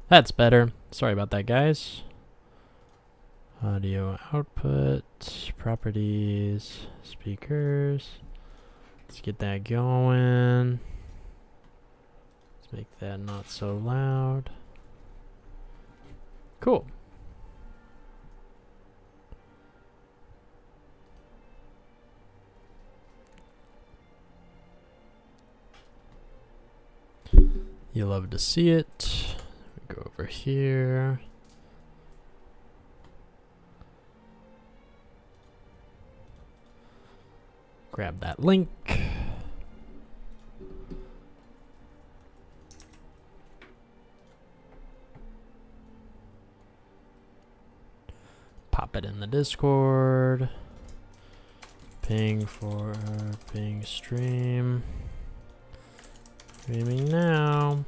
That's better. Sorry about that, guys. Audio output, properties, speakers. Let's get that going. Let's make that not so loud. Cool. You love to see it. We go over here. Grab that link. Pop it in the Discord. Ping stream. Streaming now.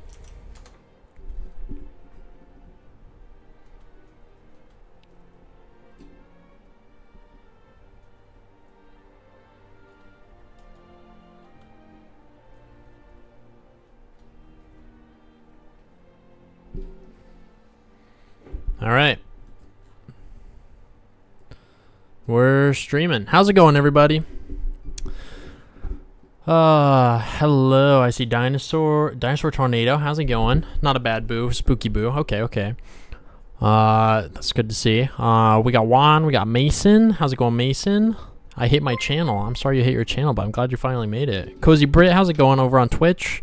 All right. We're streaming. How's it going, everybody? Hello. I see Dinosaur Tornado. How's it going? Not a bad boo. Spooky boo. Okay. That's good to see. We got Juan. We got Mason. How's it going, Mason? I hate my channel. I'm sorry you hate your channel, but I'm glad you finally made it. Cozy Brit, how's it going over on Twitch?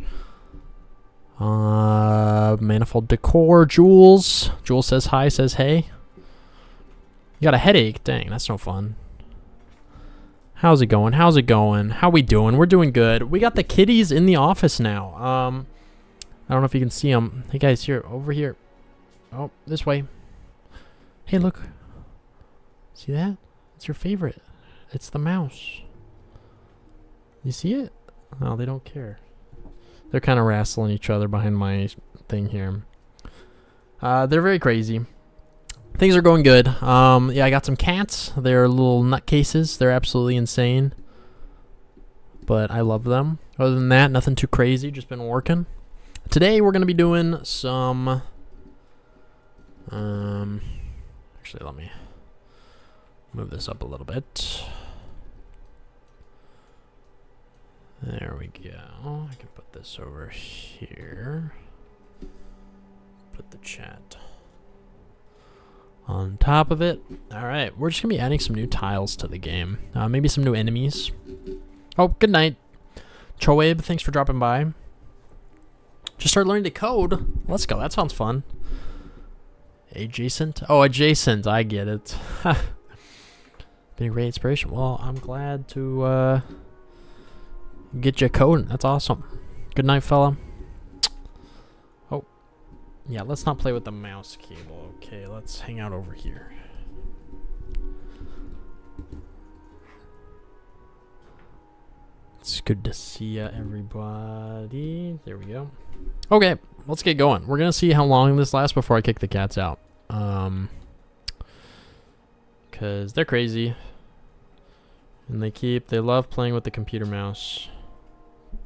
Manifold Decor. Jules says hi, says hey. You got a headache? Dang, that's no fun. How's it going? How we doing? We're doing good. We got the kitties in the office now. I don't know if you can see them. Hey guys, here, over here. Oh, this way. Hey, look. See that? It's your favorite. It's the mouse. You see it? Oh, they don't care. They're kind of wrestling each other behind my thing here. They're very crazy. Things are going good. Yeah, I got some cats. They're little nutcases. They're absolutely insane. But I love them. Other than that, nothing too crazy. Just been working. Today we're going to be doing some... actually, let me move this up a little bit. There we go. I can put this over here. Put the chat on top of it. All right, we're just gonna be adding some new tiles to the game. Maybe some new enemies. Oh, good night, Choabe. Thanks for dropping by. Just started learning to code. Let's go. That sounds fun. Adjacent. Oh, adjacent. I get it. Been a great inspiration. Well, I'm glad to get you coding. That's awesome. Good night, fella. Oh, yeah. Let's not play with the mouse cable. Okay, let's hang out over here. It's good to see ya, everybody. There we go. Okay, let's get going. We're gonna see how long this lasts before I kick the cats out. Cause they're crazy. And they love playing with the computer mouse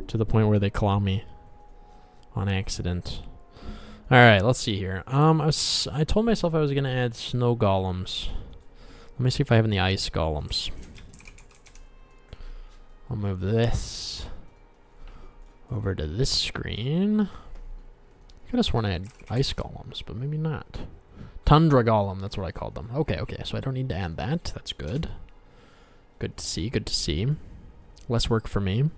to the point where they claw me on accident. All right, let's see here. I told myself I was gonna add snow golems. Let me see if I have any ice golems. I'll move this over to this screen. I could have sworn I had ice golems, but maybe not. Tundra golem, that's what I called them. Okay, so I don't need to add that. That's good. Good to see. Less work for me.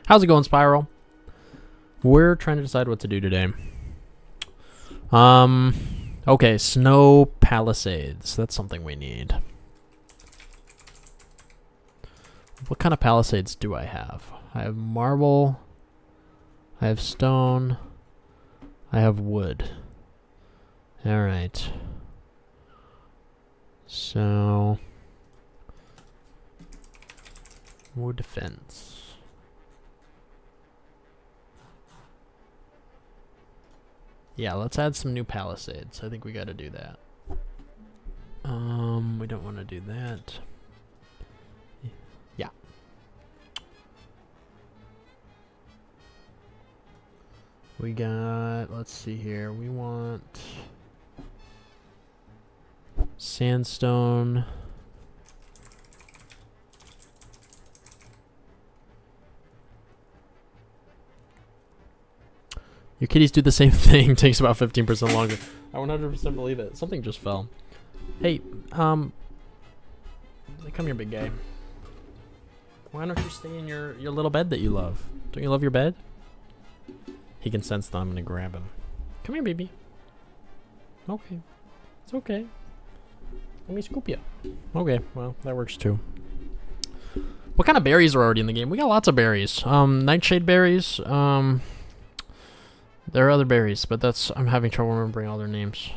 How's it going, Spiral? We're trying to decide what to do today. Okay, snow palisades. That's something we need. What kind of palisades do I have? I have marble. I have stone. I have wood. Alright. So... wood fence. Yeah, let's add some new palisades. I think we gotta do that. We don't want to do that. Yeah. We got, let's see here. We want sandstone. Your kitties do the same thing. Takes about 15% longer. I 100% believe it. Something just fell. Hey, come here, big guy. Why don't you stay in your little bed that you love? Don't you love your bed? He can sense that I'm gonna grab him. Come here, baby. Okay. It's okay. Let me scoop you. Okay, well, that works too. What kind of berries are already in the game? We got lots of berries. Nightshade berries. There are other berries, but I'm having trouble remembering all their names.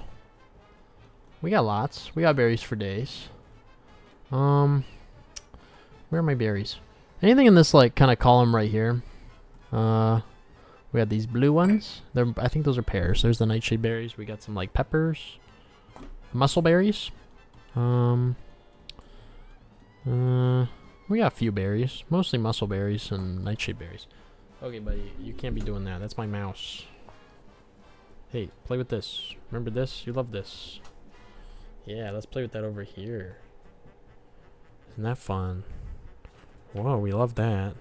We got lots. We got berries for days. Where are my berries? Anything in this like kind of column right here? We got these blue ones. I think those are pears. There's the nightshade berries. We got some like peppers, mussel berries. We got a few berries, mostly mussel berries and nightshade berries. Okay, buddy, you can't be doing that. That's my mouse. Hey, play with this. Remember this? You love this. Yeah, let's play with that over here. Isn't that fun? Whoa, we love that.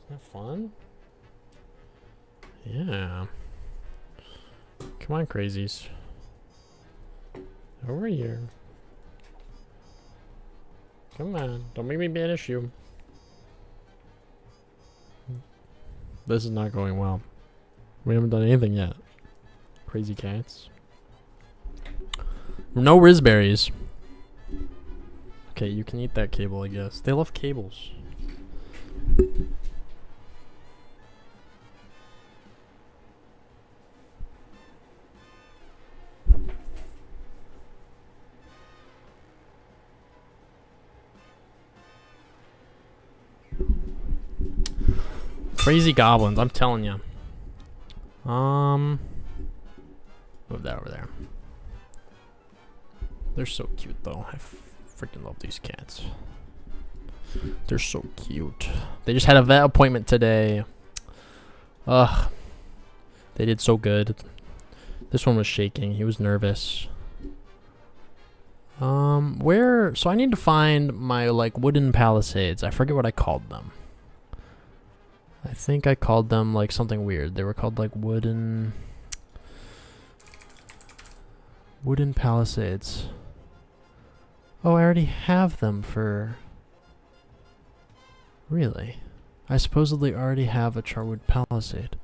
Isn't that fun? Yeah. Come on, crazies. Over here. Come on, don't make me banish you. This is not going well. We haven't done anything yet. Crazy cats. No Rizberries. Okay, you can eat that cable, I guess. They love cables. Crazy goblins, I'm telling you. Move that over there. They're so cute, though. I freaking love these cats. They're so cute. They just had a vet appointment today. Ugh. They did so good. This one was shaking. He was nervous. So I need to find my, like, wooden palisades. I forget what I called them. I think I called them, like, something weird. They were called, like, wooden palisades. Oh, I already have them for... Really? I supposedly already have a charwood palisade.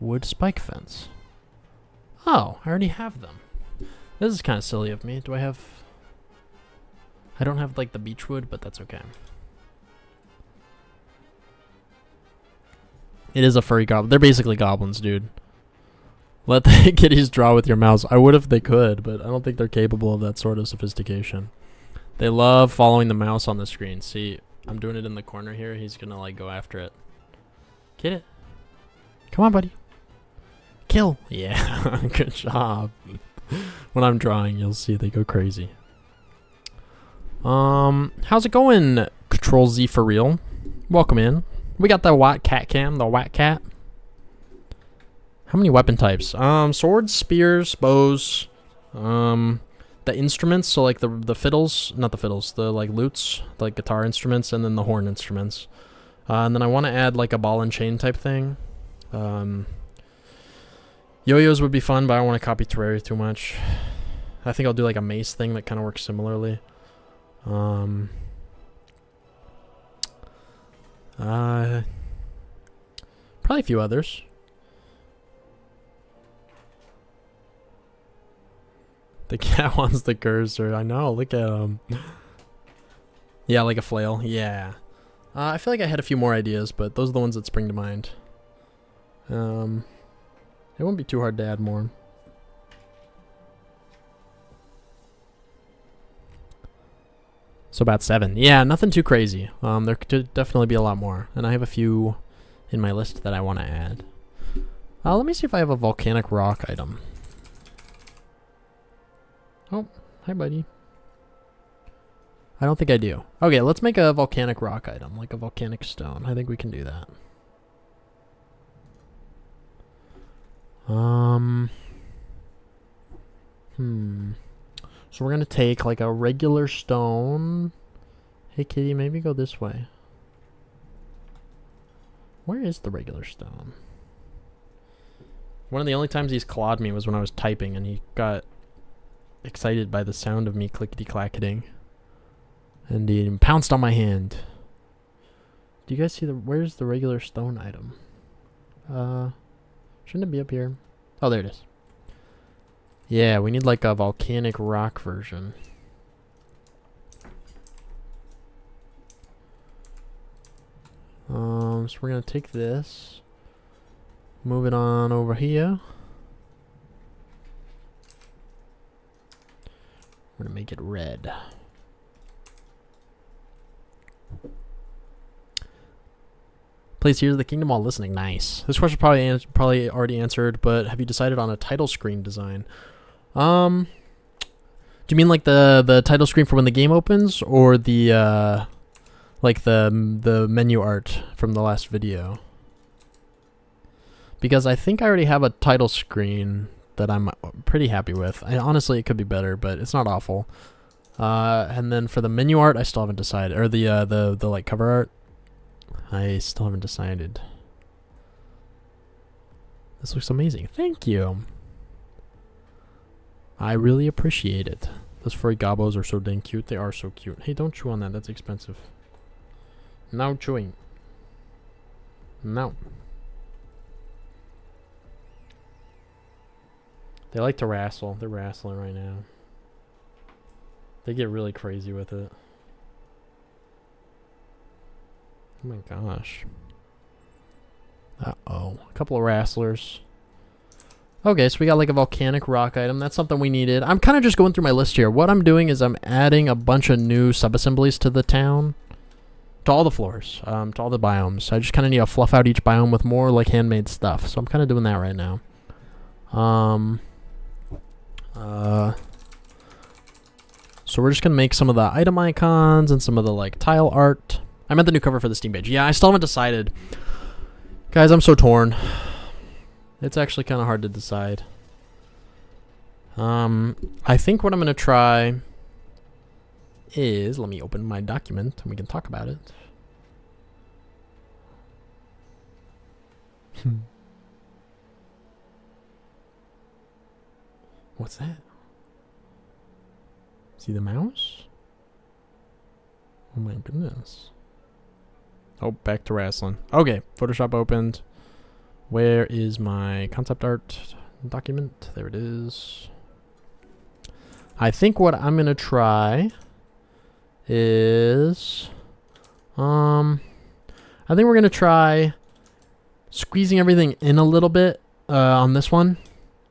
Wood spike fence. Oh, I already have them. This is kind of silly of me. Do I have... I don't have, like, the beechwood, but that's okay. It is a furry goblin. They're basically goblins, dude. Let the kitties draw with your mouse. I would if they could, but I don't think they're capable of that sort of sophistication. They love following the mouse on the screen. See, I'm doing it in the corner here. He's gonna, like, go after it. Get it. Come on, buddy. Kill. Yeah, good job. When I'm drawing, you'll see they go crazy. How's it going, Control Z for real? Welcome in. We got the white cat cam, the white cat. How many weapon types? Swords, spears, bows, the instruments, so like the fiddles, not the fiddles, the like lutes, like guitar instruments, and then the horn instruments. And then I want to add like a ball and chain type thing. Yo-yos would be fun, but I don't want to copy Terraria too much. I think I'll do like a mace thing that kind of works similarly. Probably a few others. The cat wants the cursor. I know. Look at him. Yeah, like a flail. Yeah. I feel like I had a few more ideas, but those are the ones that spring to mind. It won't be too hard to add more. So about 7. Yeah, nothing too crazy. There could definitely be a lot more. And I have a few in my list that I want to add. Let me see if I have a volcanic rock item. Oh, hi buddy. I don't think I do. Okay, let's make a volcanic rock item, like a volcanic stone. I think we can do that. So we're gonna take like a regular stone. Hey kitty, maybe go this way. Where is the regular stone? One of the only times he's clawed me was when I was typing and he got excited by the sound of me clickety-clacketing. And he pounced on my hand. Do you guys see where's the regular stone item? Shouldn't it be up here? Oh, there it is. Yeah, we need like a volcanic rock version. So we're gonna take this, move it on over here. We're gonna make it red. Please, here's the kingdom while listening. Nice. This question probably already answered, but have you decided on a title screen design? Do you mean like the title screen for when the game opens, or the like the menu art from the last video? Because I think I already have a title screen that I'm pretty happy with. Honestly, it could be better, but it's not awful. And then for the menu art, I still haven't decided, or the like cover art, I still haven't decided. This looks amazing. Thank you. I really appreciate it. Those furry gobbos are so dang cute. They are so cute. Hey, don't chew on that. That's expensive. No chewing. No. They like to wrestle. They're wrestling right now. They get really crazy with it. Oh my gosh. Uh-oh. A couple of wrestlers. Okay, so we got like a volcanic rock item. That's something we needed. I'm kind of just going through my list here. What I'm doing is I'm adding a bunch of new sub-assemblies to the town. To all the floors. To all the biomes. I just kind of need to fluff out each biome with more like handmade stuff. So I'm kind of doing that right now. So we're just going to make some of the item icons and some of the like tile art. I meant the new cover for the Steam page. Yeah, I still haven't decided. Guys, I'm so torn. It's actually kind of hard to decide. I think what I'm going to try is, let me open my document and we can talk about it. What's that? See the mouse? Oh my goodness. Oh, back to wrestling. Okay, Photoshop opened. Where is my concept art document? There it is. I think what I'm gonna try is, I think we're gonna try squeezing everything in a little bit on this one.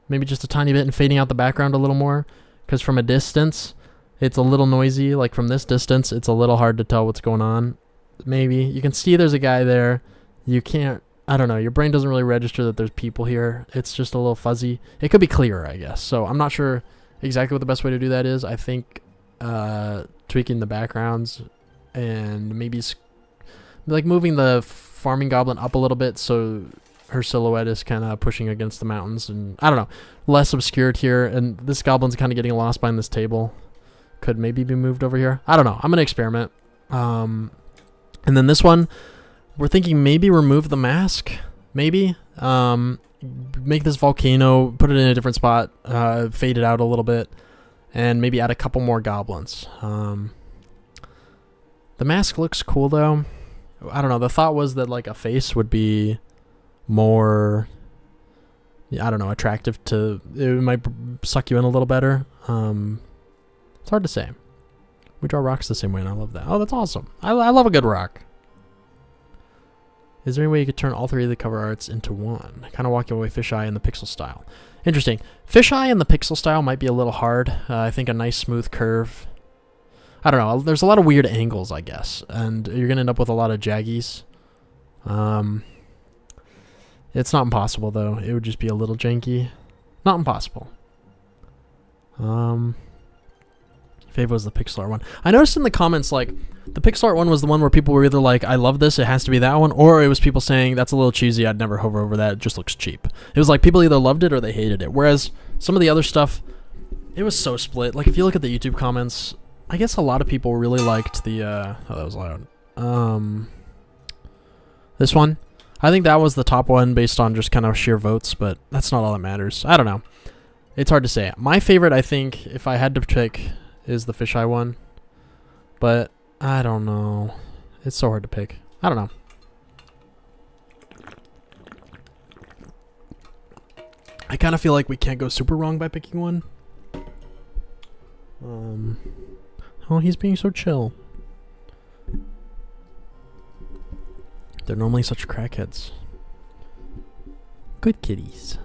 Maybe just a tiny bit and fading out the background a little more. Because from a distance, it's a little noisy. Like from this distance, it's a little hard to tell what's going on. Maybe. You can see there's a guy there. You can't, I don't know. Your brain doesn't really register that there's people here. It's just a little fuzzy. It could be clearer, I guess. So I'm not sure exactly what the best way to do that is. I think tweaking the backgrounds and maybe like moving the farming goblin up a little bit so her silhouette is kind of pushing against the mountains, and I don't know, less obscured here, and this goblin's kind of getting lost behind this table. Could maybe be moved over here. I don't know. I'm gonna experiment. And then this one, we're thinking maybe remove the mask. Maybe make this volcano, put it in a different spot, fade it out a little bit, and maybe add a couple more goblins. The mask looks cool though. I don't know. The thought was that like a face would be more, I don't know, attractive to, it might suck you in a little better. It's hard to say. We draw rocks the same way and I love that. Oh, that's awesome. I love a good rock. Is there any way you could turn all three of the cover arts into one? Kind of walking away fisheye in the pixel style. Interesting. Fisheye in the pixel style might be a little hard. I think a nice smooth curve. I don't know. There's a lot of weird angles, I guess. And you're going to end up with a lot of jaggies. It's not impossible, though. It would just be a little janky. Not impossible. If favorite was the pixel art one. I noticed in the comments, like, the pixel art one was the one where people were either like, I love this, it has to be that one, or it was people saying, that's a little cheesy, I'd never hover over that, it just looks cheap. It was like, people either loved it or they hated it. Whereas some of the other stuff, it was so split. Like, if you look at the YouTube comments, I guess a lot of people really liked the, oh, that was loud. This one. I think that was the top one based on just kind of sheer votes, but that's not all that matters. I don't know. It's hard to say. My favorite, I think, if I had to pick, is the fisheye one. But I don't know. It's so hard to pick. I don't know. I kind of feel like we can't go super wrong by picking one. Oh, he's being so chill. They're normally such crackheads. Good kitties.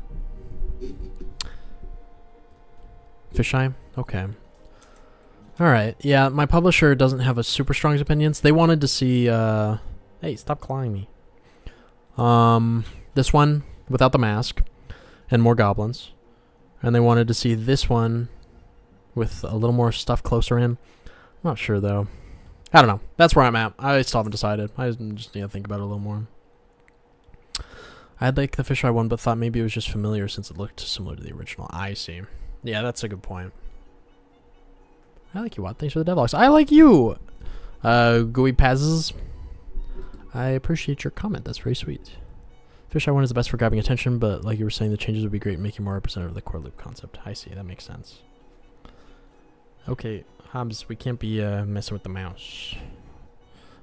Fisheye? Okay. Alright, yeah, my publisher doesn't have a super strong opinions. They wanted to see, hey, stop clawing me. This one without the mask and more goblins. And they wanted to see this one with a little more stuff closer in. I'm not sure, though. I don't know. That's where I'm at. I still haven't decided. I just need to think about it a little more. I had like the fisheye one, but thought maybe it was just familiar since it looked similar to the original. I see. Yeah, that's a good point. I like you, Watt. Thanks for the devlogs. I like you, Gooey Pazes. I appreciate your comment. That's very sweet. Fisheye one is the best for grabbing attention, but like you were saying, the changes would be great, making more representative of the core loop concept. I see. That makes sense. Okay, Hobbs, we can't be messing with the mouse.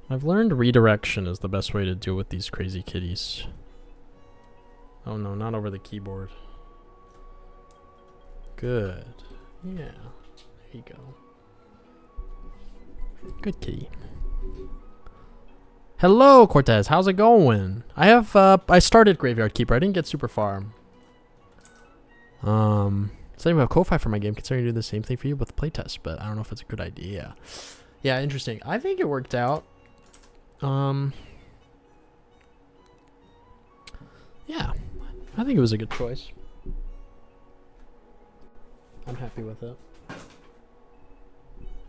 I've learned redirection is the best way to deal with these crazy kitties. Oh no, not over the keyboard. Good. Yeah. There you go. Good kitty. Hello, Cortez. How's it going? I have, I started Graveyard Keeper. I didn't get super far. Same with Ko-Fi for my game, considering to do the same thing for you with the playtest, but I don't know if it's a good idea. Yeah, interesting. I think it worked out. Yeah, I think it was a good choice. I'm happy with it.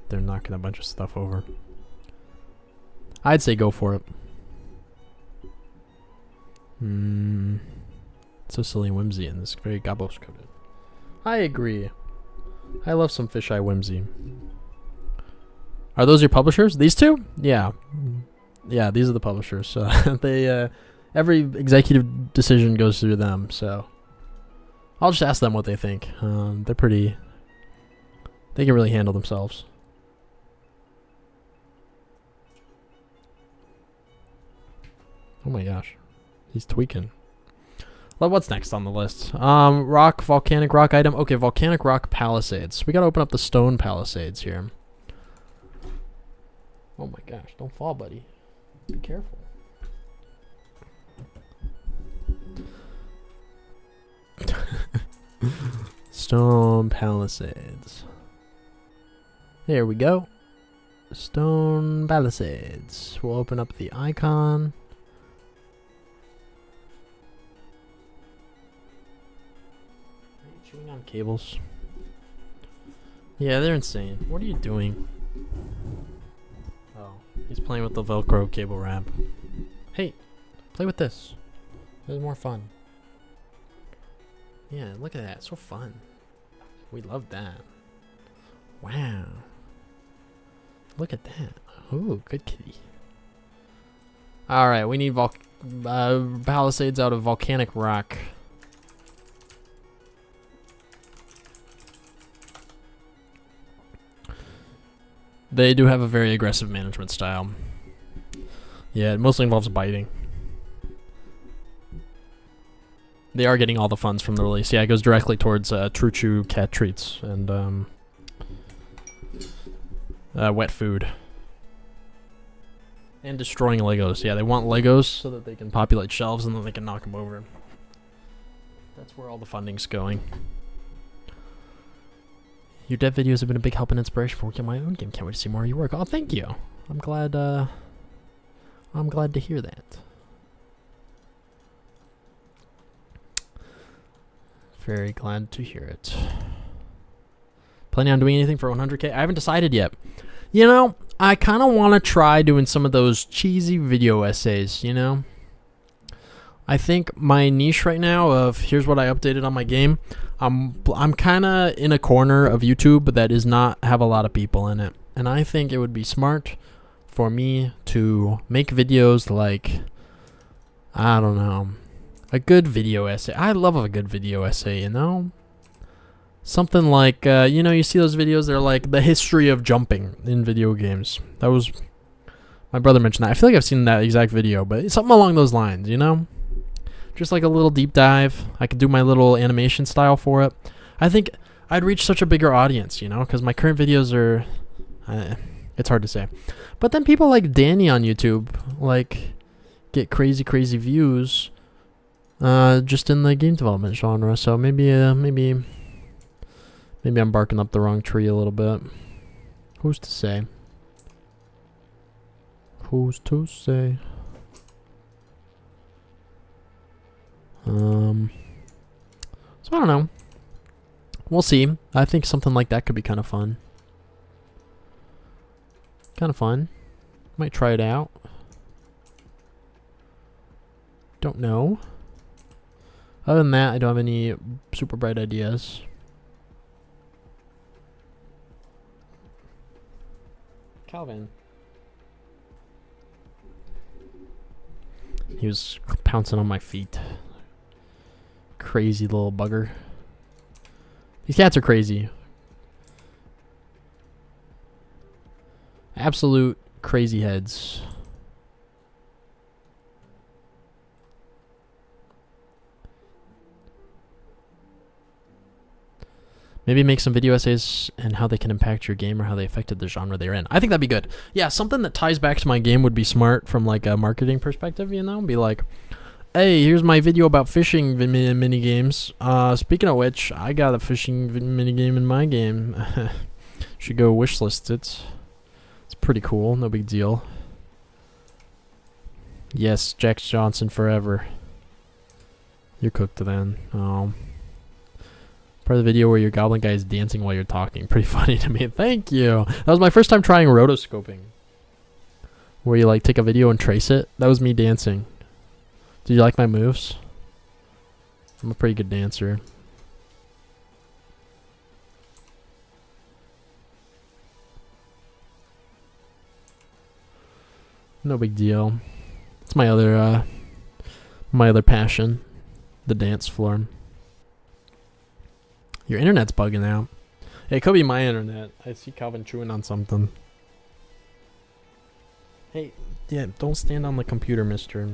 They're knocking a bunch of stuff over. I'd say go for it. So silly and whimsy and this very gobos coated. I agree. I love some fisheye whimsy. Are those your publishers? These two? Yeah. Yeah, these are the publishers. So they every executive decision goes through them, so I'll just ask them what they think. They're pretty, they can really handle themselves. Oh my gosh. He's tweaking. Well, what's next on the list? Rock, volcanic rock item. Okay, volcanic rock palisades. We gotta open up the stone palisades here. Oh my gosh, don't fall, buddy. Be careful. Stone palisades. There we go. Stone palisades. We'll open up the icon. Chewing on cables. Yeah, they're insane. What are you doing? Oh, he's playing with the Velcro cable wrap. Hey, play with this. This is more fun. Yeah, look at that. So fun. We love that. Wow. Look at that. Ooh, good kitty. Alright, we need palisades out of volcanic rock. They do have a very aggressive management style. Yeah, it mostly involves biting. They are getting all the funds from the release. Yeah, it goes directly towards True Chew cat treats and wet food. And destroying Legos. Yeah, they want Legos so that they can populate shelves and then they can knock them over. That's where all the funding's going. Your dev videos have been a big help and inspiration for working on my own game. Can't wait to see more of your work. Oh, thank you. I'm glad to hear that. Very glad to hear it. planning on doing anything for 100K? I haven't decided yet. You know, I kind of want to try doing some of those cheesy video essays, you know? I think my niche right now of here's what I updated on my game, I'm kind of in a corner of YouTube that does not have a lot of people in it. And I think it would be smart for me to make videos like, I don't know, a good video essay. I love a good video essay, you know? Something like, you know, you see those videos, they're like the history of jumping in video games. That was, my brother mentioned that. I feel like I've seen that exact video, but it's something along those lines, you know? Just like a little deep dive. I could do my little animation style for it. I think I'd reach such a bigger audience, you know, because my current videos are, it's hard to say. But then people like Danny on YouTube, like, get crazy views, just in the game development genre. So maybe I'm barking up the wrong tree a little bit. Who's to say? Who's to say? So I don't know. We'll see. I think something like that could be kind of fun. Might try it out. Don't know. Other than that, I don't have any super bright ideas. Calvin. He was pouncing on my feet. Crazy little bugger. These cats are crazy. Absolute crazy heads. Maybe make some video essays and how they can impact your game or how they affected the genre they're in. I think that'd be good. Yeah, something that ties back to my game would be smart from like a marketing perspective, you know? Be like, hey, here's my video about fishing mini games. Speaking of which, I got a fishing mini game in my game. Should go wishlist it. It's pretty cool. No big deal. Yes, Jax Johnson forever. You're cooked then. Oh. Part of the video where your goblin guy is dancing while you're talking. Pretty funny to me. Thank you. That was my first time trying rotoscoping. Where you like take a video and trace it. That was me dancing. Did you like my moves? I'm a pretty good dancer. No big deal. It's my other passion. The dance floor. Your internet's bugging out. Hey, it could be my internet. I see Calvin chewing on something. Hey, yeah, don't stand on the computer, mister.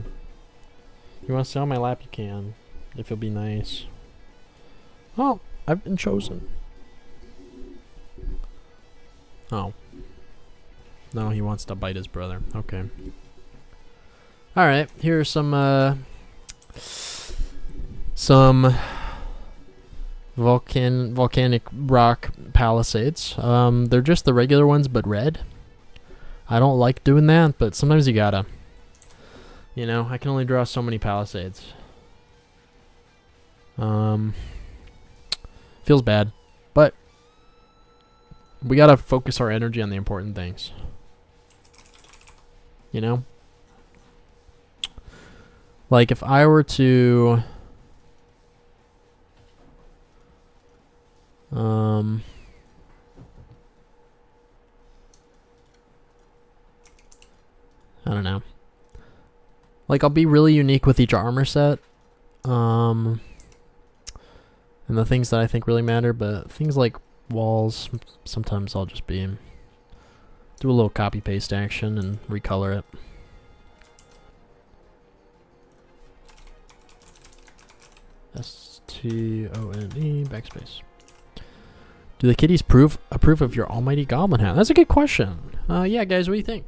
You want to sit on my lap, you can. If it'll be nice. Oh, I've been chosen. Oh. No, he wants to bite his brother. Okay. Alright, here are some volcanic rock palisades. They're just the regular ones, but red. I don't like doing that, but sometimes you gotta. You know, I can only draw so many palisades. Feels bad, but we gotta focus our energy on the important things. You know? Like, if I were to... I don't know. Like, I'll be really unique with each armor set. And the things that I think really matter, but things like walls, sometimes I'll just do a little copy paste action and recolor it. STONE backspace. Do the kitties approve of your almighty goblin hat? That's a good question. Yeah, guys, what do you think?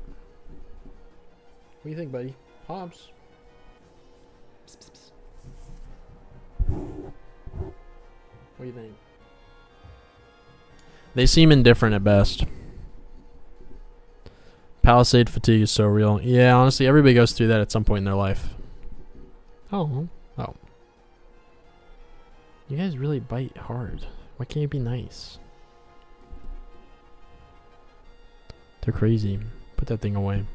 What do you think, buddy? Hobbs. What do you think? They seem indifferent at best. Palisade fatigue is so real. Yeah, honestly, everybody goes through that at some point in their life. Oh. Oh. You guys really bite hard. Why can't you be nice? They're crazy. Put that thing away.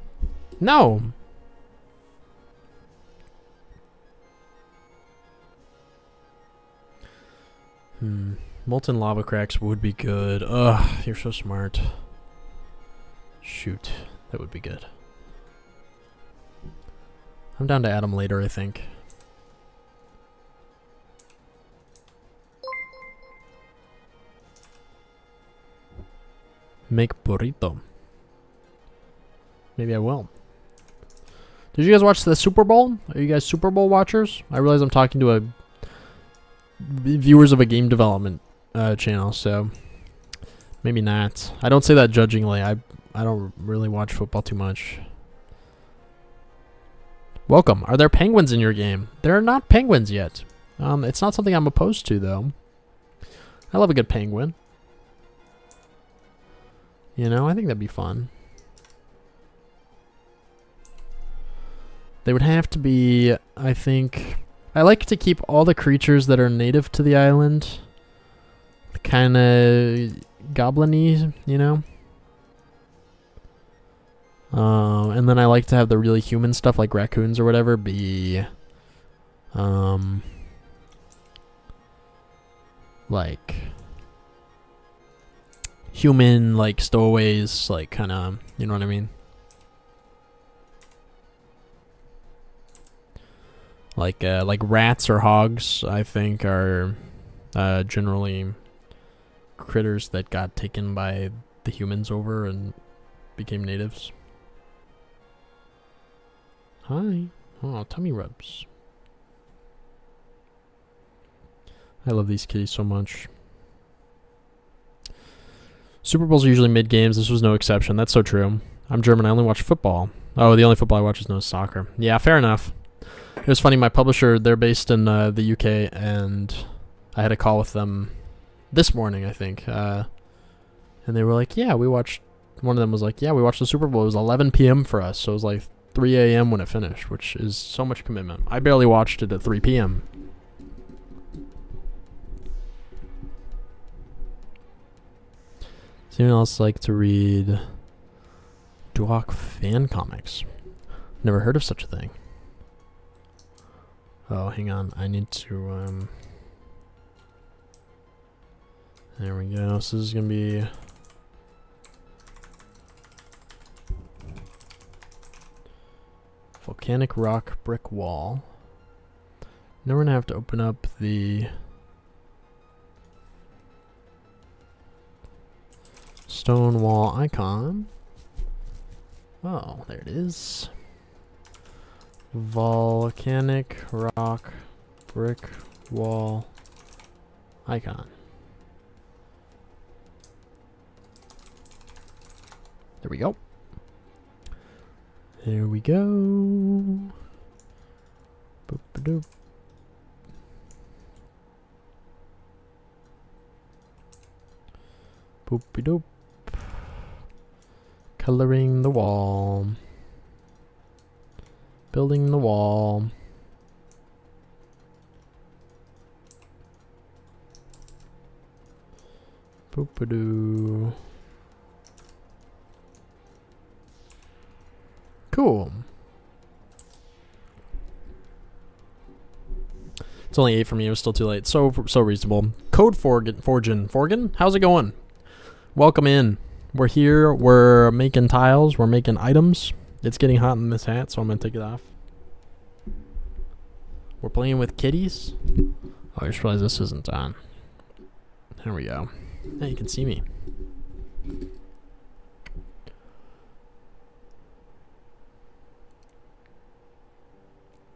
No! Molten lava cracks would be good. Ugh, you're so smart. Shoot. That would be good. I'm down to add them later, I think. Make burrito. Maybe I will. Did you guys watch the Super Bowl? Are you guys Super Bowl watchers? I realize I'm talking to viewers of a game development channel, so maybe not. I don't say that judgingly. I don't really watch football too much. Welcome. Are there penguins in your game? There are not penguins yet. It's not something I'm opposed to, though. I love a good penguin. You know, I think that'd be fun. They would have to be, I think... I like to keep all the creatures that are native to the island kind of goblin-y, you know? And then I like to have the really human stuff like raccoons or whatever be like human, like stowaways, like kind of, you know what I mean? Like rats or hogs, I think, are generally critters that got taken by the humans over and became natives. Hi. Oh, tummy rubs. I love these kitties so much. Super Bowls are usually mid-games. This was no exception. That's so true. I'm German. I only watch football. Oh, the only football I watch is no soccer. Yeah, fair enough. It was funny. My publisher, they're based in the UK, and I had a call with them this morning, I think. And they were like, yeah, we watched... One of them was like, yeah, we watched the Super Bowl. It was 11 p.m. for us, so it was like 3 a.m. when it finished, which is so much commitment. I barely watched it at 3 p.m. Does anyone else like to read Duhawk fan comics? Never heard of such a thing. Oh, hang on. I need to, there we go. So this is going to be... Volcanic rock brick wall. Now we're going to have to open up the... stone wall icon. Oh, there it is. Volcanic rock brick wall icon. There we go. There we go. Boop-a-doop. Boop-a-doop. Coloring the wall. Building the wall. Boop-a-doo. Cool. It's only 8 for me. It was still too late. So reasonable. Code Forgin. How's it going? Welcome in. We're here. We're making tiles. We're making items. It's getting hot in this hat, so I'm going to take it off. We're playing with kitties. Oh, I just realized this isn't on. There we go. Now you can see me.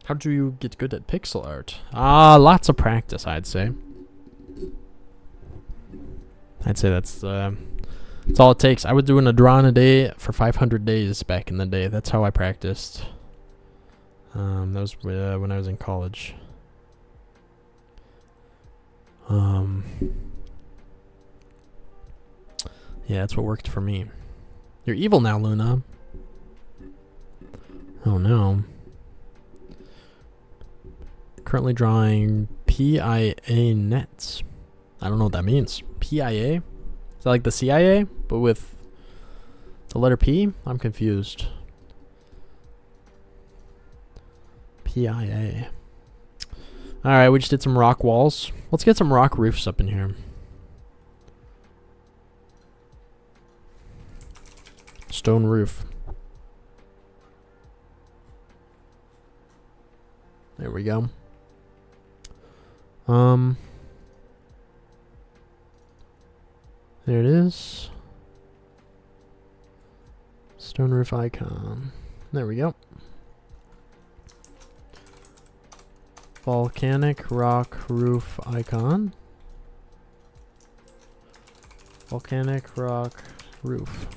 How do you get good at pixel art? Lots of practice, I'd say. I'd say that's all it takes. I was doing a drawing a day for 500 days back in the day. That's how I practiced. That was when I was in college. Yeah, that's what worked for me. You're evil now, Luna. Oh no. Currently drawing PIA nets. I don't know what that means. PIA? Is that like the CIA? But with The letter P? I'm confused. PIA. Alright, we just did some rock walls. Let's get some rock roofs up in here. Stone roof. There we go. There it is. Stone roof icon. There we go. Volcanic rock roof icon. Volcanic rock roof.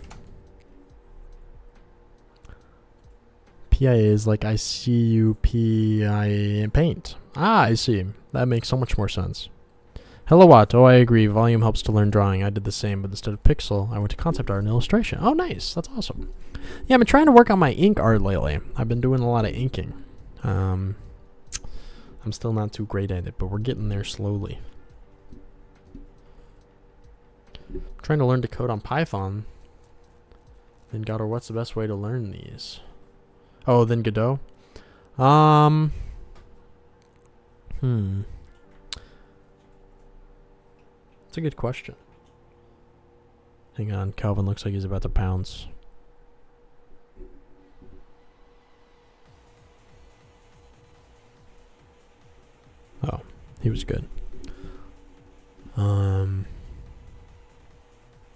PIA is like ICUPIA paint. Ah, I see. That makes so much more sense. Hello, Watt. Oh, I agree. Volume helps to learn drawing. I did the same, but instead of pixel, I went to concept art and illustration. Oh, nice. That's awesome. Yeah, I've been trying to work on my ink art lately. I've been doing a lot of inking. I'm still not too great at it, but we're getting there slowly. I'm trying to learn to code on Python. Then Godot, what's the best way to learn these? Oh, then Godot? That's a good question. Hang on, Calvin looks like he's about to pounce. Oh, he was good. Oh,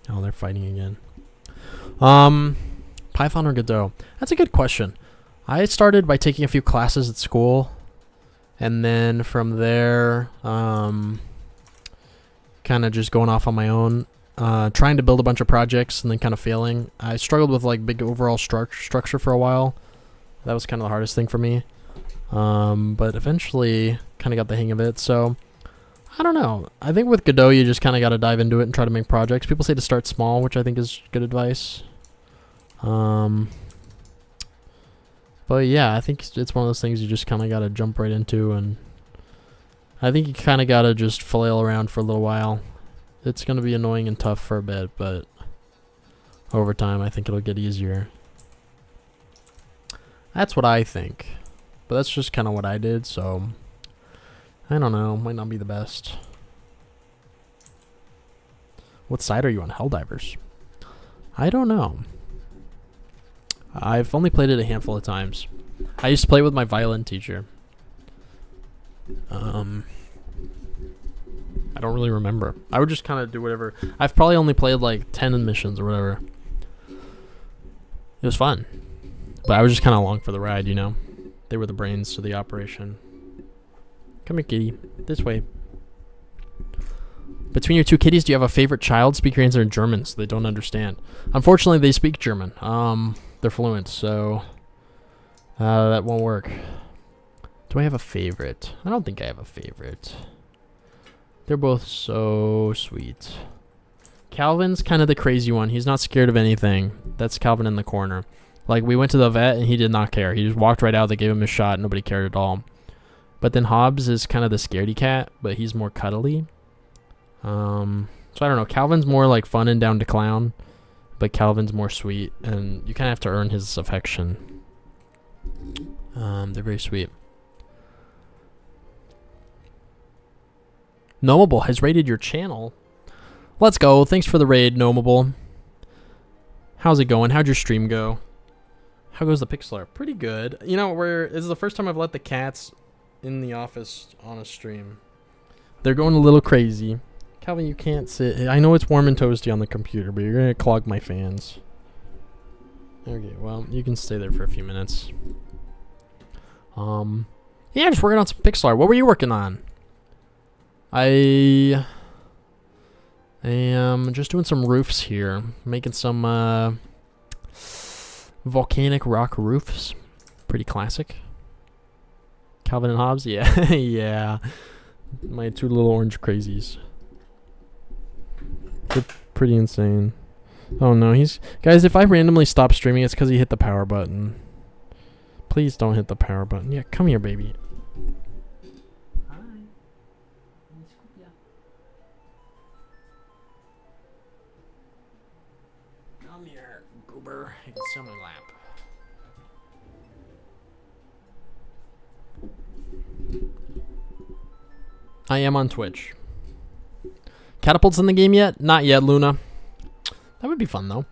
they're fighting again. Python or Godot? That's a good question. I started by taking a few classes at school, and then from there, kind of just going off on my own, trying to build a bunch of projects and then kind of failing. I struggled with like big overall structure for a while. That was kind of the hardest thing for me. But eventually kind of got the hang of it. So I don't know. I think with Godot, you just kind of got to dive into it and try to make projects. People say to start small, which I think is good advice. But yeah, I think it's one of those things you just kind of got to jump right into, and I think you kind of got to just flail around for a little while. It's going to be annoying and tough for a bit, but over time I think it'll get easier. That's what I think. But that's just kind of what I did, so I don't know. Might not be the best. What side are you on, Helldivers? I don't know. I've only played it a handful of times. I used to play with my violin teacher. I don't really remember. I would just kind of do whatever. I've probably only played like 10 missions or whatever. It was fun. But I was just kind of along for the ride, you know? They were the brains to the operation. Come here, kitty. This way. Between your two kitties, do you have a favorite child? Speak your answer in German so they don't understand. Unfortunately, they speak German. They're fluent, so that won't work. Do I have a favorite? I don't think I have a favorite. They're both so sweet. Calvin's kind of the crazy one. He's not scared of anything. That's Calvin in the corner. Like, we went to the vet, and he did not care. He just walked right out. They gave him a shot. Nobody cared at all. But then Hobbs is kind of the scaredy cat, but he's more cuddly. So I don't know. Calvin's more like fun and down to clown, but Calvin's more sweet, and you kind of have to earn his affection. They're very sweet. Gnomable has raided your channel. Let's go. Thanks for the raid, Gnomable. How's it going? How'd your stream go? How goes the pixel art? Pretty good. You know, this is the first time I've let the cats in the office on a stream. They're going a little crazy. Calvin, you can't sit. I know it's warm and toasty on the computer, but you're going to clog my fans. Okay, well, you can stay there for a few minutes. Yeah, just working on some pixel art. What were you working on? I am just doing some roofs here. Making some volcanic rock roofs. Pretty classic. Calvin and Hobbes? Yeah, yeah. My two little orange crazies. They're pretty insane. Oh no, guys, if I randomly stop streaming, it's because he hit the power button. Please don't hit the power button. Yeah, come here, baby. Hi. Come here, goober. You can sit on my lap. I am on Twitch. Catapults in the game yet? Not yet, Luna. That would be fun, though.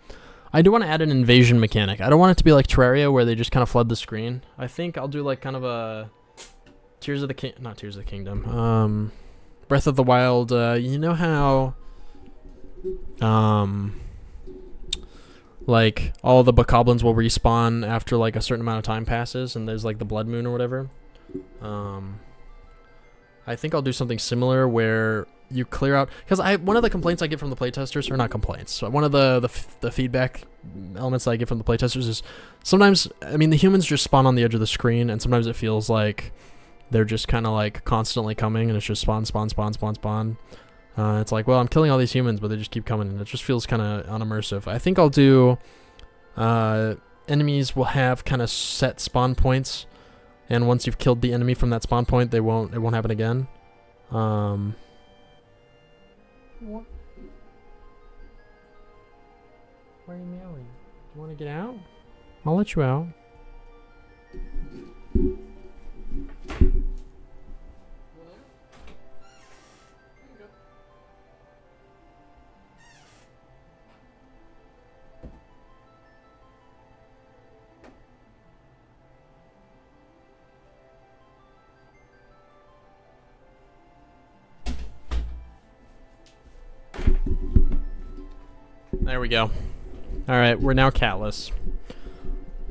I do want to add an invasion mechanic. I don't want it to be like Terraria, where they just kind of flood the screen. I think I'll do like kind of a not Tears of the Kingdom. Breath of the Wild. You know how like all the bokoblins will respawn after like a certain amount of time passes, and there's like the blood moon or whatever. I think I'll do something similar where you clear out, because one of the complaints I get from the playtesters, or not complaints, so one of the feedback elements I get from the playtesters is sometimes, I mean, the humans just spawn on the edge of the screen, and sometimes it feels like they're just kind of like constantly coming, and it's just spawn. It's like, well, I'm killing all these humans, but they just keep coming, and it just feels kind of unimmersive. I think I'll do enemies will have kind of set spawn points, and once you've killed the enemy from that spawn point, it won't happen again. What? Why are you meowing? Do you want to get out? I'll let you out. There we go. Alright, we're now catless.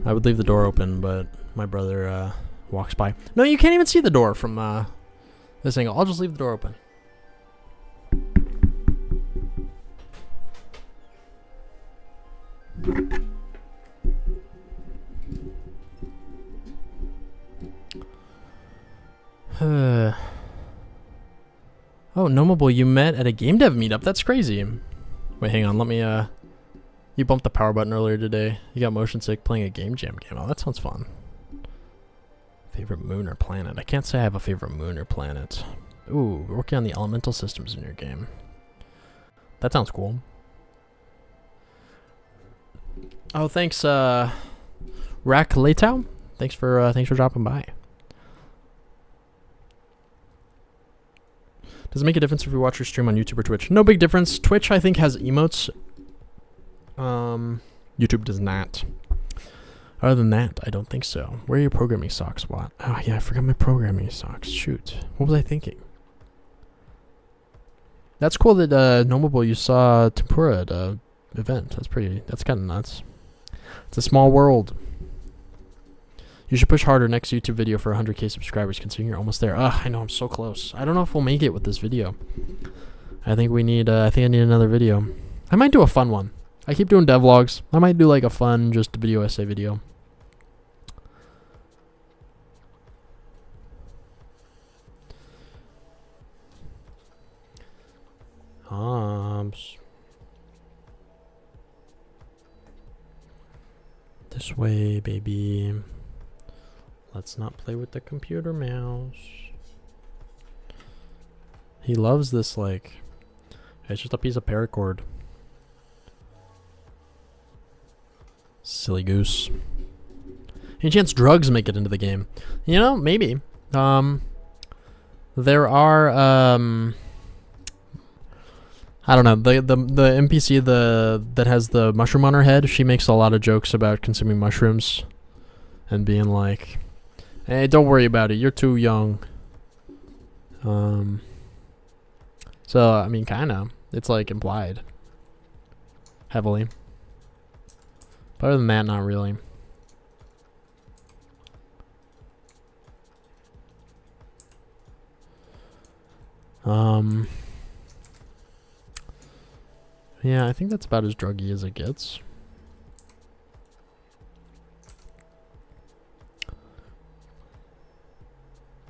I would leave the door open, but my brother walks by. No, you can't even see the door from this angle. I'll just leave the door open. Oh, Nomable, you met at a game dev meetup. That's crazy. Wait, hang on. Let me, you bumped the power button earlier today. You got motion sick playing a game jam game. Oh, that sounds fun. Favorite moon or planet? I can't say I have a favorite moon or planet. Ooh, we're working on the elemental systems in your game. That sounds cool. Oh, thanks, Rack Leitao. Thanks for dropping by. Does it make a difference if you watch your stream on YouTube or Twitch? No big difference. Twitch, I think, has emotes. YouTube does not. Other than that, I don't think so. Where are your programming socks, Watt? Oh, yeah, I forgot my programming socks. Shoot. What was I thinking? That's cool that, Nomable, you saw Tempura at a event. That's kind of nuts. It's a small world. You should push harder next YouTube video for 100k subscribers, considering you're almost there. Ugh, I know, I'm so close. I don't know if we'll make it with this video. I think we need, I need another video. I might do a fun one. I keep doing devlogs. I might do like a fun, just video essay video. This way, baby. Let's not play with the computer mouse. He loves this, like, it's just a piece of paracord. Silly goose. Any chance drugs make it into the game? You know, maybe. There are, I don't know, the NPC that has the mushroom on her head, she makes a lot of jokes about consuming mushrooms and being like, hey, don't worry about it, you're too young. So, I mean, kinda. It's like implied. Heavily. But other than that, not really. Yeah, I think that's about as druggy as it gets.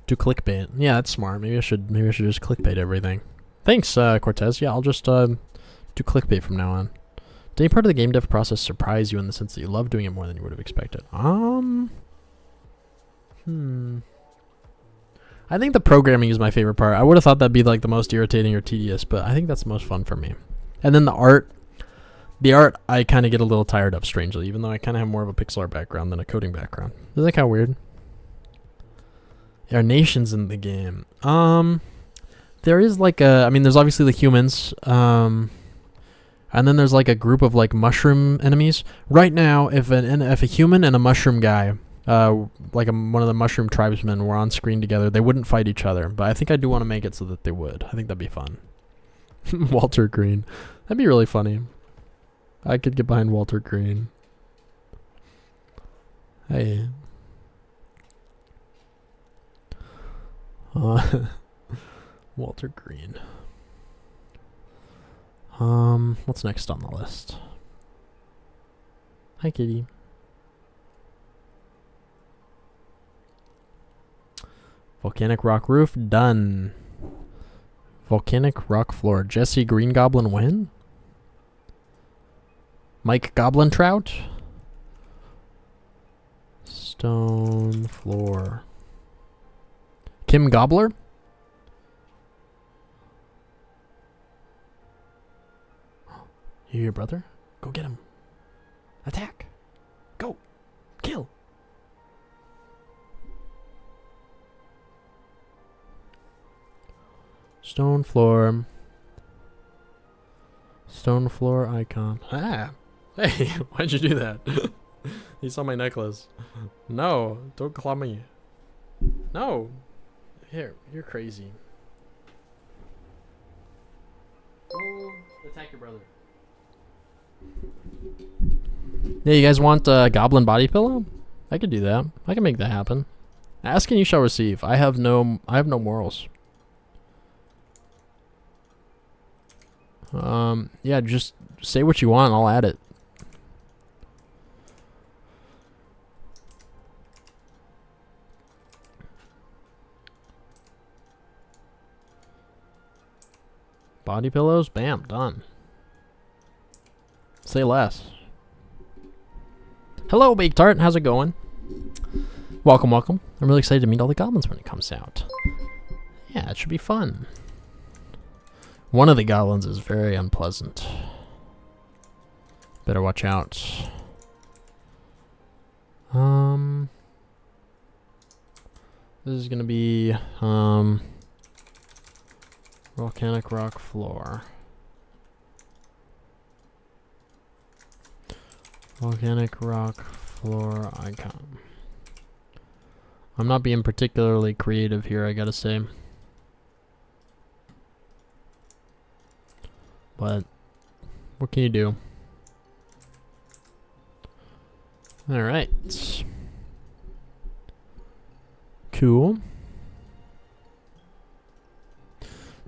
Do clickbait. Yeah, that's smart. Maybe I should just clickbait everything. Thanks, Cortez. Yeah, I'll just do clickbait from now on. Did any part of the game dev process surprise you in the sense that you love doing it more than you would have expected? I think the programming is my favorite part. I would have thought that'd be like the most irritating or tedious, but I think that's the most fun for me. And then the art The art, I kind of get a little tired of, strangely, even though I kind of have more of a pixel art background than a coding background. Isn't that kind of weird? There are nations in the game. There is like a, I mean, there's obviously the humans, and then there's like a group of like mushroom enemies. Right now, if a human and a mushroom guy, like one of the mushroom tribesmen were on screen together, they wouldn't fight each other. But I think I do want to make it so that they would. I think that'd be fun. Walter Green. That'd be really funny. I could get behind Walter Green. Hey. Walter Green. What's next on the list? Hi, kitty. Volcanic rock roof, done. Volcanic rock floor. Jesse Green Goblin win? Mike Goblin Trout? Stone floor. Kim Gobbler? You hear, brother? Go get him. Attack. Go. Kill. Stone floor. Stone floor icon. Ah. Hey, why'd you do that? You saw my necklace. No, don't claw me. No. Here, you're crazy. Oh, attack your brother. Yeah, you guys want a goblin body pillow? I could do that. I can make that happen. Ask and you shall receive. I have no morals. Yeah, just say what you want, I'll add it. Body pillows, bam, done. Say less. Hello, Baked Tart. How's it going? Welcome, welcome. I'm really excited to meet all the goblins when it comes out. Yeah, it should be fun. One of the goblins is very unpleasant. Better watch out. This is gonna be volcanic rock floor. Volcanic rock floor icon. I'm not being particularly creative here, I gotta say. But what can you do? Alright. Cool.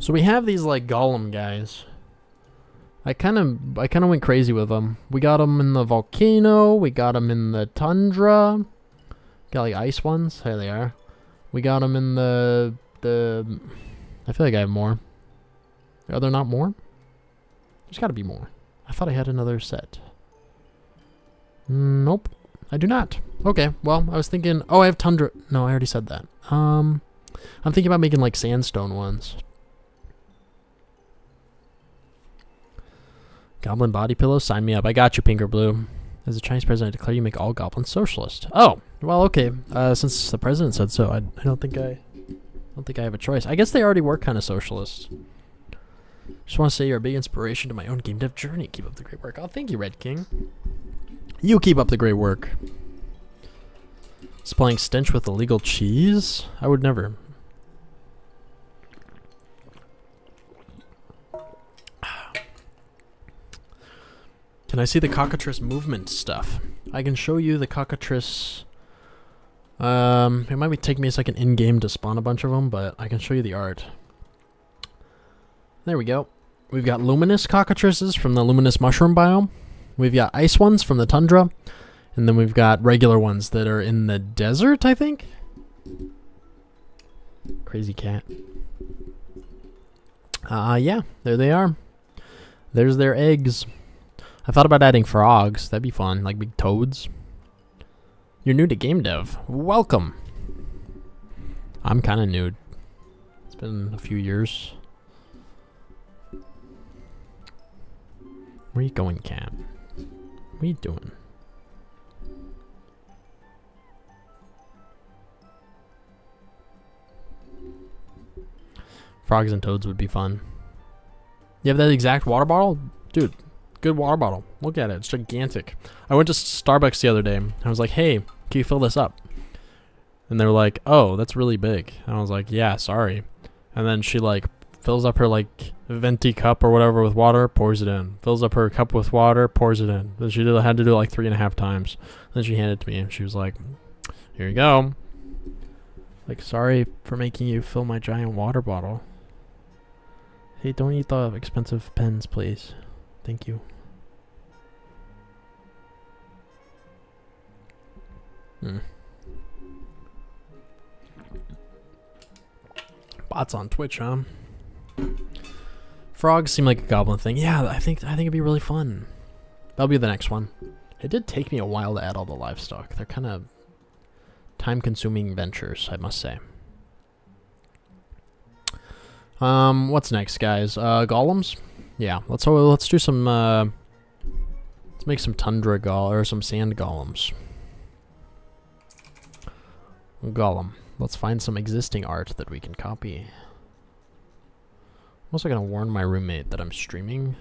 So we have these like golem guys. I kind of went crazy with them. We got them in the volcano. We got them in the tundra. Got like ice ones. There they are. We got them in the. I feel like I have more. Are there not more? There's got to be more. I thought I had another set. Nope, I do not. Okay, well, I was thinking. Oh, I have tundra. No, I already said that. I'm thinking about making like sandstone ones. Goblin body pillow, sign me up. I got you, pink or blue. As a Chinese president, I declare you make all goblins socialist. Oh, well, okay. Since the president said so, I don't think I have a choice. I guess they already were kind of socialist. Just want to say you're a big inspiration to my own game dev journey. Keep up the great work. Oh, thank you, Red King. You keep up the great work. Supplying stench with illegal cheese? I would never. Can I see the cockatrice movement stuff? I can show you the cockatrice. It might take me a second in-game to spawn a bunch of them, but I can show you the art. There we go. We've got luminous cockatrices from the luminous mushroom biome. We've got ice ones from the tundra. And then we've got regular ones that are in the desert, I think? Crazy cat. Yeah, there they are. There's their eggs. I thought about adding frogs. That'd be fun, like big toads. You're new to game dev. Welcome. I'm kind of new. It's been a few years. Where you going, cat? What are you doing? Frogs and toads would be fun. You have that exact water bottle? Dude, good water bottle. Look at it. It's gigantic. I went to Starbucks the other day. I was like, hey, can you fill this up? And they were like, oh, that's really big. And I was like, yeah, sorry. And then she like fills up her like venti cup or whatever with water, pours it in. Fills up her cup with water, pours it in. Then she had to do it like 3.5 times. Then she handed it to me and she was like, here you go. Like, sorry for making you fill my giant water bottle. Hey, don't eat the expensive pens, please. Thank you. Bots on Twitch, huh? Frogs seem like a goblin thing. Yeah, I think it'd be really fun. That'll be the next one. It did take me a while to add all the livestock. They're kind of time-consuming ventures, I must say. What's next, guys? Golems? Yeah, let's do some. Let's make some tundra or some sand golems. Golem. Let's find some existing art that we can copy. I'm also gonna warn my roommate that I'm streaming.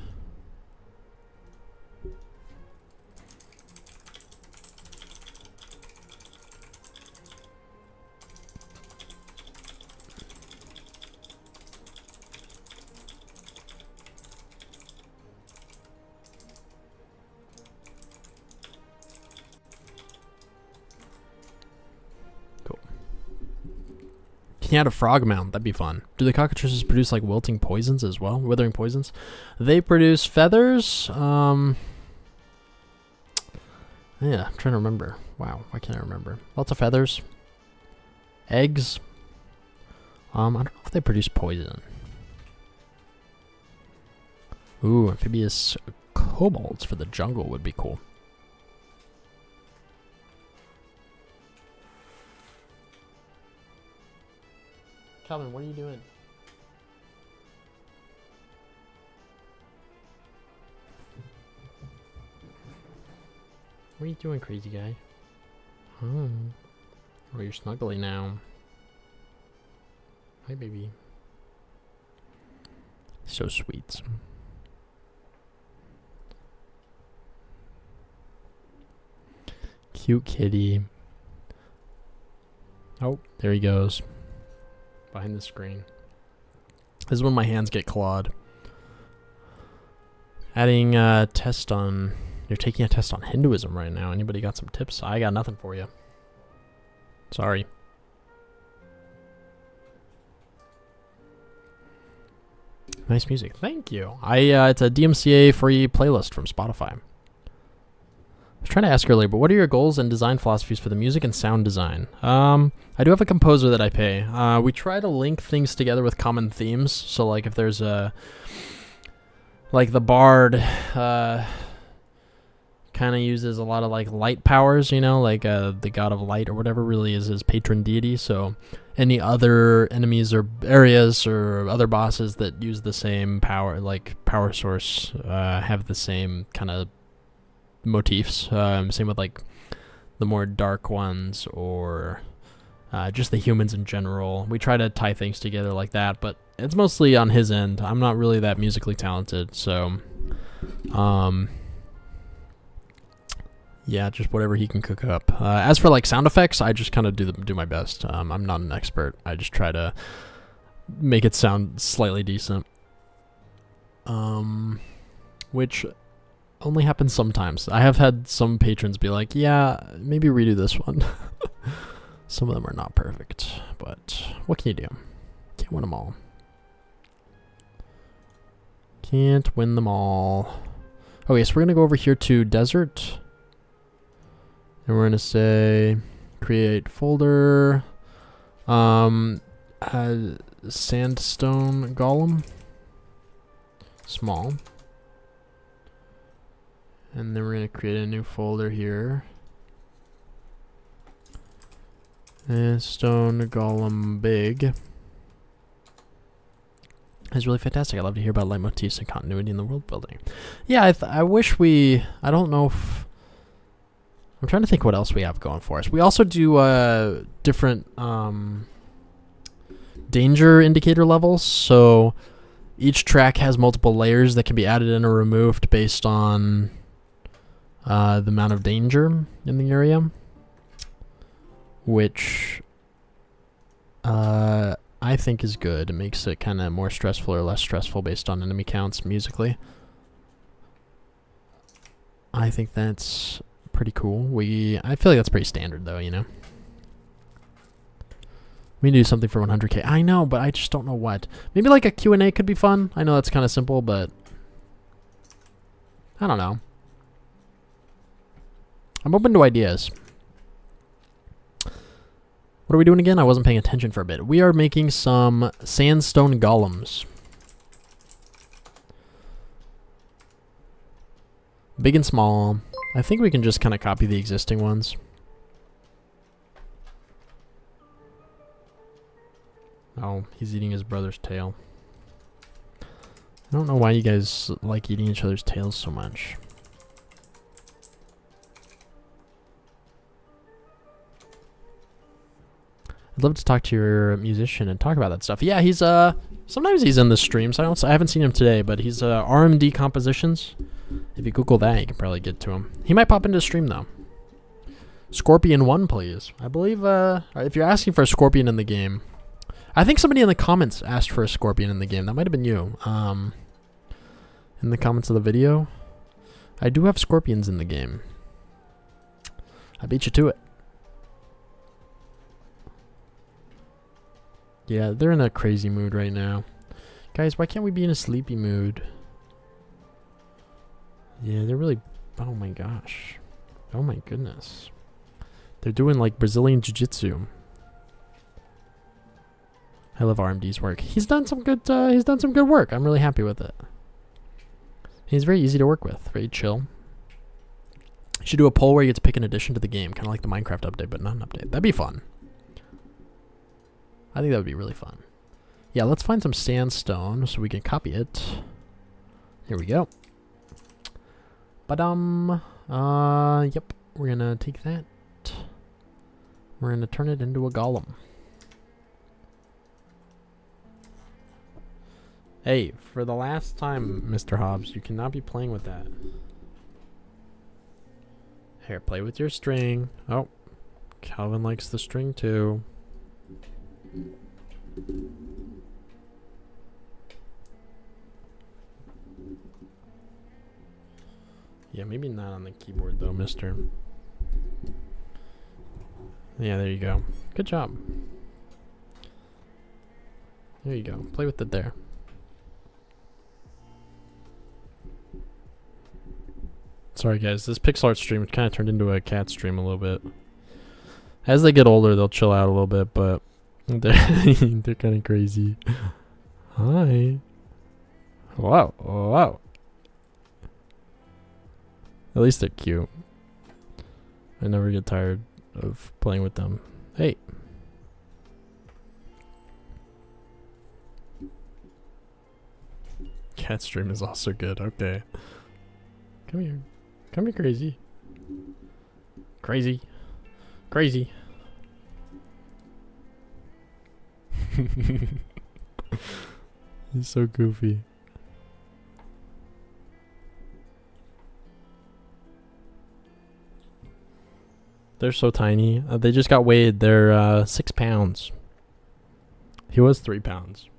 Can you add a frog mount? That'd be fun. Do the cockatrices produce like wilting poisons as well? Withering poisons? They produce feathers. Yeah, I'm trying to remember. Wow, why can't I remember? Lots of feathers. Eggs. I don't know if they produce poison. Ooh, amphibious kobolds for the jungle would be cool. Calvin, what are you doing? What are you doing, crazy guy? Oh, you're snuggly now. Hi, baby. So sweet. Cute kitty. Oh, there he goes. Behind the screen. This is when my hands get clawed. Adding a test on... You're taking a test on Hinduism right now. Anybody got some tips? I got nothing for you. Sorry. Nice music. Thank you. It's a DMCA free playlist from Spotify. I was trying to ask earlier, but what are your goals and design philosophies for the music and sound design? I do have a composer that I pay. We try to link things together with common themes. So, like, if there's a... Like, the bard kind of uses a lot of, like, light powers, you know? Like, the god of light or whatever really is his patron deity. So, any other enemies or areas or other bosses that use the same power, like, power source, have the same kind of motifs. Same with like the more dark ones or just the humans in general. We try to tie things together like that, but it's mostly on his end. I'm not really that musically talented, so yeah, just whatever he can cook up. As for like sound effects, I just kind of do my best. I'm not an expert. I just try to make it sound slightly decent, which only happens sometimes. I have had some patrons be like, yeah, maybe redo this one. Some of them are not perfect, but what can you do? Can't win them all. Can't win them all. Okay, so we're going to go over here to desert. And we're going to say create folder. Sandstone golem. Small. And then we're going to create a new folder here. And stone golem big. is really fantastic. I love to hear about leitmotifs and continuity in the world building. Yeah, I wish we... I don't know if... I'm trying to think what else we have going for us. We also do different danger indicator levels. So each track has multiple layers that can be added in or removed based on the amount of danger in the area, which I think is good. It makes it kind of more stressful or less stressful based on enemy counts musically. I think that's pretty cool. I feel like that's pretty standard though, you know. We need to do something for 100k. I know, but I just don't know what. Maybe like a Q&A could be fun. I know that's kind of simple, but I don't know. I'm open to ideas. What are we doing again? I wasn't paying attention for a bit. We are making some sandstone golems. Big and small. I think we can just kind of copy the existing ones. Oh, he's eating his brother's tail. I don't know why you guys like eating each other's tails so much. I'd love to talk to your musician and talk about that stuff. Yeah, he's sometimes he's in the streams. I haven't seen him today, but he's RMD Compositions. If you Google that, you can probably get to him. He might pop into the stream though. Scorpion 1, please. I believe if you're asking for a scorpion in the game, I think somebody in the comments asked for a scorpion in the game. That might have been you. In the comments of the video, I do have scorpions in the game. I beat you to it. Yeah, they're in a crazy mood right now. Guys, why can't we be in a sleepy mood? Yeah, they're really... Oh my gosh. Oh my goodness. They're doing like Brazilian Jiu-Jitsu. I love RMD's work. He's done some good work. I'm really happy with it. He's very easy to work with. Very chill. You should do a poll where you get to pick an addition to the game. Kind of like the Minecraft update, but not an update. That'd be fun. I think that would be really fun. Yeah, let's find some sandstone so we can copy it. Here we go. Yep. We're gonna take that. We're gonna turn it into a golem. Hey, for the last time, Mr. Hobbs, you cannot be playing with that. Here, play with your string. Oh, Calvin likes the string too. Yeah, maybe not on the keyboard though, mister. Yeah, there you go. Good job. There you go. Play with it there. Sorry guys, this pixel art stream kind of turned into a cat stream a little bit. As they get older, they'll chill out a little bit, but they're kind of crazy. Hi. Wow. Wow. At least they're cute. I never get tired of playing with them. Hey. Cat stream is also good. Okay. Come here. Come here, crazy. Crazy. Crazy. He's so goofy. They're so tiny. They just got weighed. They're 6 pounds. He was 3 pounds.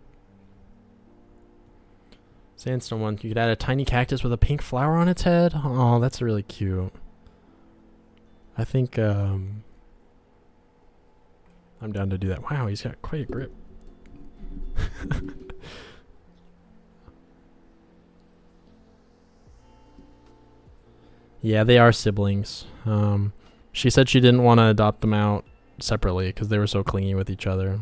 Sandstone one. You could add a tiny cactus with a pink flower on its head. Oh, that's really cute. I think I'm down to do that. Wow, he's got quite a grip. Yeah, they are siblings. She said she didn't want to adopt them out separately because they were so clingy with each other.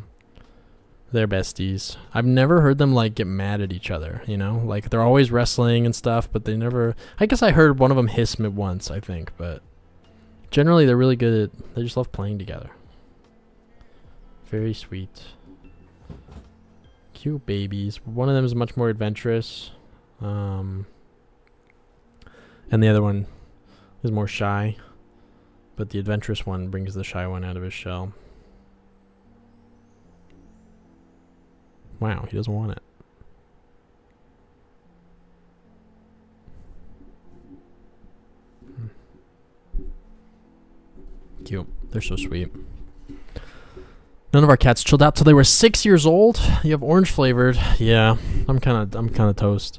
They're besties. I've never heard them like get mad at each other, you know? Like they're always wrestling and stuff, but they never... I guess I heard one of them hiss me once, I think, but generally they're really good at... They just love playing together. Very sweet. cute babies. One of them is much more adventurous. And the other one is more shy. But the adventurous one brings the shy one out of his shell. Wow, he doesn't want it. Cute. They're so sweet. None of our cats chilled out till they were 6 years old. You have orange flavored. Yeah, I'm kind of toast.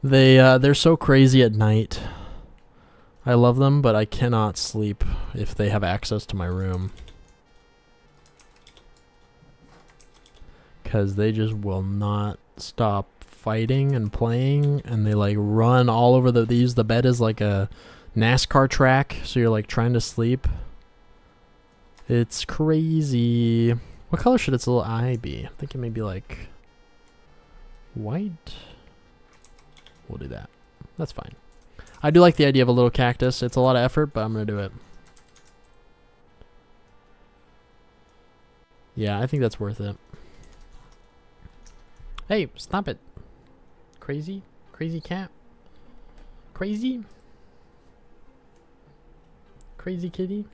They're so crazy at night. I love them, but I cannot sleep if they have access to my room. Because they just will not stop fighting and playing, and they like run all over they use the bed as like a NASCAR track, so you're like trying to sleep. It's crazy. What color should its little eye be? I'm thinking maybe like white. We'll do that. That's fine. I do like the idea of a little cactus. It's a lot of effort, but I'm going to do it. Yeah, I think that's worth it. Hey, stop it. Crazy? Crazy cat? Crazy? Crazy kitty?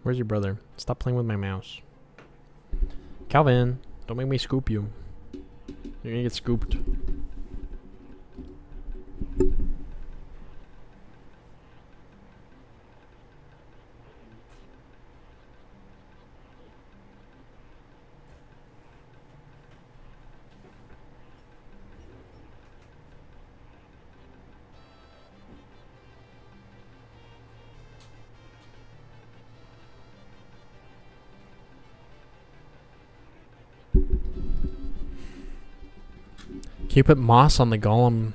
Where's your brother? Stop playing with my mouse. Calvin, don't make me scoop you. You're gonna get scooped. Can you put moss on the golem,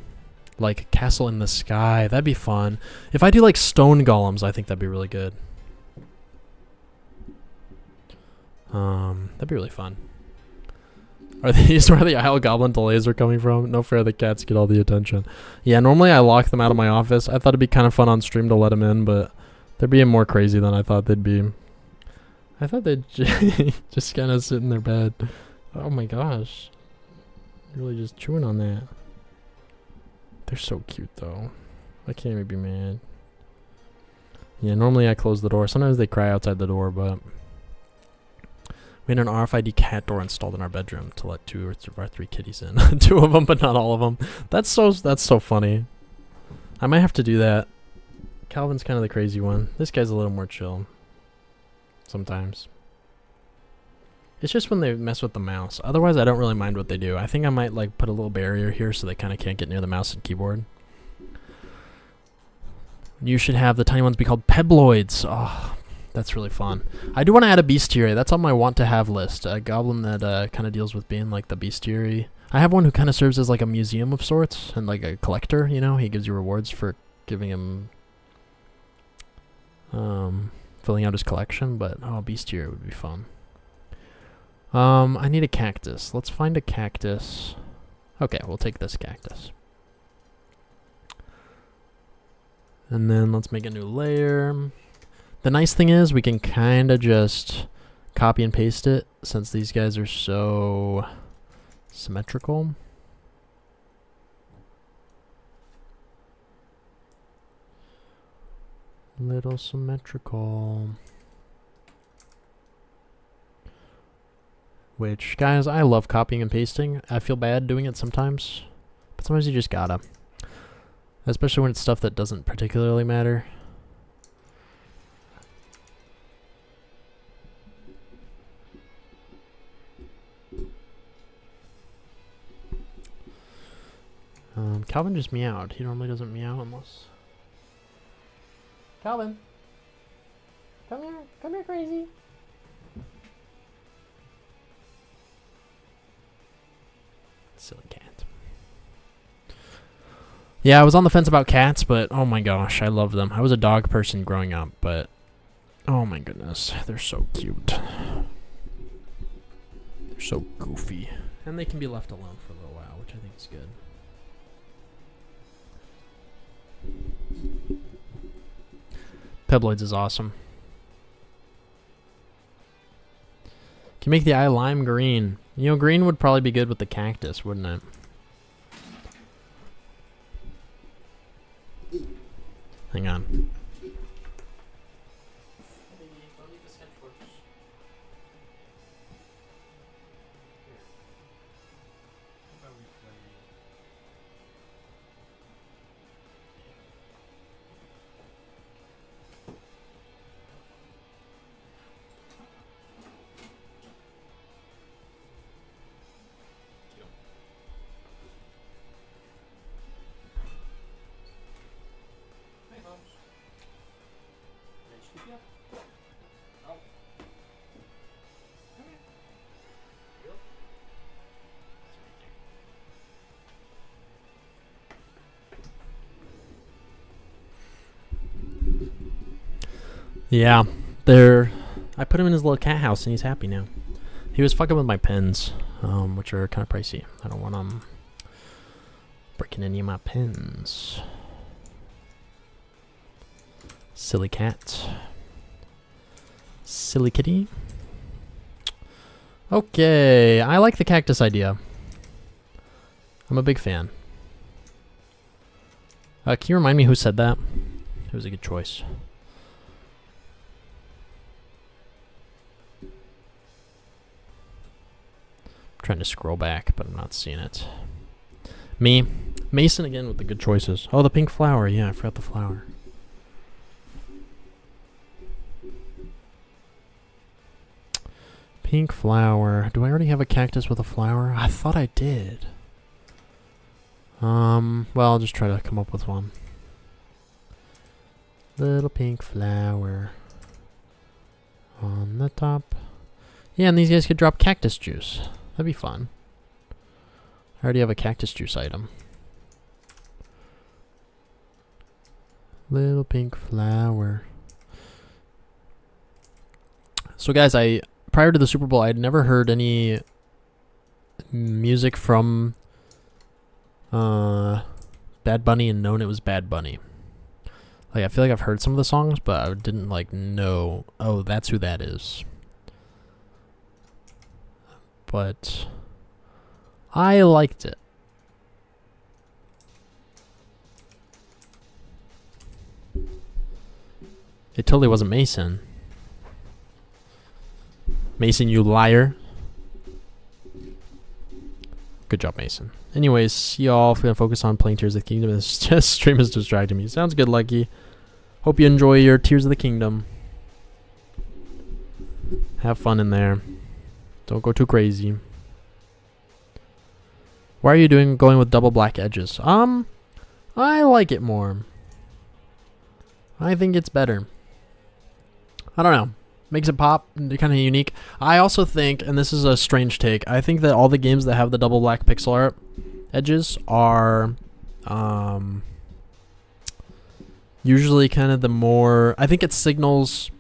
like castle in the sky? That'd be fun. If I do like stone golems, I think that'd be really good. That'd be really fun. Are these where the Isle Goblin delays are coming from? No fair, the cats get all the attention. Yeah, normally I lock them out of my office. I thought it'd be kind of fun on stream to let them in, but they're being more crazy than I thought they'd be. I thought they'd just kind of sit in their bed. Oh my gosh. Really just chewing on that. They're so cute though. I can't even be mad. Yeah, normally I close the door. Sometimes they cry outside the door, but we had an RFID cat door installed in our bedroom to let two of our three kitties in. Two of them, but not all of them. That's so funny. I might have to do that. Calvin's kind of the crazy one. This guy's a little more chill. Sometimes. It's just when they mess with the mouse. Otherwise, I don't really mind what they do. I think I might like put a little barrier here so they kind of can't get near the mouse and keyboard. You should have the tiny ones be called pebloids. Oh, that's really fun. I do want to add a bestiary. That's on my want to have list. A goblin that kind of deals with being like the bestiary. I have one who kind of serves as like a museum of sorts and like a collector, you know? He gives you rewards for giving him filling out his collection, but oh, bestiary would be fun. I need a cactus. Let's find a cactus. Okay, we'll take this cactus. And then let's make a new layer. The nice thing is we can kind of just copy and paste it since these guys are so symmetrical. Little symmetrical. Which, guys, I love copying and pasting. I feel bad doing it sometimes, but sometimes you just gotta. Especially when it's stuff that doesn't particularly matter. Calvin just meowed. He normally doesn't meow unless... Calvin! Come here! Come here, crazy! Silly cat. Yeah, I was on the fence about cats, but oh my gosh, I love them. I was a dog person growing up, but oh my goodness, they're so cute. They're so goofy. And they can be left alone for a little while, which I think is good. Pebloids is awesome. Can you make the eye lime green? You know, green would probably be good with the cactus, wouldn't it? Hang on. Yeah, I put him in his little cat house and he's happy now. He was fucking with my pens, which are kind of pricey. I don't want him breaking any of my pens. Silly cat. Silly kitty. Okay, I like the cactus idea. I'm a big fan. Can you remind me who said that? It was a good choice. Trying to scroll back, but I'm not seeing it. Me. Mason again with the good choices. Oh, the pink flower. Yeah, I forgot the flower. Pink flower. Do I already have a cactus with a flower? I thought I did. Well, I'll just try to come up with one. Little pink flower on the top. Yeah, and these guys could drop cactus juice. That'd be fun. I already have a cactus juice item. Little pink flower. So guys, prior to the Super Bowl, I had never heard any music from Bad Bunny and known it was Bad Bunny. Like, I feel like I've heard some of the songs, but I didn't like know, oh, that's who that is. But I liked it. It totally wasn't Mason. Mason, you liar. Good job, Mason. Anyways, y'all, gonna focus on playing Tears of the Kingdom. This just stream is distracting me. Sounds good, Lucky. Hope you enjoy your Tears of the Kingdom. Have fun in there. Don't go too crazy. Why are you going with double black edges? I like it more. I think it's better. I don't know. Makes it pop, kind of unique. I also think, and this is a strange take, I think that all the games that have the double black pixel art edges are usually kind of the more, I think it signals,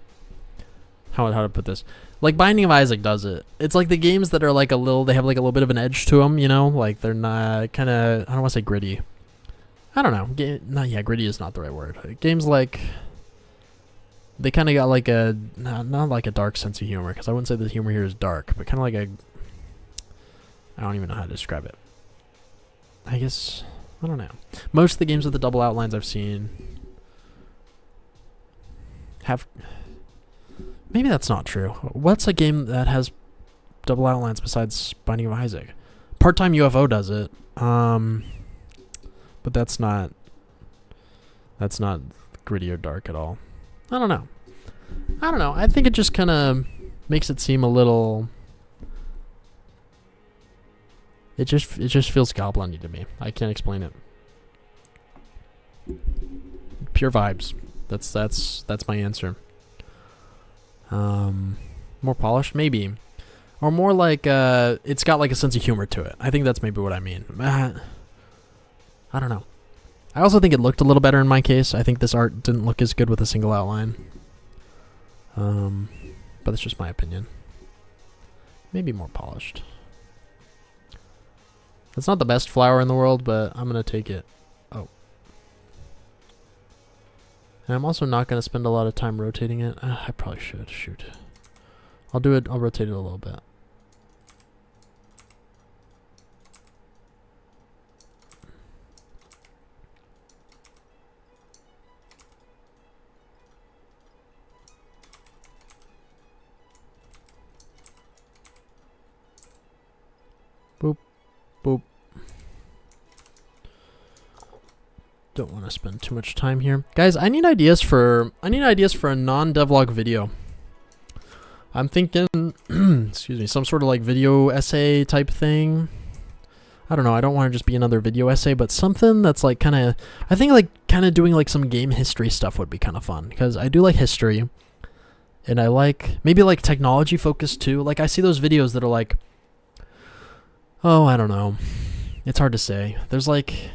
how to put this, like Binding of Isaac does it. It's like the games that are like they have like a little bit of an edge to them, you know, like they're not kind of, I don't want to say gritty. I don't know. Gritty is not the right word. Games like, they kind of got like a, not like a dark sense of humor, because I wouldn't say the humor here is dark, but kind of like a, I don't even know how to describe it. I guess, I don't know. Most of the games with the double outlines I've seen have, maybe that's not true. What's a game that has double outlines besides Binding of Isaac? Part-Time UFO does it, but that's not gritty or dark at all. I don't know. I think it just kind of makes it seem a little. It just feels goblin-y to me. I can't explain it. Pure vibes. That's my answer. More polished, maybe, or more like it's got like a sense of humor to it. I think that's maybe what I mean. I don't know. I also think it looked a little better in my case. I think this art didn't look as good with a single outline. But that's just my opinion. Maybe more polished. It's not the best flower in the world, but I'm going to take it. Oh. And I'm also not going to spend a lot of time rotating it. I probably should. Shoot. I'll rotate it a little bit. Boop. Boop. Don't want to spend too much time here. Guys, I need ideas for a non-devlog video. I'm thinking excuse me, some sort of like video essay type thing. I don't know, I don't want to just be another video essay, but something that's like kind of, I think like kind of doing like some game history stuff would be kind of fun, because I do like history, and I like maybe like technology focused too. Like I see those videos that are like, oh, I don't know, it's hard to say. There's like,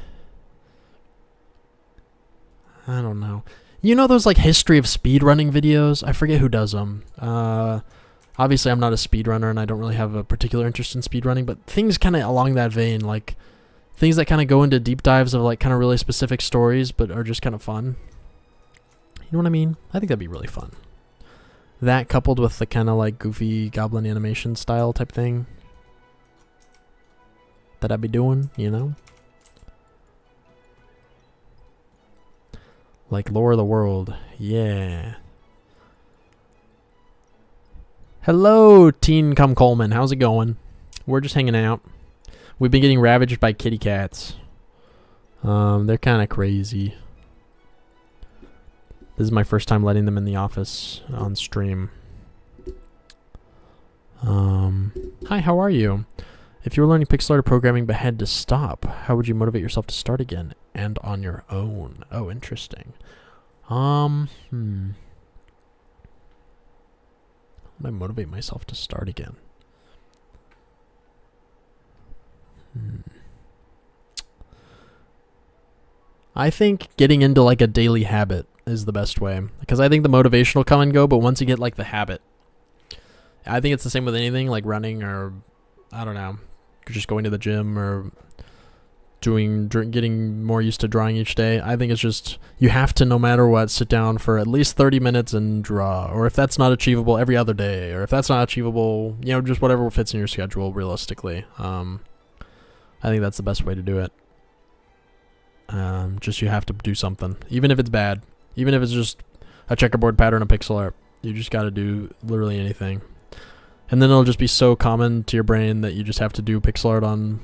I don't know. You know those like history of speedrunning videos? I forget who does them. Obviously, I'm not a speedrunner, and I don't really have a particular interest in speedrunning, but things kind of along that vein, like things that kind of go into deep dives of like kind of really specific stories, but are just kind of fun. You know what I mean? I think that'd be really fun. That coupled with the kind of like goofy goblin animation style type thing that I'd be doing, you know? Like lore of the world. Yeah. Hello, Teen Cum Coleman. How's it going? We're just hanging out. We've been getting ravaged by kitty cats. They're kind of crazy. This is my first time letting them in the office on stream. Hi, how are you? If you were learning pixel art or programming but had to stop, how would you motivate yourself to start again and on your own? Oh, interesting. How would I motivate myself to start again? I think getting into like a daily habit is the best way, because I think the motivation will come and go, but once you get like the habit, I think it's the same with anything like running, or I don't know, just going to the gym, or getting more used to drawing each day. I think it's just, you have to, no matter what, sit down for at least 30 minutes and draw. Or if that's not achievable, every other day. Or if that's not achievable, you know, just whatever fits in your schedule realistically. I think that's the best way to do it. Just you have to do something. Even if it's bad. Even if it's just a checkerboard pattern of pixel art. You just got to do literally anything. And then it'll just be so common to your brain that you just have to do pixel art on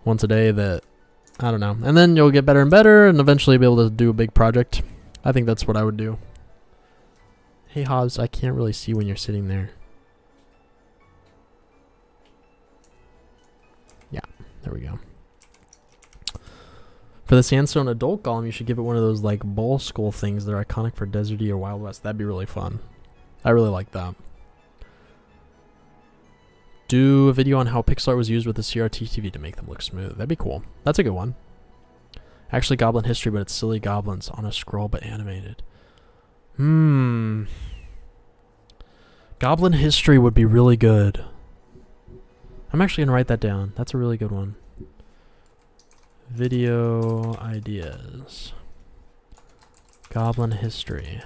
once a day that, I don't know. And then you'll get better and better, and eventually be able to do a big project. I think that's what I would do. Hey Hobbs, I can't really see when you're sitting there. Yeah, there we go. For the Sandstone adult golem, you should give it one of those like bowl skull things that are iconic for Deserty or Wild West. That'd be really fun. I really like that. Do a video on how pixel art was used with the CRT TV to make them look smooth. That'd be cool. That's a good one. Actually, goblin history, but it's silly goblins on a scroll but animated. Goblin history would be really good. I'm actually going to write that down. That's a really good one. Video ideas. Goblin history.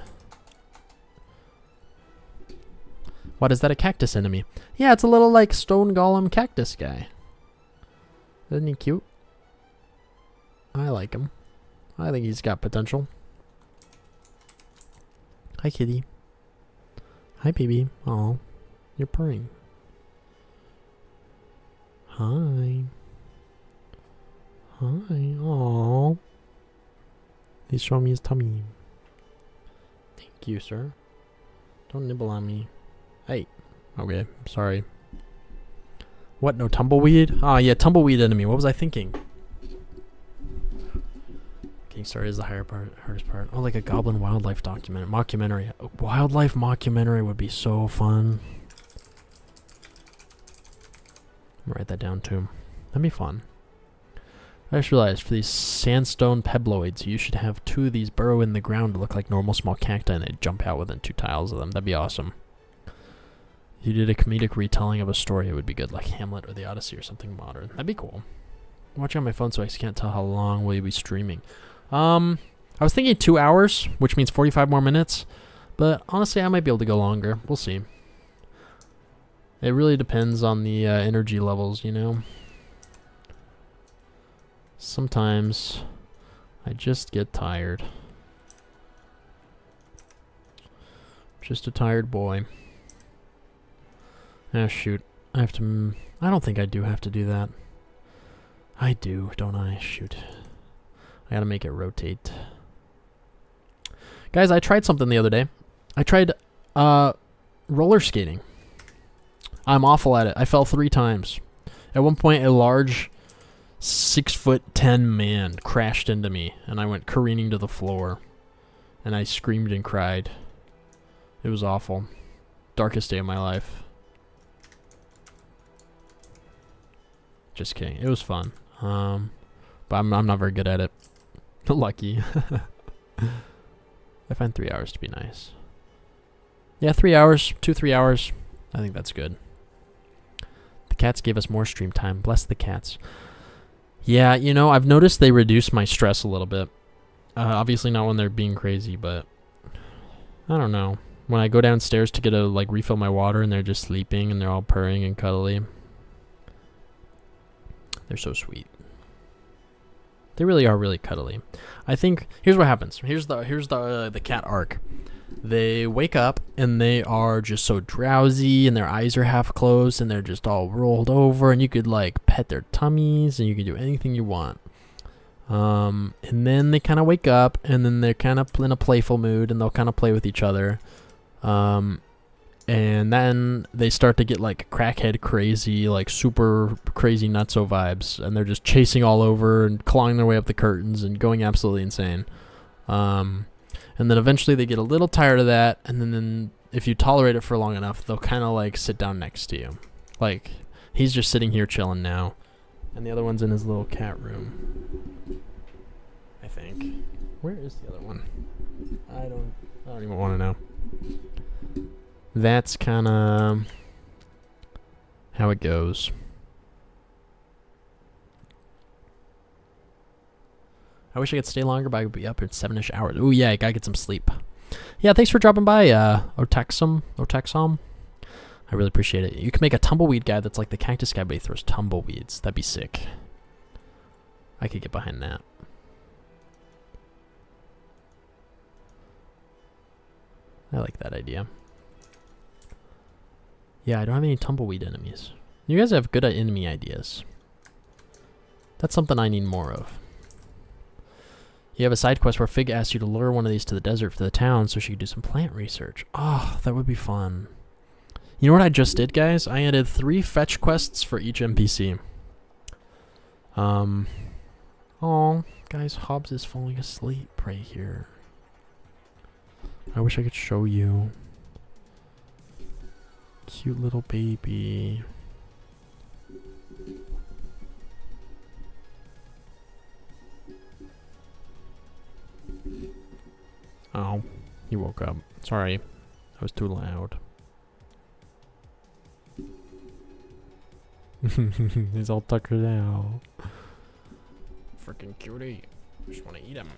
What is that, a cactus enemy? Yeah, it's a little like stone golem cactus guy. Isn't he cute? I like him. I think he's got potential. Hi, kitty. Hi, baby. Oh, you're purring. Hi. Hi. Oh. He's showing me his tummy. Thank you, sir. Don't nibble on me. Hey. Okay, sorry. What, no tumbleweed? Ah, yeah, tumbleweed enemy. What was I thinking? Getting started is the hardest part. Oh, like a goblin wildlife mockumentary. A wildlife mockumentary would be so fun. Write that down too. That'd be fun. I just realized for these sandstone pebloids, you should have 2 of these burrow in the ground to look like normal small cacti, and they jump out within 2 tiles of them. That'd be awesome. If you did a comedic retelling of a story, it would be good, like Hamlet or the Odyssey or something modern. That'd be cool. I'm watching on my phone, so I can't tell how long will you be streaming. I was thinking 2 hours, which means 45 more minutes, but honestly, I might be able to go longer. We'll see. It really depends on the energy levels, you know? Sometimes I just get tired. Just a tired boy. Ah, shoot. I I don't think I do have to do that. I do, don't I? Shoot. I gotta make it rotate. Guys, I tried something the other day. I tried roller skating. I'm awful at it. I fell 3 times. At one point, a large 6'10" man crashed into me, and I went careening to the floor. And I screamed and cried. It was awful. Darkest day of my life. Just kidding. It was fun. But I'm not very good at it. Lucky. I find 3 hours to be nice. Yeah, 3 hours. 2-3 hours. I think that's good. The cats gave us more stream time. Bless the cats. Yeah, you know, I've noticed they reduce my stress a little bit. Obviously not when they're being crazy, but I don't know. When I go downstairs to get a refill my water and they're just sleeping and they're all purring and cuddly. They're so sweet. They really are really cuddly. I think here's what happens. Here's the cat arc. They wake up and they are just so drowsy and their eyes are half closed and they're just all rolled over and you could pet their tummies and you can do anything you want. And then they kind of wake up and then they're kind of in a playful mood and they'll kind of play with each other. And then they start to get crackhead crazy, super crazy nutso vibes, and they're just chasing all over and clawing their way up the curtains and going absolutely insane. And then eventually they get a little tired of that, and then if you tolerate it for long enough, they'll kind of sit down next to you. He's just sitting here chilling now, and the other one's in his little cat room, I think. Where is the other one? I don't even want to know. That's kind of how it goes. I wish I could stay longer, but I would be up in 7-ish hours. Oh yeah, I gotta get some sleep. Yeah, thanks for dropping by, Otexum. I really appreciate it. You can make a tumbleweed guy that's like the cactus guy, but he throws tumbleweeds. That'd be sick. I could get behind that. I like that idea. Yeah, I don't have any tumbleweed enemies. You guys have good enemy ideas. That's something I need more of. You have a side quest where Fig asks you to lure one of these to the desert for the town so she could do some plant research. Oh, that would be fun. You know what I just did, guys? I added 3 fetch quests for each NPC. Oh, guys, Hobbs is falling asleep right here. I wish I could show you. Cute little baby. Oh, he woke up. Sorry, I was too loud. He's all tuckered out. Freaking cutie. Just want to eat him.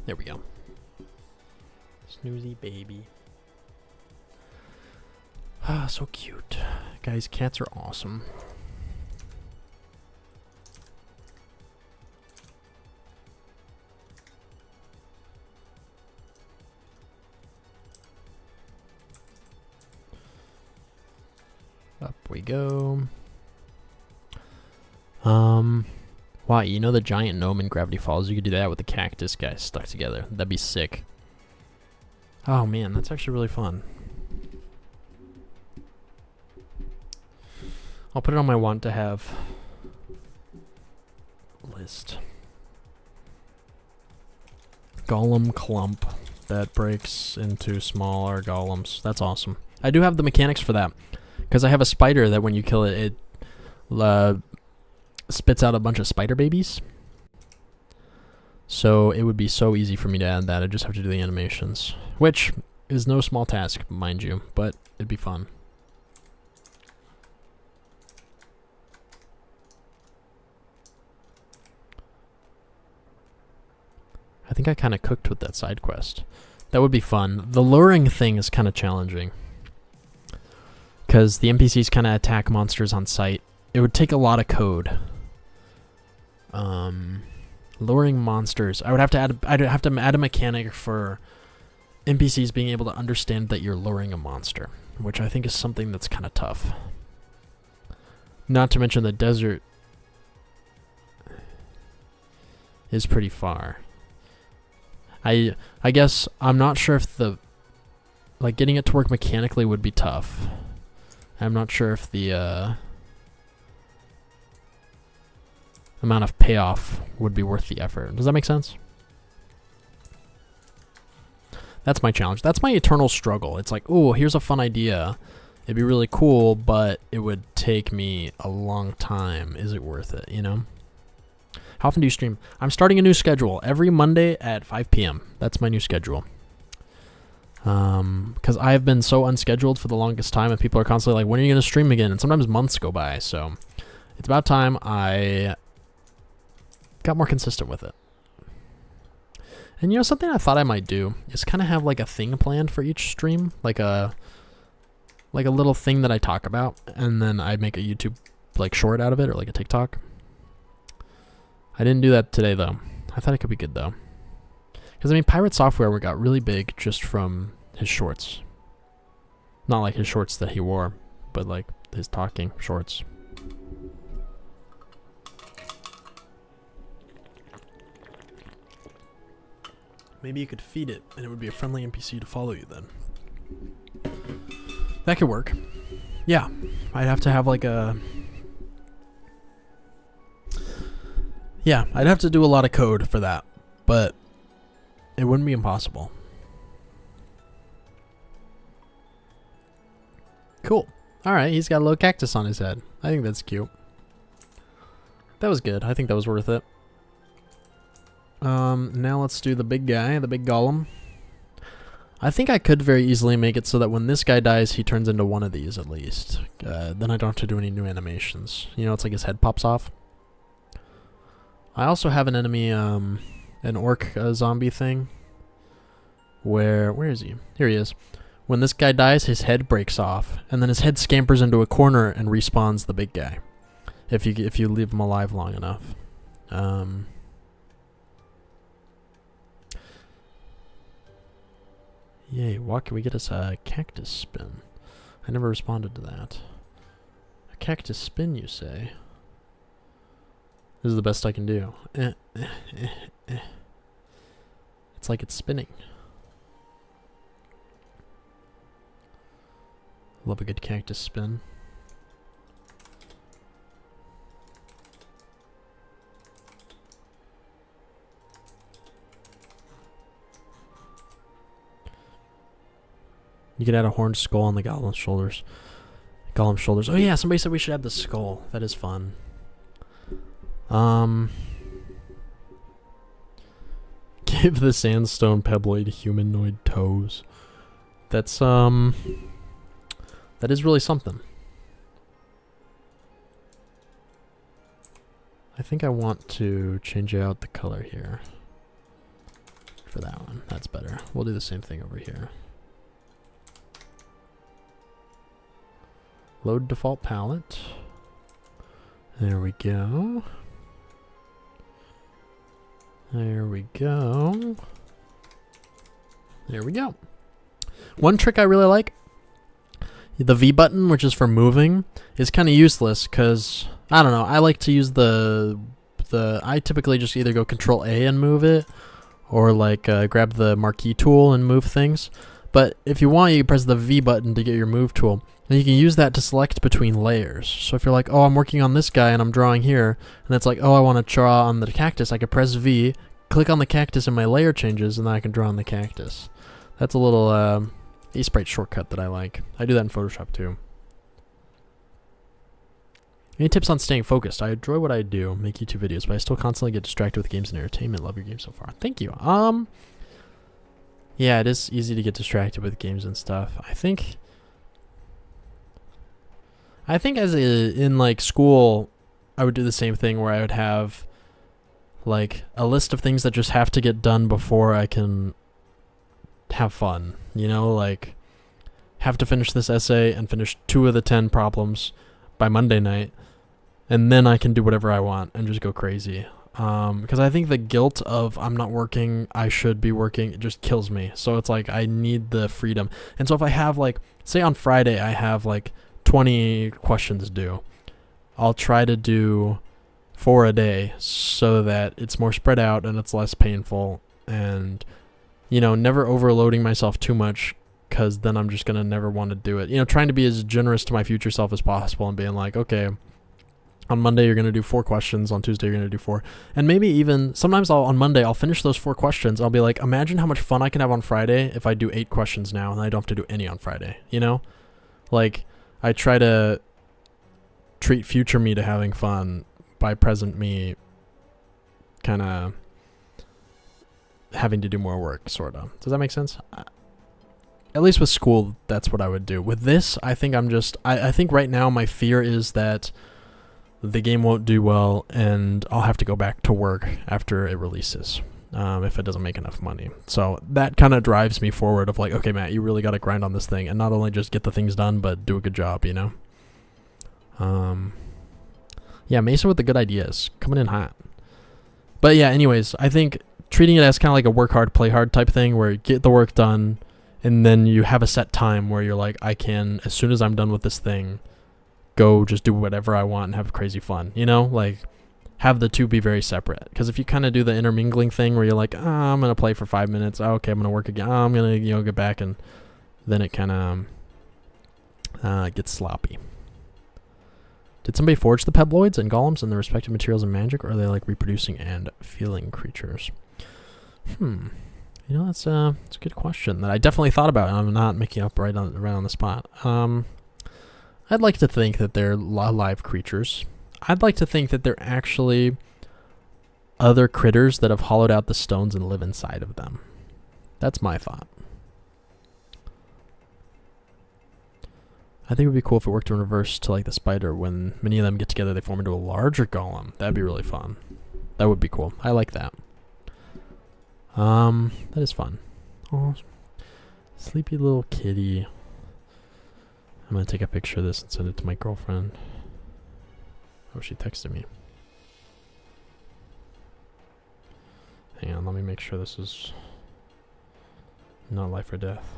There we go. Snoozy baby. Ah, so cute. Guys, cats are awesome. Up we go. Wow, you know the giant gnome in Gravity Falls? You could do that with the cactus guys stuck together. That'd be sick. Oh man, that's actually really fun. I'll put it on my want to have list. Golem clump that breaks into smaller golems. That's awesome. I do have the mechanics for that. Because I have a spider that when you kill it, it spits out a bunch of spider babies. So it would be so easy for me to add that. I just have to do the animations. Which is no small task, mind you. But it'd be fun. I think I kind of cooked with that side quest. That would be fun. The luring thing is kind of challenging. Because the NPCs kind of attack monsters on sight. It would take a lot of code. Luring monsters. I'd have to add a mechanic for NPCs being able to understand that you're luring a monster, which I think is something that's kind of tough. Not to mention the desert is pretty far. I guess I'm not sure if like getting it to work mechanically would be tough. I'm not sure if the amount of payoff would be worth the effort. Does that make sense? That's my challenge. That's my eternal struggle. It's like, oh, here's a fun idea. It'd be really cool, but it would take me a long time. Is it worth it, you know? How often do you stream? I'm starting a new schedule. Every Monday at 5 p.m. That's my new schedule. Because I've been so unscheduled for the longest time, and people are constantly like, when are you going to stream again? And sometimes months go by, so it's about time I got more consistent with it. And you know, something I thought I might do is kind of have like a thing planned for each stream, like a little thing that I talk about, and then I make a YouTube like short out of it, or like a TikTok. I didn't do that today though. I thought it could be good though, because I mean, Pirate Software got really big just from his shorts. Not like his shorts that he wore, but like his talking shorts. Maybe you could feed it, and it would be a friendly NPC to follow you then. That could work. Yeah, I'd have to have like a... Yeah, I'd have to do a lot of code for that, but it wouldn't be impossible. Cool. Alright, he's got a little cactus on his head. I think that's cute. That was good. I think that was worth it. Now let's do the big guy, the big golem. I think I could very easily make it so that when this guy dies, he turns into one of these at least. Then I don't have to do any new animations. You know, it's like his head pops off. I also have an enemy, an orc zombie thing. Where is he? Here he is. When this guy dies, his head breaks off, and then his head scampers into a corner and respawns the big guy. If you leave him alive long enough. Yay, what can we get us a cactus spin? I never responded to that. A cactus spin, you say? This is the best I can do. It's like it's spinning. Love a good cactus spin. You could add a horned skull on the golem's shoulders. Golem's shoulders. Oh yeah, somebody said we should add the skull. That is fun. Give the sandstone pebbloid humanoid toes. That's that is really something. I think I want to change out the color here. For that one. That's better. We'll do the same thing over here. Load default palette. There we go. There we go. There we go. One trick I really like, the V button, which is for moving, is kind of useless because, I don't know, I like to use I typically just either go Control A and move it, or like grab the marquee tool and move things. But if you want, you can press the V button to get your move tool. And you can use that to select between layers. So if you're like, oh, I'm working on this guy and I'm drawing here, and it's like, oh, I want to draw on the cactus, I could press V, click on the cactus and my layer changes, and then I can draw on the cactus. That's a little sprite shortcut that I like. I do that in Photoshop too. Any tips on staying focused? I enjoy what I do, make YouTube videos, but I still constantly get distracted with games and entertainment. Love your game so far. Thank you. Yeah, it is easy to get distracted with games and stuff. I think in like school, I would do the same thing where I would have like a list of things that just have to get done before I can have fun. You know, like have to finish this essay and finish 2 of the 10 problems by Monday night, and then I can do whatever I want and just go crazy. Because I think the guilt of I'm not working, I should be working, it just kills me. So it's like I need the freedom. And so if I have like, say on Friday I have like 20 questions due, I'll try to do 4 a day so that it's more spread out and it's less painful, and never overloading myself too much, because then I'm just gonna never want to do it. Trying to be as generous to my future self as possible and being like, okay, on Monday you're gonna do 4 questions, on Tuesday you're gonna do 4, and maybe even sometimes on Monday I'll finish those 4 questions. I'll be like, imagine how much fun I can have on Friday if I do 8 questions now and I don't have to do any on Friday. Like I try to treat future me to having fun by present me kind of having to do more work, sort of. Does that make sense? At least with school, that's what I would do. With this, I think I think right now my fear is that the game won't do well and I'll have to go back to work after it releases, if it doesn't make enough money. So that kind of drives me forward of like, okay, Matt, you really got to grind on this thing and not only just get the things done, but do a good job, Yeah, Mason with the good ideas, coming in hot. But yeah, anyways, I think treating it as kind of like a work hard, play hard type thing where you get the work done and then you have a set time where you're like, I can, as soon as I'm done with this thing, go just do whatever I want and have crazy fun, like have the two be very separate. Because if you kind of do the intermingling thing where you're like, I'm going to play for 5 minutes, okay, I'm going to work again, I'm going to get back, and then it kind of gets sloppy. Did somebody forge the pebloids and golems and the respective materials in magic, or are they like reproducing and feeling creatures? That's a good question that I definitely thought about, and I'm not making up right on the spot. I'd like to think that they're live creatures. I'd like to think that they're actually other critters that have hollowed out the stones and live inside of them. That's my thought. I think it would be cool if it worked in reverse to like the spider. When many of them get together, they form into a larger golem. That'd be really fun. That would be cool. I like that. That is fun. Oh, sleepy little kitty. I'm going to take a picture of this and send it to my girlfriend. Oh, she texted me. Hang on, let me make sure this is not life or death.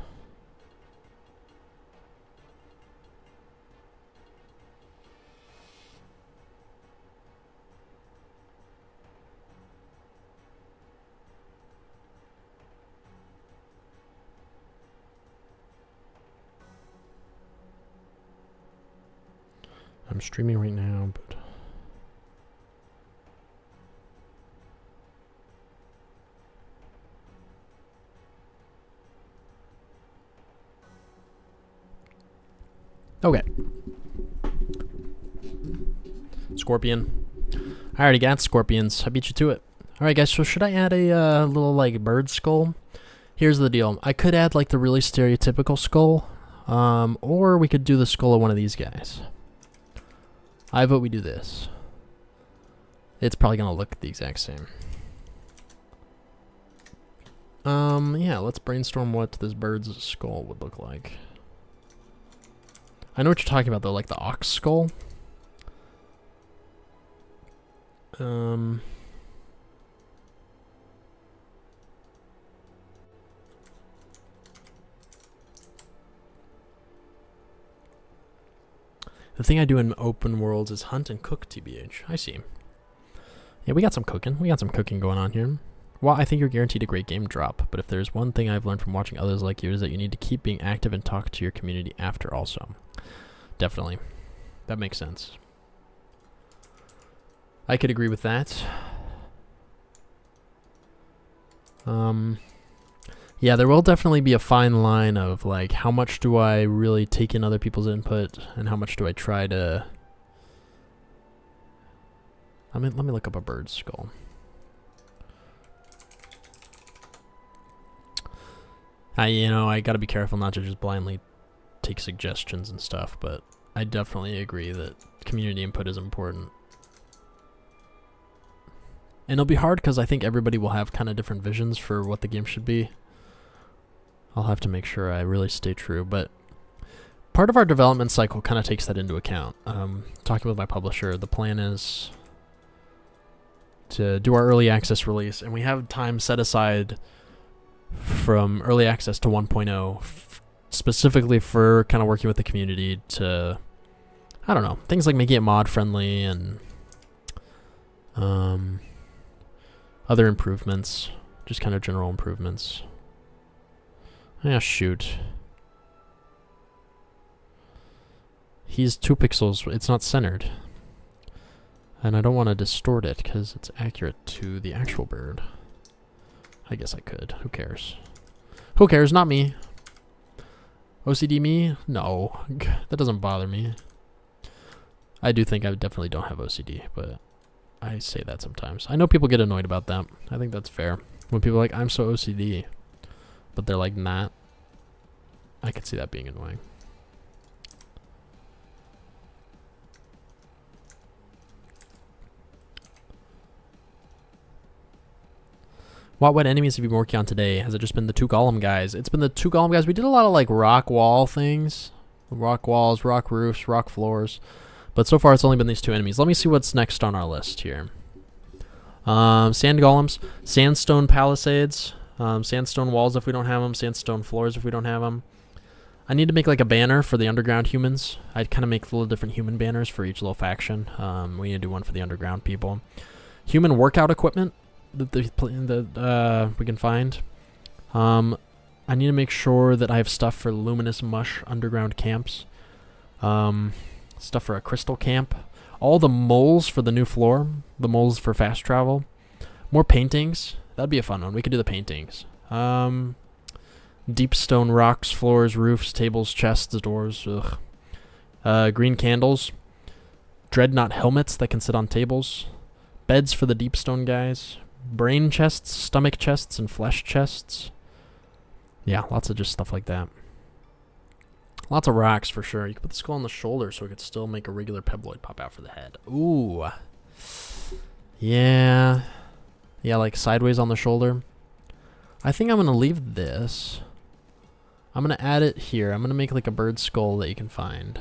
I'm streaming right now, but okay. Scorpion. I already got scorpions. I beat you to it. Alright guys, so should I add a little like bird skull? Here's the deal. I could add like the really stereotypical skull, or we could do the skull of one of these guys. I vote we do this. It's probably going to look the exact same. Yeah, let's brainstorm what this bird's skull would look like. I know what you're talking about though, like the ox skull. The thing I do in open worlds is hunt and cook, TBH. I see. Yeah, we got some cooking. We got some cooking going on here. Well, I think you're guaranteed a great game drop, but if there's one thing I've learned from watching others like you is that you need to keep being active and talk to your community after also. Definitely. That makes sense. I could agree with that. Yeah, there will definitely be a fine line of like how much do I really take in other people's input and how much do I try to... let me look up a bird skull. I gotta be careful not to just blindly take suggestions and stuff, but I definitely agree that community input is important. And it'll be hard because I think everybody will have kind of different visions for what the game should be. I'll have to make sure I really stay true, but part of our development cycle kind of takes that into account. Talking with my publisher, the plan is to do our early access release, and we have time set aside from early access to 1.0 specifically for kind of working with the community to, I don't know, things like making it mod friendly and other improvements, just kind of general improvements. Yeah, shoot. He's 2 pixels. It's not centered. And I don't want to distort it because it's accurate to the actual bird. I guess I could. Who cares? Who cares? Not me. OCD me? No. That doesn't bother me. I do think I definitely don't have OCD, but I say that sometimes. I know people get annoyed about that. I think that's fair. When people are like, I'm so OCD, but they're like, not. I could see that being annoying. What enemies have you been working on today? Has it just been the 2 golem guys? It's been the 2 golem guys. We did a lot of like rock wall things. Rock walls, rock roofs, rock floors. But so far it's only been these 2 enemies. Let me see what's next on our list here. Sand golems, sandstone palisades, sandstone walls if we don't have them, sandstone floors if we don't have them. I need to make like a banner for the underground humans. I'd kind of make little different human banners for each little faction. We need to do one for the underground people. Human workout equipment that we can find. I need to make sure that I have stuff for luminous mush underground camps. Stuff for a crystal camp. All the moles for the new floor. The moles for fast travel. More paintings. That'd be a fun one. We could do the paintings. Deep stone rocks, floors, roofs, tables, chests, doors. Ugh. Green candles. Dreadnought helmets that can sit on tables. Beds for the deep stone guys. Brain chests, stomach chests, and flesh chests. Yeah, lots of just stuff like that. Lots of rocks for sure. You can put the skull on the shoulder so it could still make a regular pebloid pop out for the head. Ooh. Yeah. Yeah, like sideways on the shoulder. I think I'm going to leave this. I'm going to add it here. I'm going to make like a bird skull that you can find.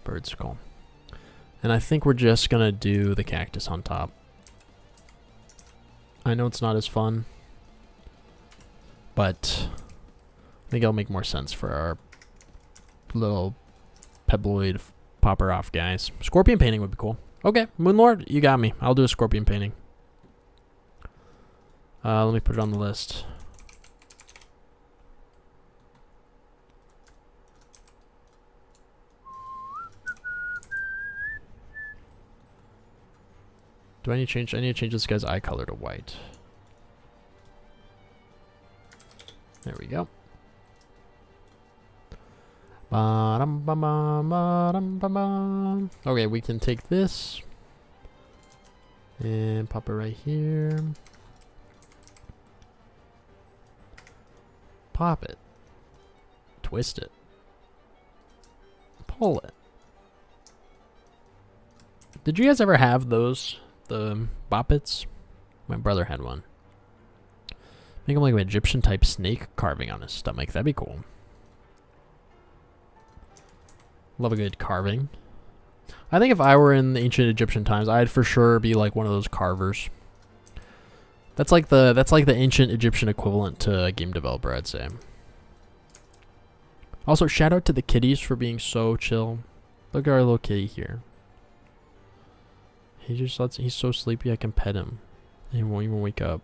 Bird skull. And I think we're just going to do the cactus on top. I know it's not as fun, but I think it'll make more sense for our little pebloid popper off guys. Scorpion painting would be cool. Okay, Moonlord, you got me. I'll do a scorpion painting. Let me put it on the list. Do I need to change? I need to change this guy's eye color to white. There we go. Okay, we can take this and pop it right here. Pop it. Twist it. Pull it. Did you guys ever have those? The boppets? My brother had one. Make him like an Egyptian type snake carving on his stomach. That'd be cool. Love a good carving. I think if I were in the ancient Egyptian times, I'd for sure be like one of those carvers. That's like the ancient Egyptian equivalent to a game developer, I'd say. Also, shout out to the kitties for being so chill. Look at our little kitty here. He just lets, he's so sleepy I can pet him. He won't even wake up.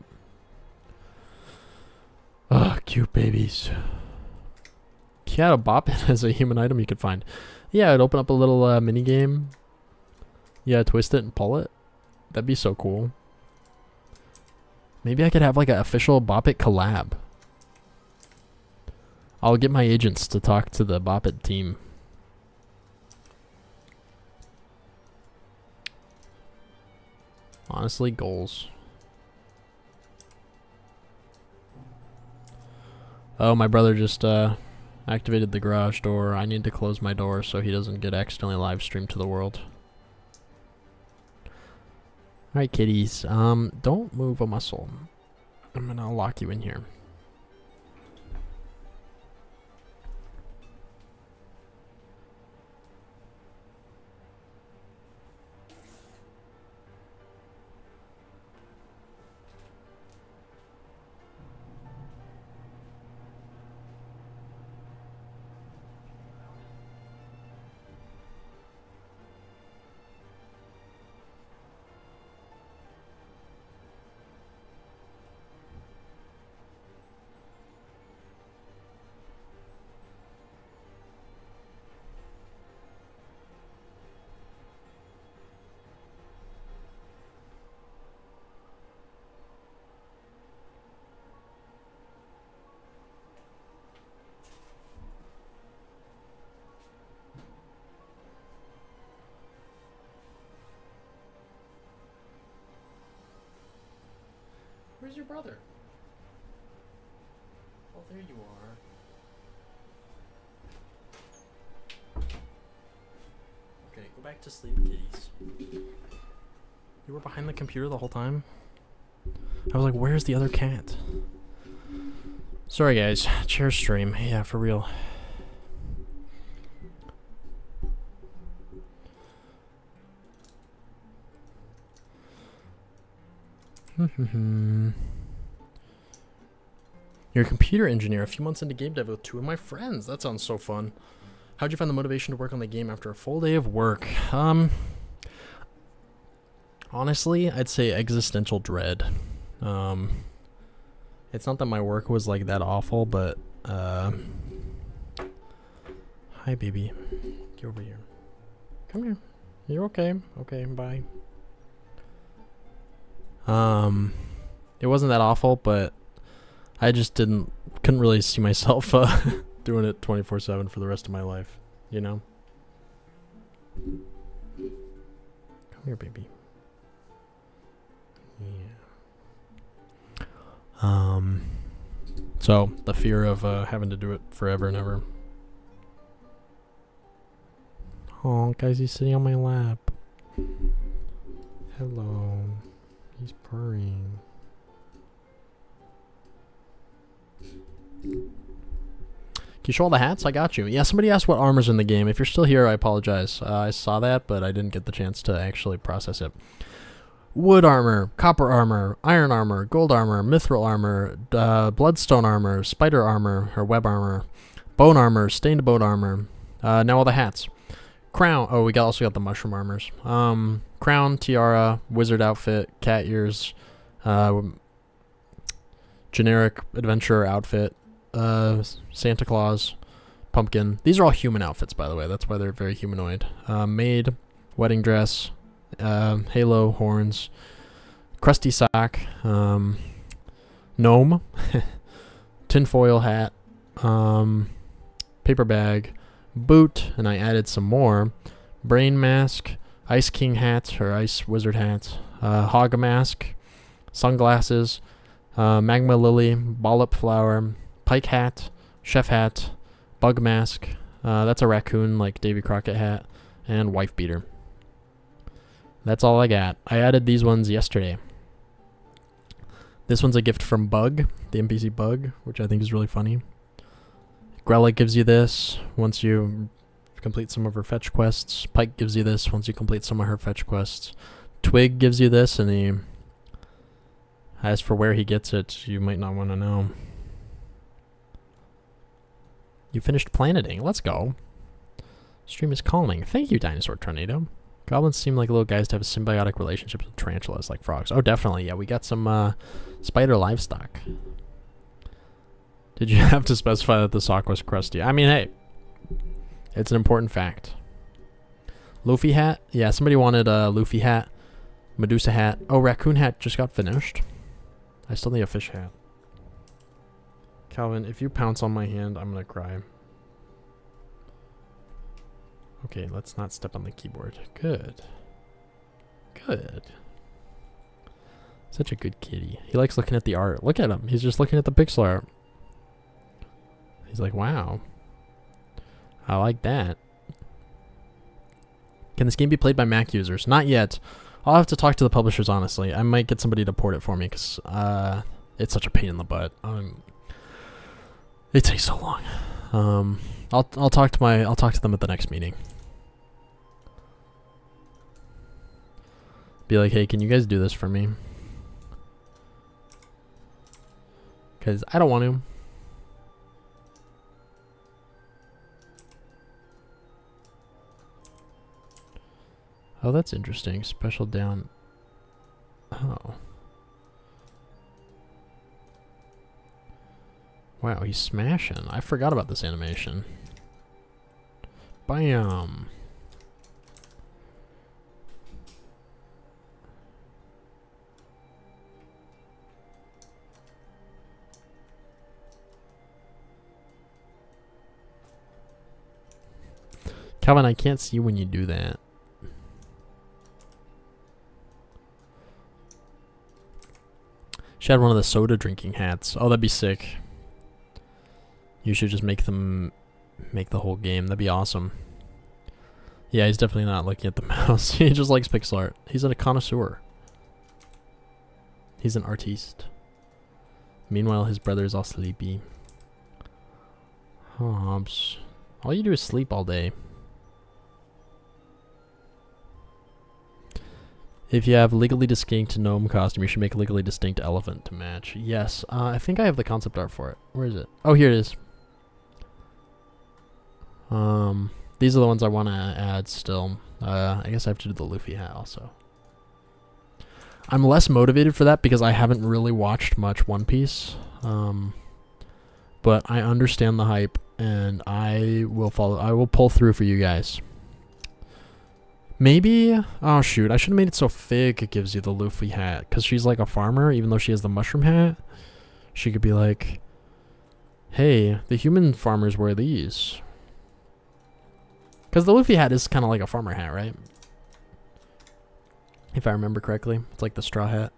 Ugh, cute babies. Yeah, a bop it as a human item you could find. Yeah, it'd open up a little mini game. Yeah, twist it and pull it. That'd be so cool. Maybe I could have like an official Bop It collab. I'll get my agents to talk to the Bop It team. Honestly, goals. Oh, my brother just activated the garage door. I need to close my door so he doesn't get accidentally live streamed to the world. Alright, kitties. Don't move a muscle. I'm gonna lock you in here. Where's your brother? Oh, there you are. Okay, go back to sleep, kitties. You were behind the computer the whole time? I was like, where's the other cat? Sorry, guys. Chair stream. Yeah, for real. You're a computer engineer, a few months into game dev with 2 of my friends. That sounds so fun. How'd you find the motivation to work on the game after a full day of work? Honestly, I'd say existential dread. It's not that my work was like that awful, but hi baby. Get over here. Come here. You're okay. Okay, bye. It wasn't that awful, but I just couldn't really see myself doing it 24/7 for the rest of my life, you know? Come here, baby. Yeah. So the fear of having to do it forever and ever. Oh, guys, he's sitting on my lap. Hello. He's purring. Can you show all the hats? I got you. Yeah, somebody asked what armor's in the game. If you're still here, I apologize. I saw that, but I didn't get the chance to actually process it. Wood armor, copper armor, iron armor, gold armor, mithril armor, bloodstone armor, spider armor, or web armor, bone armor, stained bone armor. Now all the hats. Crown. Oh, we also got the mushroom armors. Crown, tiara, wizard outfit, cat ears, generic adventurer outfit, Santa Claus, pumpkin. These are all human outfits, by the way. That's why they're very humanoid. Maid, wedding dress, halo, horns, crusty sock, gnome, tinfoil hat, paper bag, boot, and I added some more. Brain mask, ice king hat or ice wizard hat, hog mask, sunglasses, magma lily, ballop flower, pike hat, chef hat, bug mask. That's a raccoon like Davy Crockett hat, and wife beater. That's all I got. I added these ones yesterday. This one's a gift from Bug, the NPC Bug, which I think is really funny. Grella gives you this once you complete some of her fetch quests. Pike gives you this once you complete some of her fetch quests. Twig gives you this, and as for where he gets it, you might not want to know. You finished planeting. Let's go. Stream is calling. Thank you, Dinosaur Tornado. Goblins seem like little guys to have a symbiotic relationship with tarantulas like frogs. Oh, definitely. Yeah, we got some spider livestock. Did you have to specify that the sock was crusty? I mean, hey, it's an important fact. Luffy hat? Yeah, somebody wanted a Luffy hat. Medusa hat. Oh, raccoon hat just got finished. I still need a fish hat. Calvin, if you pounce on my hand, I'm going to cry. Okay, let's not step on the keyboard. Good. Good. Such a good kitty. He likes looking at the art. Look at him. He's just looking at the pixel art. He's like, wow. I like that. Can this game be played by Mac users? Not yet. I'll have to talk to the publishers, honestly. I might get somebody to port it for me, because it's such a pain in the butt. It takes so long. I'll talk to them at the next meeting. Be like, hey, can you guys do this for me? Because I don't want to. Oh, that's interesting. Special down. Oh. Wow, he's smashing. I forgot about this animation. Bam. Calvin, I can't see when you do that. She had one of the soda drinking hats. Oh, that'd be sick. You should just make the whole game. That'd be awesome. Yeah, he's definitely not looking at the mouse. He just likes pixel art. He's a connoisseur. He's an artiste. Meanwhile, his brother is all sleepy. Hobbs. All you do is sleep all day. If you have legally distinct gnome costume, you should make a legally distinct elephant to match. Yes, I think I have the concept art for it. Where is it? Oh, here it is. These are the ones I want to add still. I guess I have to do the Luffy hat also. I'm less motivated for that because I haven't really watched much One Piece. But I understand the hype and I will follow. I will pull through for you guys. Maybe, oh shoot, I should have made it so Fig gives you the Luffy hat, because she's like a farmer, even though she has the mushroom hat. She could be like, hey, the human farmers wear these. Because the Luffy hat is kind of like a farmer hat, right? If I remember correctly. It's like the straw hat.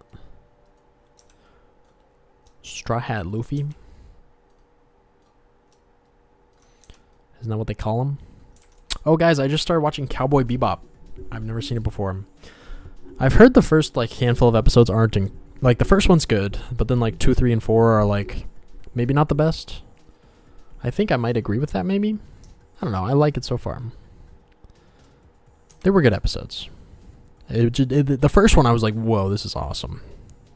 Straw hat Luffy. Isn't that what they call him? Oh guys, I just started watching Cowboy Bebop. I've never seen it before. I've heard the first like handful of episodes aren't like the first one's good, but then like 2, 3, and 4 are like maybe not the best. I think I might agree with that maybe. I don't know. I like it so far. They were good episodes. The first one I was like, whoa, this is awesome.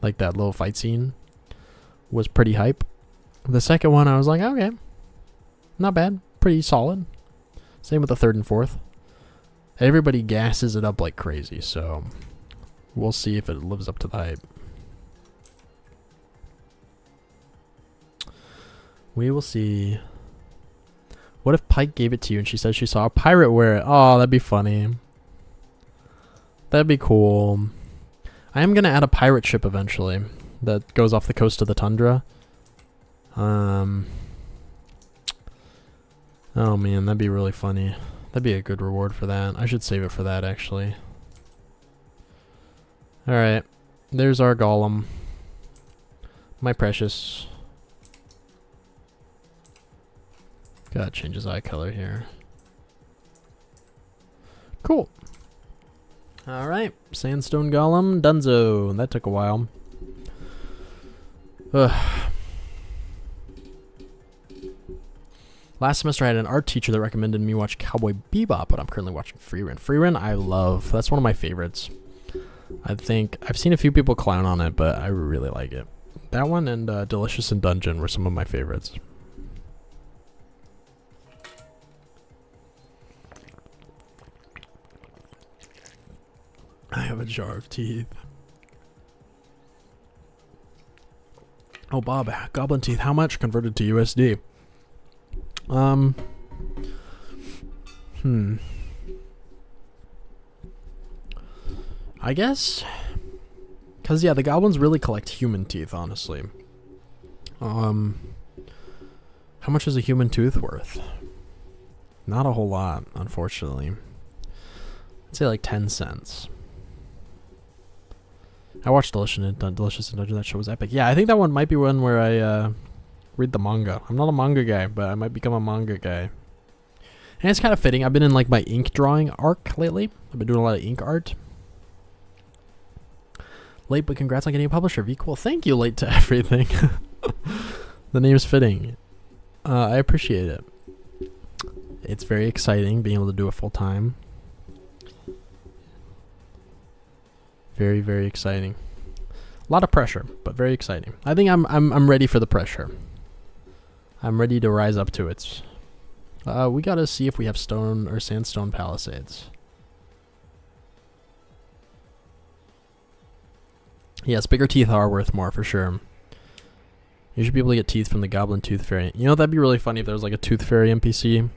Like that little fight scene was pretty hype. The second one I was like, okay, not bad, pretty solid. Same with the third and fourth. Everybody gasses it up like crazy, so we'll see if it lives up to the hype. We will see. What if Pike gave it to you and she said she saw a pirate wear it? Oh, that'd be funny. That'd be cool. I am going to add a pirate ship eventually that goes off the coast of the tundra. Oh man, that'd be really funny. That'd be a good reward for that. I should save it for that, actually. Alright. There's our golem. My precious. Gotta change his eye color here. Cool. Alright. Sandstone golem. Dunzo. That took a while. Ugh. Last semester I had an art teacher that recommended me watch Cowboy Bebop, but I'm currently watching Frieren. Frieren I love. That's one of my favorites. I think I've seen a few people clown on it, but I really like it. That one and Delicious in Dungeon were some of my favorites. I have a jar of teeth. Oh, Bob, goblin teeth, how much converted to USD? I guess, cause yeah, the goblins really collect human teeth, honestly. How much is a human tooth worth? Not a whole lot, unfortunately. I'd say like 10 cents. I watched Delicious in Dungeon. That show was epic. Yeah, I think that one might be one where I read the manga. I'm not a manga guy, but I might become a manga guy. And it's kind of fitting. I've been in like my ink drawing arc lately. I've been doing a lot of ink art. Late, but congrats on getting a publisher. Be cool. Thank you, Late to Everything. The name's fitting. I appreciate it. It's very exciting being able to do it full time. Very, very exciting. A lot of pressure, but very exciting. I think I'm ready for the pressure. I'm ready to rise up to it. We gotta see if we have stone or sandstone palisades. Yes, bigger teeth are worth more for sure. You should be able to get teeth from the Goblin Tooth Fairy. You know, that'd be really funny if there was like a Tooth Fairy NPC.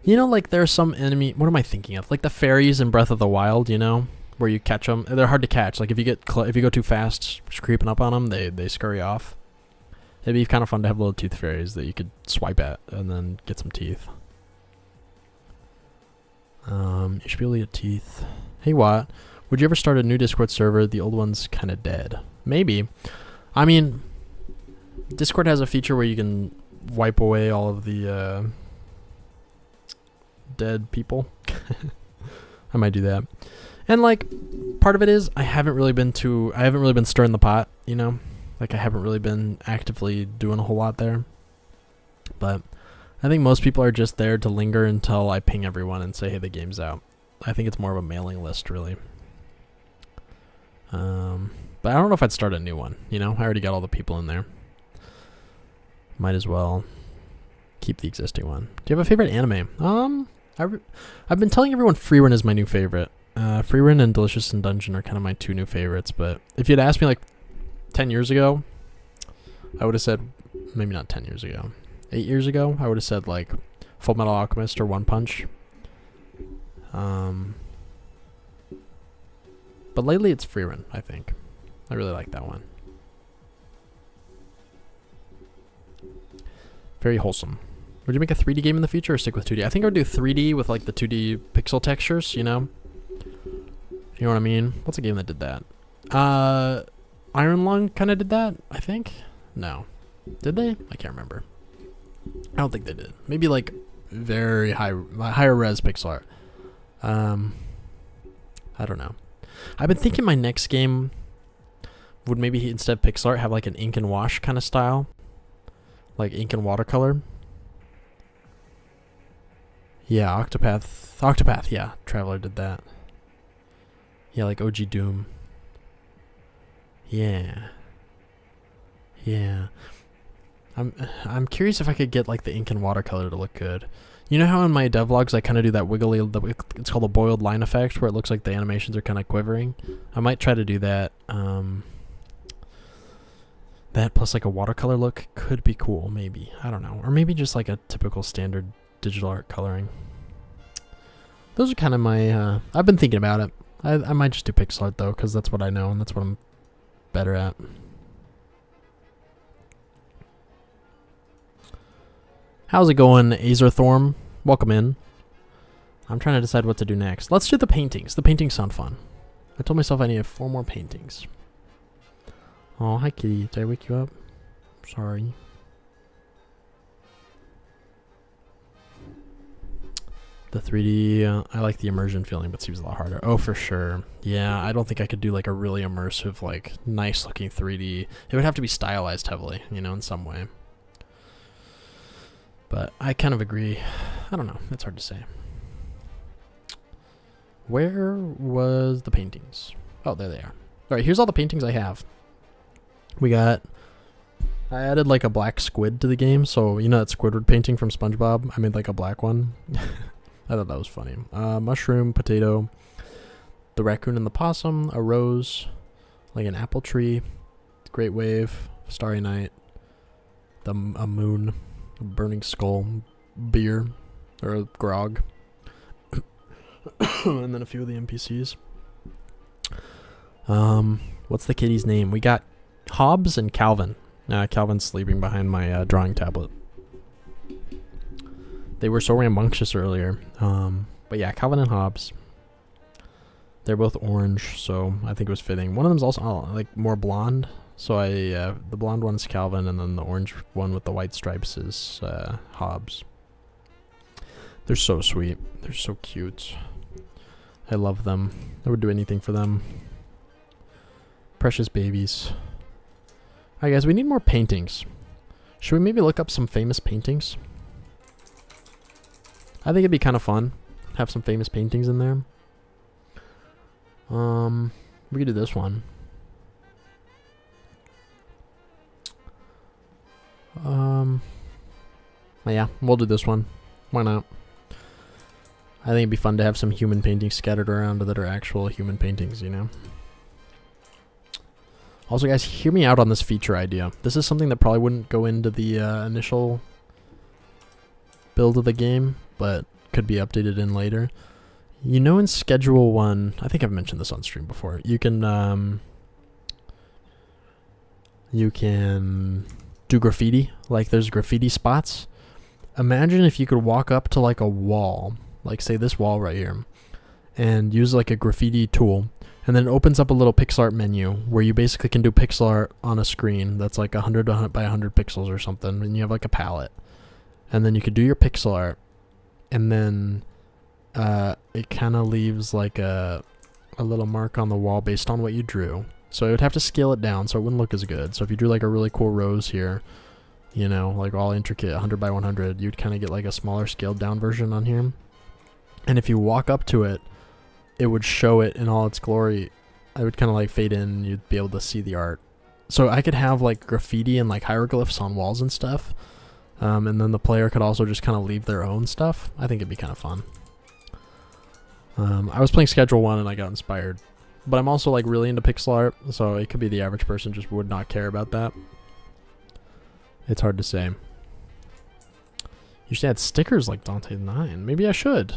You know, like there's some enemy. What am I thinking of? Like the fairies in Breath of the Wild. You know, where you catch them. They're hard to catch. Like if you go too fast, just creeping up on them, they scurry off. It'd be kind of fun to have little tooth fairies that you could swipe at and then get some teeth. You should be able to get teeth. Hey, Watt, would you ever start a new Discord server? The old one's kind of dead. Maybe. I mean, Discord has a feature where you can wipe away all of the dead people. I might do that. And like, part of it is I haven't really been stirring the pot, you know? Like, I haven't really been actively doing a whole lot there. But I think most people are just there to linger until I ping everyone and say, hey, the game's out. I think it's more of a mailing list, really. But I don't know if I'd start a new one, you know? I already got all the people in there. Might as well keep the existing one. Do you have a favorite anime? I've been telling everyone Freerun is my new favorite. Freerun and Delicious in Dungeon are kind of my two new favorites, but if you'd asked me like 10 years ago, I would have said, maybe not 10 years ago, 8 years ago, I would have said like Full Metal Alchemist or One Punch. But lately it's Freerun, I think. I really like that one. Very wholesome. Would you make a 3D game in the future or stick with 2D? I think I would do 3D with like the 2D pixel textures, you know? You know what I mean? What's a game that did that? Iron Lung kind of did that, I think? No. Did they? I can't remember. I don't think they did. Maybe like very higher res pixel art. I don't know. I've been thinking my next game would maybe instead of pixel art have like an ink and wash kind of style. Like ink and watercolor. Yeah, Octopath, yeah. Traveler did that. Yeah, like OG Doom. Yeah. Yeah. I'm curious if I could get like the ink and watercolor to look good. You know how in my devlogs I kind of do that wiggly, it's called a boiled line effect, where it looks like the animations are kind of quivering? I might try to do that. That plus like a watercolor look could be cool, maybe. I don't know. Or maybe just like a typical standard digital art coloring. Those are kind of my, I've been thinking about it. I might just do pixel art though, because that's what I know and that's what I'm better at. How's it going, Azerthorm? Welcome in. I'm trying to decide what to do next. Let's do the paintings. The paintings sound fun. I told myself I needed 4 more paintings. Oh, hi kitty. Did I wake you up? Sorry. The 3D, I like the immersion feeling, but it seems a lot harder. Oh, for sure. Yeah, I don't think I could do like a really immersive, like nice looking 3D. It would have to be stylized heavily, you know, in some way. But I kind of agree. I don't know. It's hard to say. Where was the paintings? Oh, there they are. All right, here's all the paintings I have. I added like a black squid to the game. So, you know that Squidward painting from SpongeBob? I made like a black one. I thought that was funny. Mushroom, potato, the raccoon and the possum, a rose, like an apple tree, great wave, starry night, a moon, a burning skull, beer, or a grog, and then a few of the NPCs. What's the kitty's name? We got Hobbs and Calvin. Calvin's sleeping behind my drawing tablet. They were so rambunctious earlier. But yeah, Calvin and Hobbs. They're both orange, so I think it was fitting. One of them's also like more blonde. So the blonde one's Calvin, and then the orange one with the white stripes is Hobbs. They're so sweet. They're so cute. I love them. I would do anything for them. Precious babies. Alright guys, we need more paintings. Should we maybe look up some famous paintings? I think it'd be kind of fun. Have some famous paintings in there. We could do this one. Yeah, we'll do this one. Why not? I think it'd be fun to have some human paintings scattered around that are actual human paintings, you know? Also, guys, hear me out on this feature idea. This is something that probably wouldn't go into the initial build of the game, but could be updated in later. You know, in Schedule 1, I think I've mentioned this on stream before, you can do graffiti. Like, there's graffiti spots. Imagine if you could walk up to, like, a wall, like, say this wall right here, and use, like, a graffiti tool, And then it opens up a little pixel art menu where you basically can do pixel art on a screen that's like 100 by 100 pixels or something. And you have like a palette. And then you could do your pixel art. And then it kind of leaves like a little mark on the wall based on what you drew. So it would have to scale it down so it wouldn't look as good. So if you drew like a really cool rose here, you know, like all intricate 100 by 100, you'd kind of get like a smaller scaled down version on here. And if you walk up to it, it would show it in all its glory. It would kind of like fade in. You'd be able to see the art. So I could have like graffiti and like hieroglyphs on walls and stuff. And then the player could also just kind of leave their own stuff. I think it'd be kind of fun. I was playing Schedule 1 and I got inspired. But I'm also like really into pixel art. So it could be the average person just would not care about that. It's hard to say. You should add stickers like Dante 9. Maybe I should.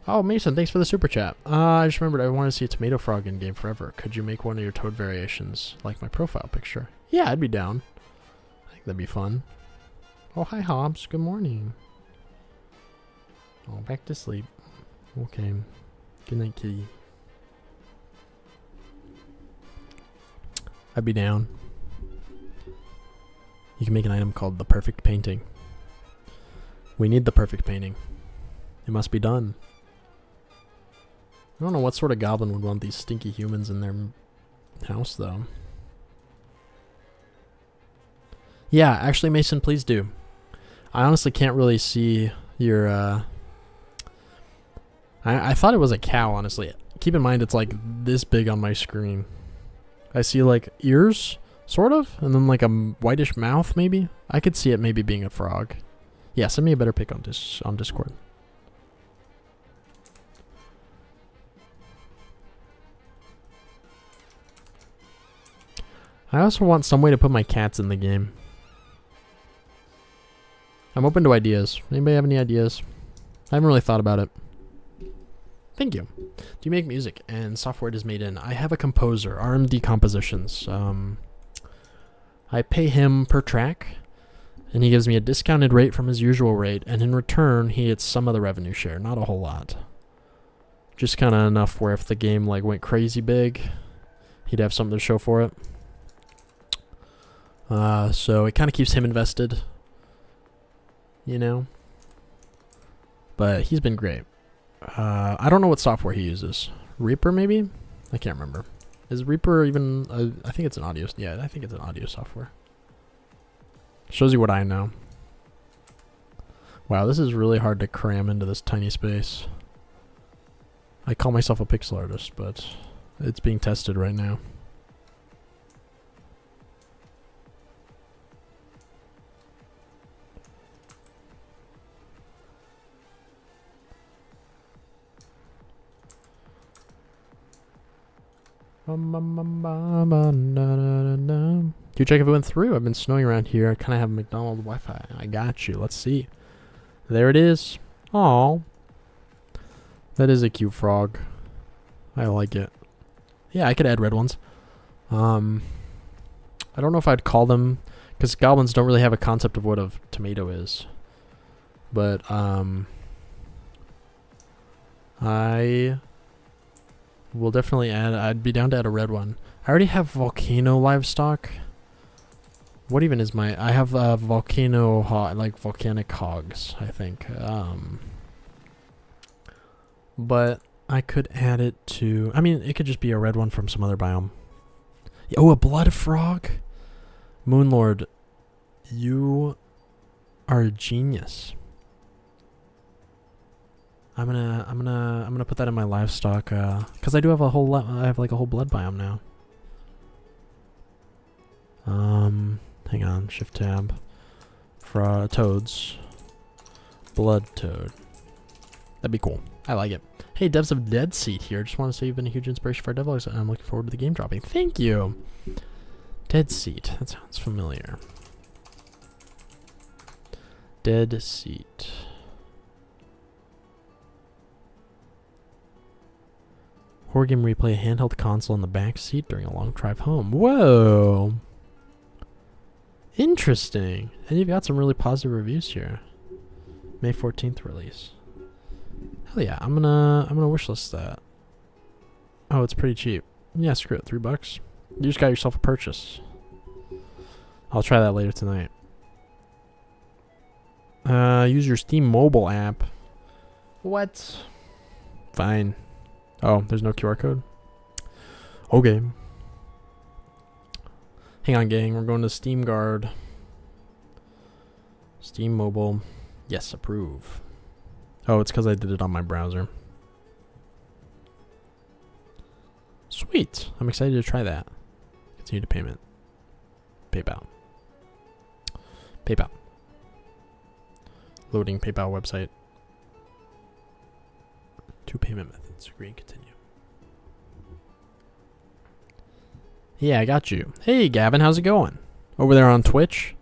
Oh, Mason, thanks for the super chat. I just remembered I wanted to see a tomato frog in game forever. Could you make one of your toad variations, like my profile picture? Yeah, I'd be down. I think that'd be fun. Oh, hi, Hobbs. Good morning. Oh, back to sleep. Okay. Good night, kitty. I'd be down. You can make an item called the perfect painting. We need the perfect painting. It must be done. I don't know what sort of goblin would want these stinky humans in their house, though. Yeah, actually, Mason, please do. I honestly can't really see your, I thought it was a cow, honestly. Keep in mind, it's like this big on my screen. I see, like, ears, sort of, and then, like, a whitish mouth, maybe. I could see it maybe being a frog. Yeah, send me a better pic on Discord. I also want some way to put my cats in the game. I'm open to ideas. Anybody have any ideas? I haven't really thought about it. Thank you. Do you make music and software it is made in? I have a composer, RMD Compositions. I pay him per track, and he gives me a discounted rate from his usual rate, and in return, he gets some of the revenue share. Not a whole lot. Just kind of enough where if the game like went crazy big, he'd have something to show for it. So it kind of keeps him invested, you know, but he's been great. I don't know what software he uses. Reaper, maybe? I can't remember. Is Reaper even, I think it's an audio, yeah, I think it's an audio software. Shows you what I know. Wow, this is really hard to cram into this tiny space. I call myself a pixel artist, but it's being tested right now. Do you check if it went through? I've been snowing around here. I kind of have McDonald's Wi-Fi. I got you. Let's see. There it is. Aw. That is a cute frog. I like it. Yeah, I could add red ones. I don't know if I'd call them, because goblins don't really have a concept of what a tomato is. But, I will definitely add, I'd be down to add a red one. I already have volcano livestock. What even is my, I have volcano, like volcanic hogs, I think. But I could add it to, I mean, it could just be a red one from some other biome. Oh, a blood frog? Moonlord, you are a genius. I'm gonna put that in my livestock, cause I do have a whole I have like a whole blood biome now. Hang on, shift tab. For toads, blood toad. That'd be cool. I like it. Hey, devs of Dead Seat here. Just want to say you've been a huge inspiration for our developers, and I'm looking forward to the game dropping. Thank you. Dead Seat. That sounds familiar. Dead Seat. Horror game where you play a handheld console in the back seat during a long drive home. Whoa. Interesting. And you've got some really positive reviews here. May 14th release. Hell yeah, I'm gonna wishlist that. Oh, it's pretty cheap. Yeah, screw it. $3. You just got yourself a purchase. I'll try that later tonight. Use your Steam mobile app. What? Fine. Oh, there's no QR code? Okay. Hang on, gang. We're going to Steam Guard. Steam mobile. Yes, approve. Oh, it's because I did it on my browser. Sweet. I'm excited to try that. Continue to payment. PayPal. PayPal. Loading PayPal website. 2 payment methods. Agree and continue. Yeah, I got you. Hey, Gavin, how's it going? Over there on Twitch.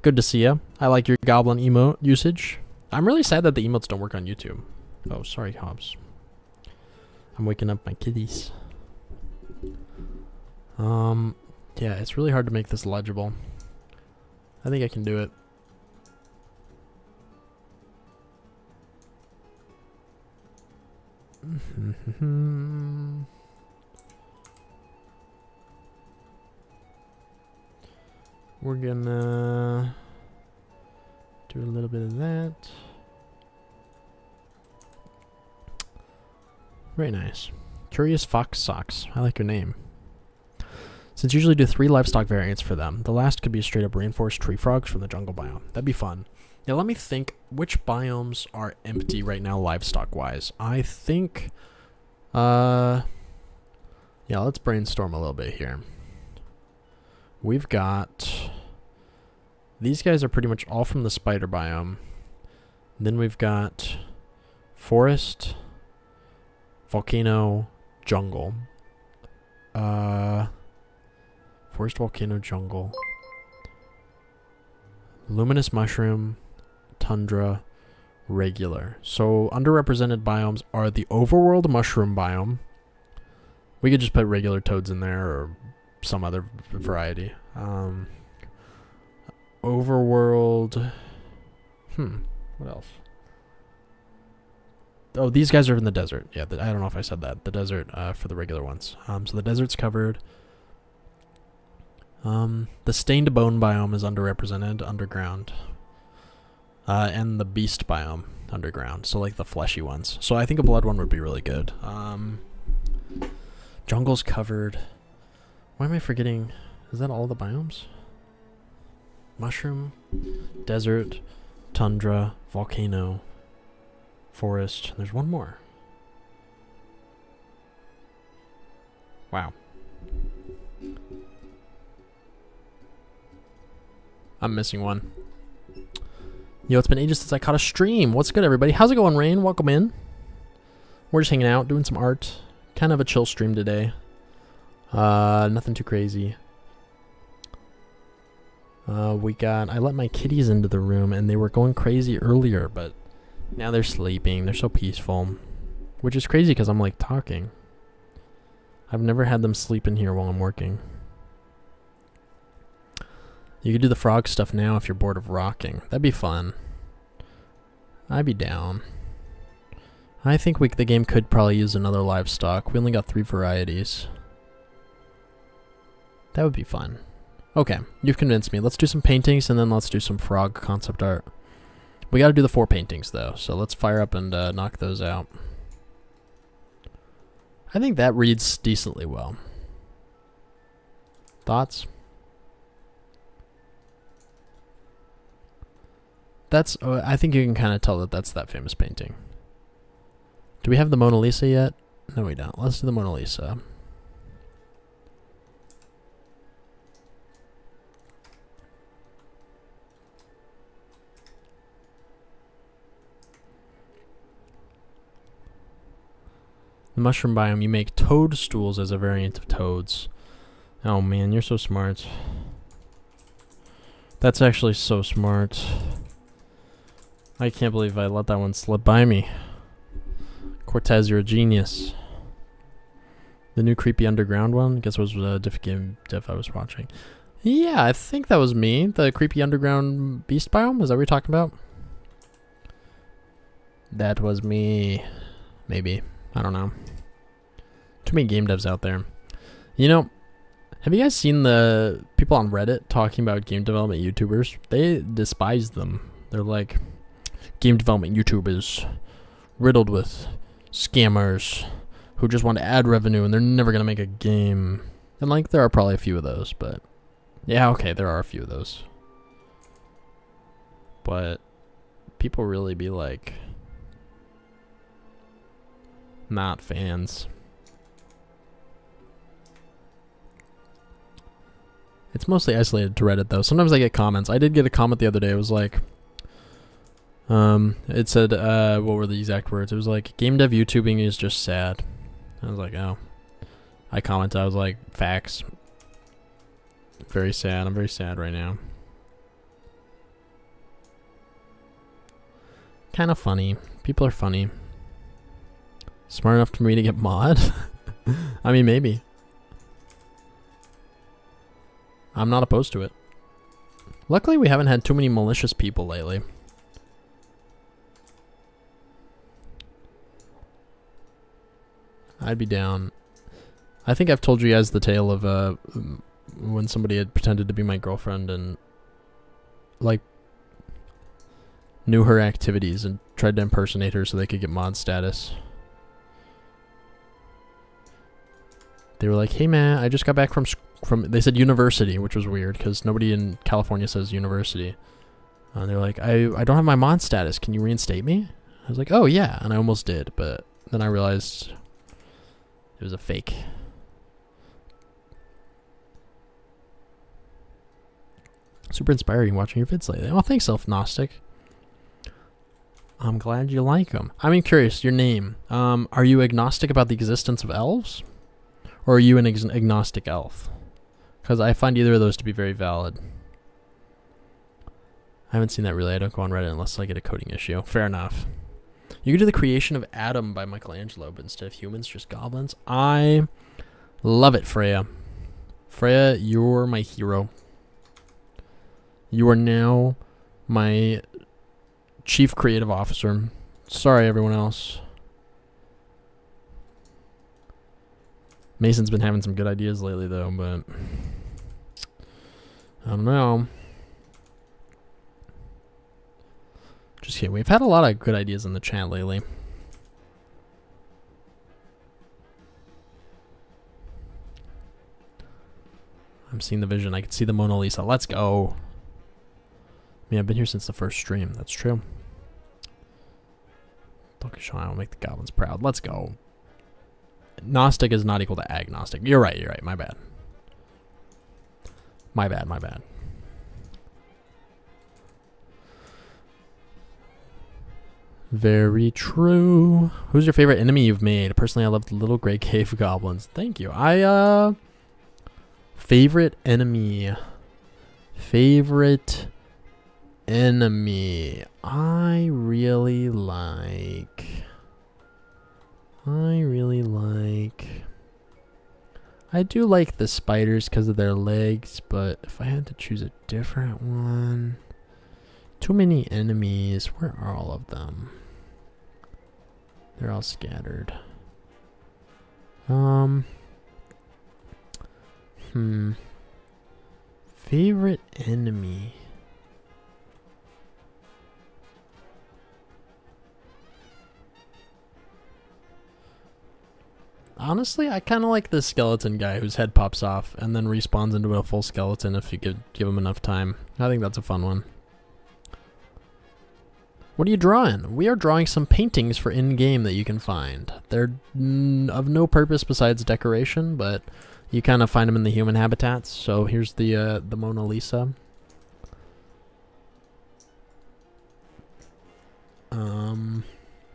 Good to see you. I like your goblin emote usage. I'm really sad that the emotes don't work on YouTube. Oh, sorry, Hobbs. I'm waking up my kitties. Yeah, it's really hard to make this legible. I think I can do it. We're gonna do a little bit of that. Very nice. Curious Fox Socks. I like your name. Since usually do 3 livestock variants for them, the last could be straight up reinforced tree frogs from the jungle biome. That'd be fun. Now let me think, which biomes are empty right now livestock wise? I think yeah, let's brainstorm a little bit here. We've got these guys are pretty much all from the spider biome. Then we've got forest, volcano, jungle. Forest, volcano, jungle. Luminous mushroom, tundra, regular. So underrepresented biomes are the overworld mushroom biome. We could just put regular toads in there or some other variety. Overworld. What else? Oh, these guys are in the desert. Yeah, I don't know if I said that. The desert for the regular ones. So the desert's covered. The stained bone biome is underrepresented underground. And the beast biome underground. So like the fleshy ones. So I think a blood one would be really good. Jungle's covered. Why am I forgetting? Is that all the biomes? Mushroom, desert, tundra, volcano, forest. There's one more. Wow. I'm missing one. Yo, it's been ages since I caught a stream. What's good, everybody? How's it going, Rain? Welcome in. We're just hanging out, doing some art. Kind of a chill stream today. Nothing too crazy. I let my kitties into the room, and they were going crazy earlier, but now they're sleeping. They're so peaceful. Which is crazy, because I'm, like, talking. I've never had them sleep in here while I'm working. You could do the frog stuff now if you're bored of rocking. That'd be fun. I'd be down. I think the game could probably use another livestock. We only got 3 varieties. That would be fun. Okay, you've convinced me. Let's do some paintings and then let's do some frog concept art. We gotta do the 4 paintings though, so let's fire up and knock those out. I think that reads decently well. Thoughts? That's, I think you can kind of tell that that's that famous painting. Do we have the Mona Lisa yet? No, we don't. Let's do the Mona Lisa. The mushroom biome, you make toadstools as a variant of toads. Oh man, you're so smart. That's actually so smart. I can't believe I let that one slip by me. Cortez, you're a genius. The new creepy underground one, I guess was a diff game diff I was watching. Yeah, I think that was me. The creepy underground beast biome, is that what you're talking about? That was me. Maybe. I don't know. Too many game devs out there. You know, have you guys seen the people on Reddit talking about game development YouTubers? They despise them. They're like, game development YouTubers riddled with scammers who just want to add revenue and they're never going to make a game. And like, there are probably a few of those, but yeah, okay, there are a few of those. But people really be like, not fans. It's mostly isolated to Reddit though. Sometimes I get comments. I did get a comment the other day. It was like, it said, what were the exact words? It was like, game dev YouTubing is just sad. I was like, oh. I commented, I was like, facts. Very sad. I'm very sad right now. Kind of funny. People are funny. Smart enough for me to get mod? I mean, maybe. I'm not opposed to it. Luckily, we haven't had too many malicious people lately. I'd be down. I think I've told you guys the tale of when somebody had pretended to be my girlfriend and like knew her activities and tried to impersonate her so they could get mod status. They were like, "Hey man, I just got back from they said university," which was weird because nobody in California says university. They're like, I don't have my mod status. Can you reinstate me?" I was like, "Oh yeah," and I almost did, but then I realized it was a fake. Super inspiring watching your vids lately. Well, thanks, Self-Gnostic. I'm glad you like them. I'm curious, your name. Are you agnostic about the existence of elves? Or are you an agnostic elf? Because I find either of those to be very valid. I haven't seen that really. I don't go on Reddit unless I get a coding issue. Fair enough. You could do the creation of Adam by Michelangelo, but instead of humans, just goblins. I love it, Freya. Freya, you're my hero. You are now my chief creative officer. Sorry, everyone else. Mason's been having some good ideas lately, though, but I don't know. Just kidding. We've had a lot of good ideas in the chat lately. I'm seeing the vision. I can see the Mona Lisa. Let's go. I mean, I've been here since the first stream. That's true. I will make the goblins proud. Let's go. Gnostic is not equal to agnostic. You're right. You're right. My bad. My bad. My bad. Very true. Who's your favorite enemy you've made? Personally, I love the little gray cave goblins. Thank you. Favorite enemy. Favorite enemy. I really like. I do like the spiders because of their legs, but if I had to choose a different one. Too many enemies. Where are all of them? They're all scattered. Favorite enemy. Honestly, I kind of like the skeleton guy whose head pops off and then respawns into a full skeleton if you could give him enough time. I think that's a fun one. What are you drawing? We are drawing some paintings for in-game that you can find. They're of no purpose besides decoration, but you kind of find them in the human habitats. So here's the Mona Lisa.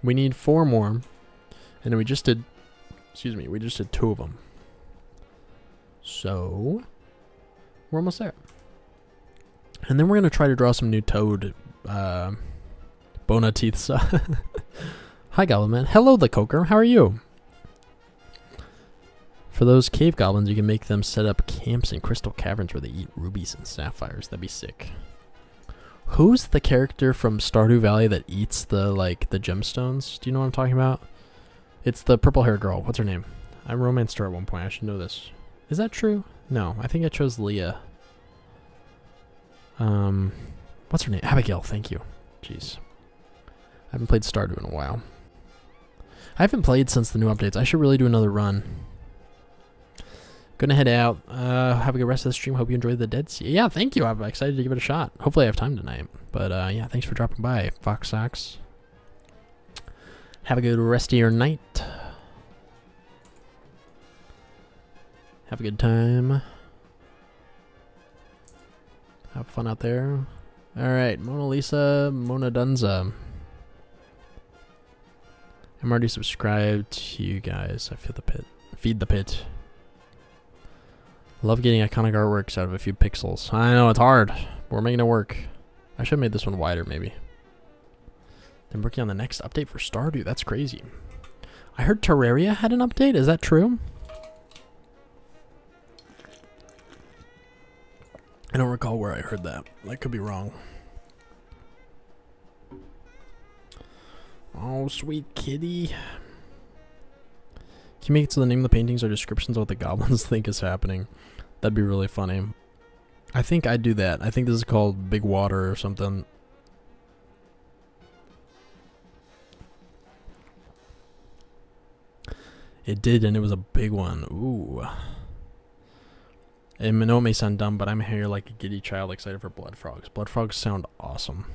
We need 4 more, and then we just did 2 of them. So we're almost there. And then we're gonna try to draw some new toad Bona teeth. Hi, Goblin Man. Hello, the Coker. How are you? For those cave goblins, you can make them set up camps in crystal caverns where they eat rubies and sapphires. That'd be sick. Who's the character from Stardew Valley that eats the gemstones? Do you know what I'm talking about? It's the purple hair girl. What's her name? I romanced her at one point. I should know this. Is that true? No, I think I chose Leah. What's her name? Abigail, thank you. Jeez. I haven't played Stardew in a while. I haven't played since the new updates. I should really do another run. Gonna head out. Have a good rest of the stream. Hope you enjoyed the Dead Sea. Yeah, thank you. I'm excited to give it a shot. Hopefully I have time tonight. But yeah, thanks for dropping by, Fox Sox. Have a good rest of your night. Have a good time. Have fun out there. Alright, Mona Lisa, Mona Dunza. I'm already subscribed to you guys. I feel the pit. Feed the pit. Love getting iconic artworks out of a few pixels. I know, it's hard, but we're making it work. I should have made this one wider, maybe. I'm working on the next update for Stardew. That's crazy. I heard Terraria had an update. Is that true? I don't recall where I heard that. I could be wrong. Oh, sweet kitty. Can you make it so the name of the paintings are descriptions of what the goblins think is happening? That'd be really funny. I think I'd do that. I think this is called Big Water or something. It did, and it was a big one. Ooh. I know it may sound dumb, but I'm here like a giddy child excited for blood frogs. Blood frogs sound awesome.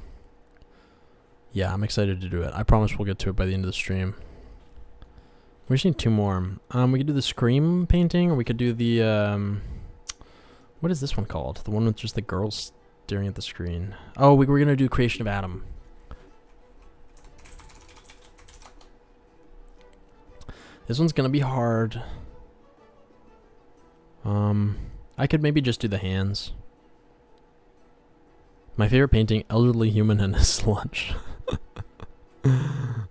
Yeah, I'm excited to do it. I promise we'll get to it by the end of the stream. We just need 2 more. We could do the Scream painting, or we could do the, what is this one called? The one with just the girls staring at the screen. Oh, we were going to do Creation of Adam. This one's going to be hard. I could maybe just do the hands. My favorite painting, elderly human and his lunch.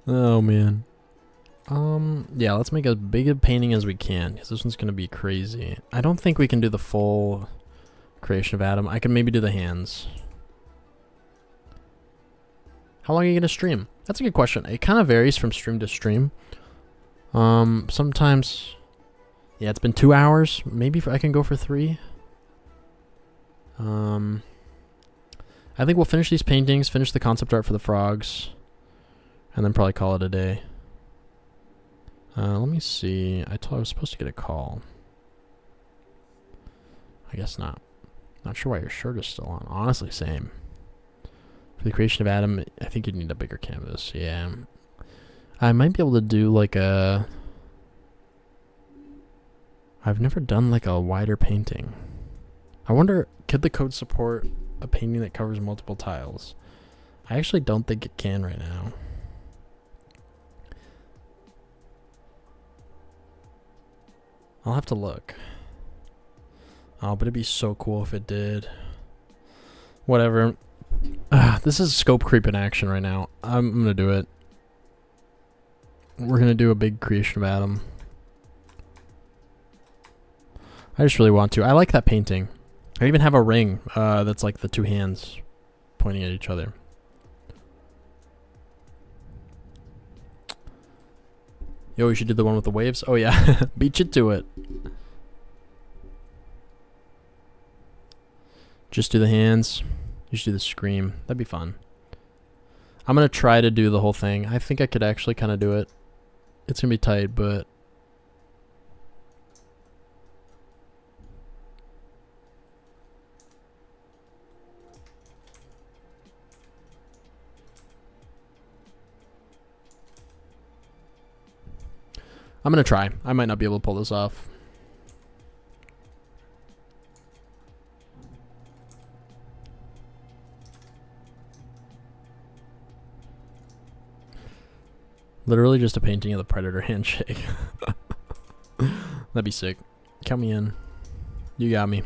Oh, man. Yeah, let's make as big a painting as we can, because this one's going to be crazy. I don't think we can do the full Creation of Adam. I can maybe do the hands. How long are you going to stream? That's a good question. It kind of varies from stream to stream. Sometimes... Yeah, it's been 2 hours. Maybe I can go for 3. I think we'll finish these paintings, finish the concept art for the frogs, and then probably call it a day. Let me see. I was supposed to get a call. I guess not. Not sure why your shirt is still on. Honestly, same. For the Creation of Adam, I think you'd need a bigger canvas. Yeah. I might be able to do like a... I've never done like a wider painting. I wonder, could the code support a painting that covers multiple tiles? I actually don't think it can right now. I'll have to look. Oh, but it'd be so cool if it did. Whatever. This is scope creep in action right now. I'm gonna do it. We're gonna do a big Creation of Adam. I just really want to. I like that painting. I even have a ring that's like the 2 hands pointing at each other. Yo, we should do the one with the waves. Oh yeah, beat you to it. Just do the hands. You should do the scream. That'd be fun. I'm gonna try to do the whole thing. I think I could actually kind of do it. It's gonna be tight, but... I'm gonna try. I might not be able to pull this off. Literally just a painting of the Predator handshake. That'd be sick. Count me in. You got me.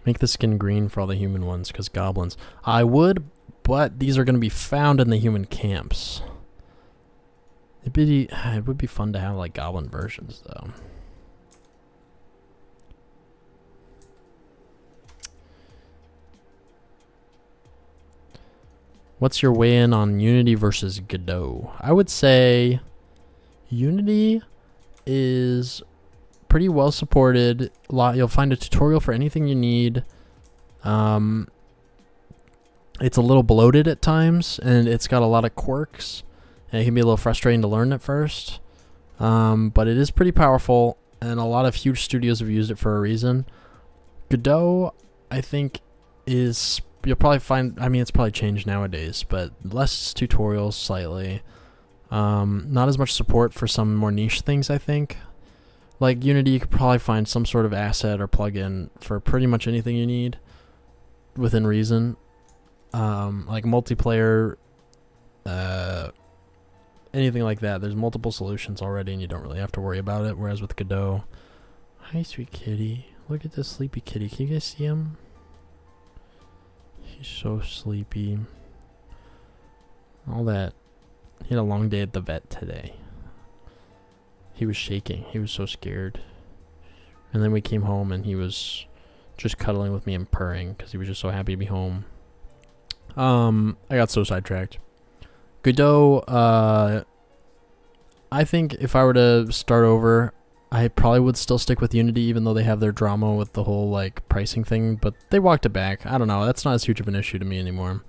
Make the skin green for all the human ones, because goblins. I would, but these are going to be found in the human camps. It would be fun to have like goblin versions though. What's your weigh-in on Unity versus Godot? I would say Unity is pretty well supported. You'll find a tutorial for anything you need. It's a little bloated at times, and it's got a lot of quirks, and it can be a little frustrating to learn at first. But it is pretty powerful, and a lot of huge studios have used it for a reason. Godot, I think, is... You'll probably find, I mean, it's probably changed nowadays, but less tutorials slightly. Not as much support for some more niche things, I think. Like Unity, you could probably find some sort of asset or plugin for pretty much anything you need within reason. Like multiplayer, anything like that. There's multiple solutions already, and you don't really have to worry about it. Whereas with Godot, hi, sweet kitty. Look at this sleepy kitty. Can you guys see him? He's so sleepy. All that. He had a long day at the vet today. He was shaking. He was so scared. And then we came home and he was just cuddling with me and purring because he was just so happy to be home. I got so sidetracked. Godot, I think if I were to start over, I probably would still stick with Unity, even though they have their drama with the whole like pricing thing, but they walked it back. I don't know. That's not as huge of an issue to me anymore.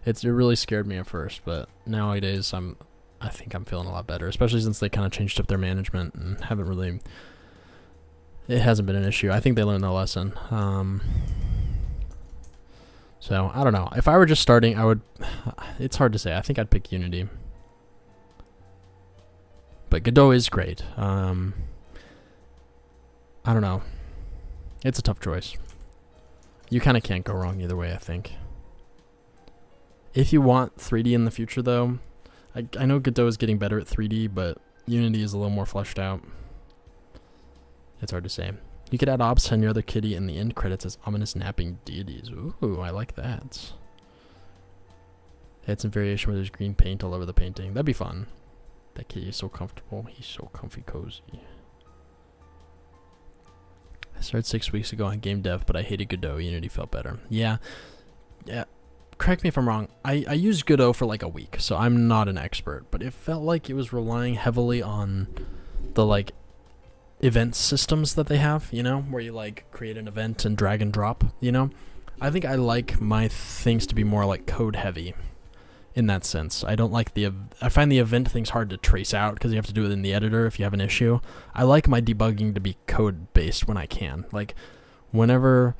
It really scared me at first, but nowadays I think I'm feeling a lot better, especially since they kind of changed up their management and it hasn't been an issue. I think they learned their lesson. So I don't know. If I were just starting, it's hard to say. I think I'd pick Unity. But Godot is great. I don't know. It's a tough choice. You kind of can't go wrong either way, I think. If you want 3D in the future, though, I know Godot is getting better at 3D, but Unity is a little more fleshed out. It's hard to say. You could add ops on your other kitty in the end credits as ominous napping deities. Ooh, I like that. Add some variation where there's green paint all over the painting. That'd be fun. That kitty is so comfortable. He's so comfy cozy. I started 6 weeks ago on game dev, but I hated Godot. Unity felt better. Yeah. Correct me if I'm wrong. I used Godot for like a week, so I'm not an expert, but it felt like it was relying heavily on the like event systems that they have, you know, where you like create an event and drag and drop, you know. I think I like my things to be more like code heavy in that sense. I don't like I find the event things hard to trace out because you have to do it in the editor if you have an issue. I like my debugging to be code based when I can. Like whenever,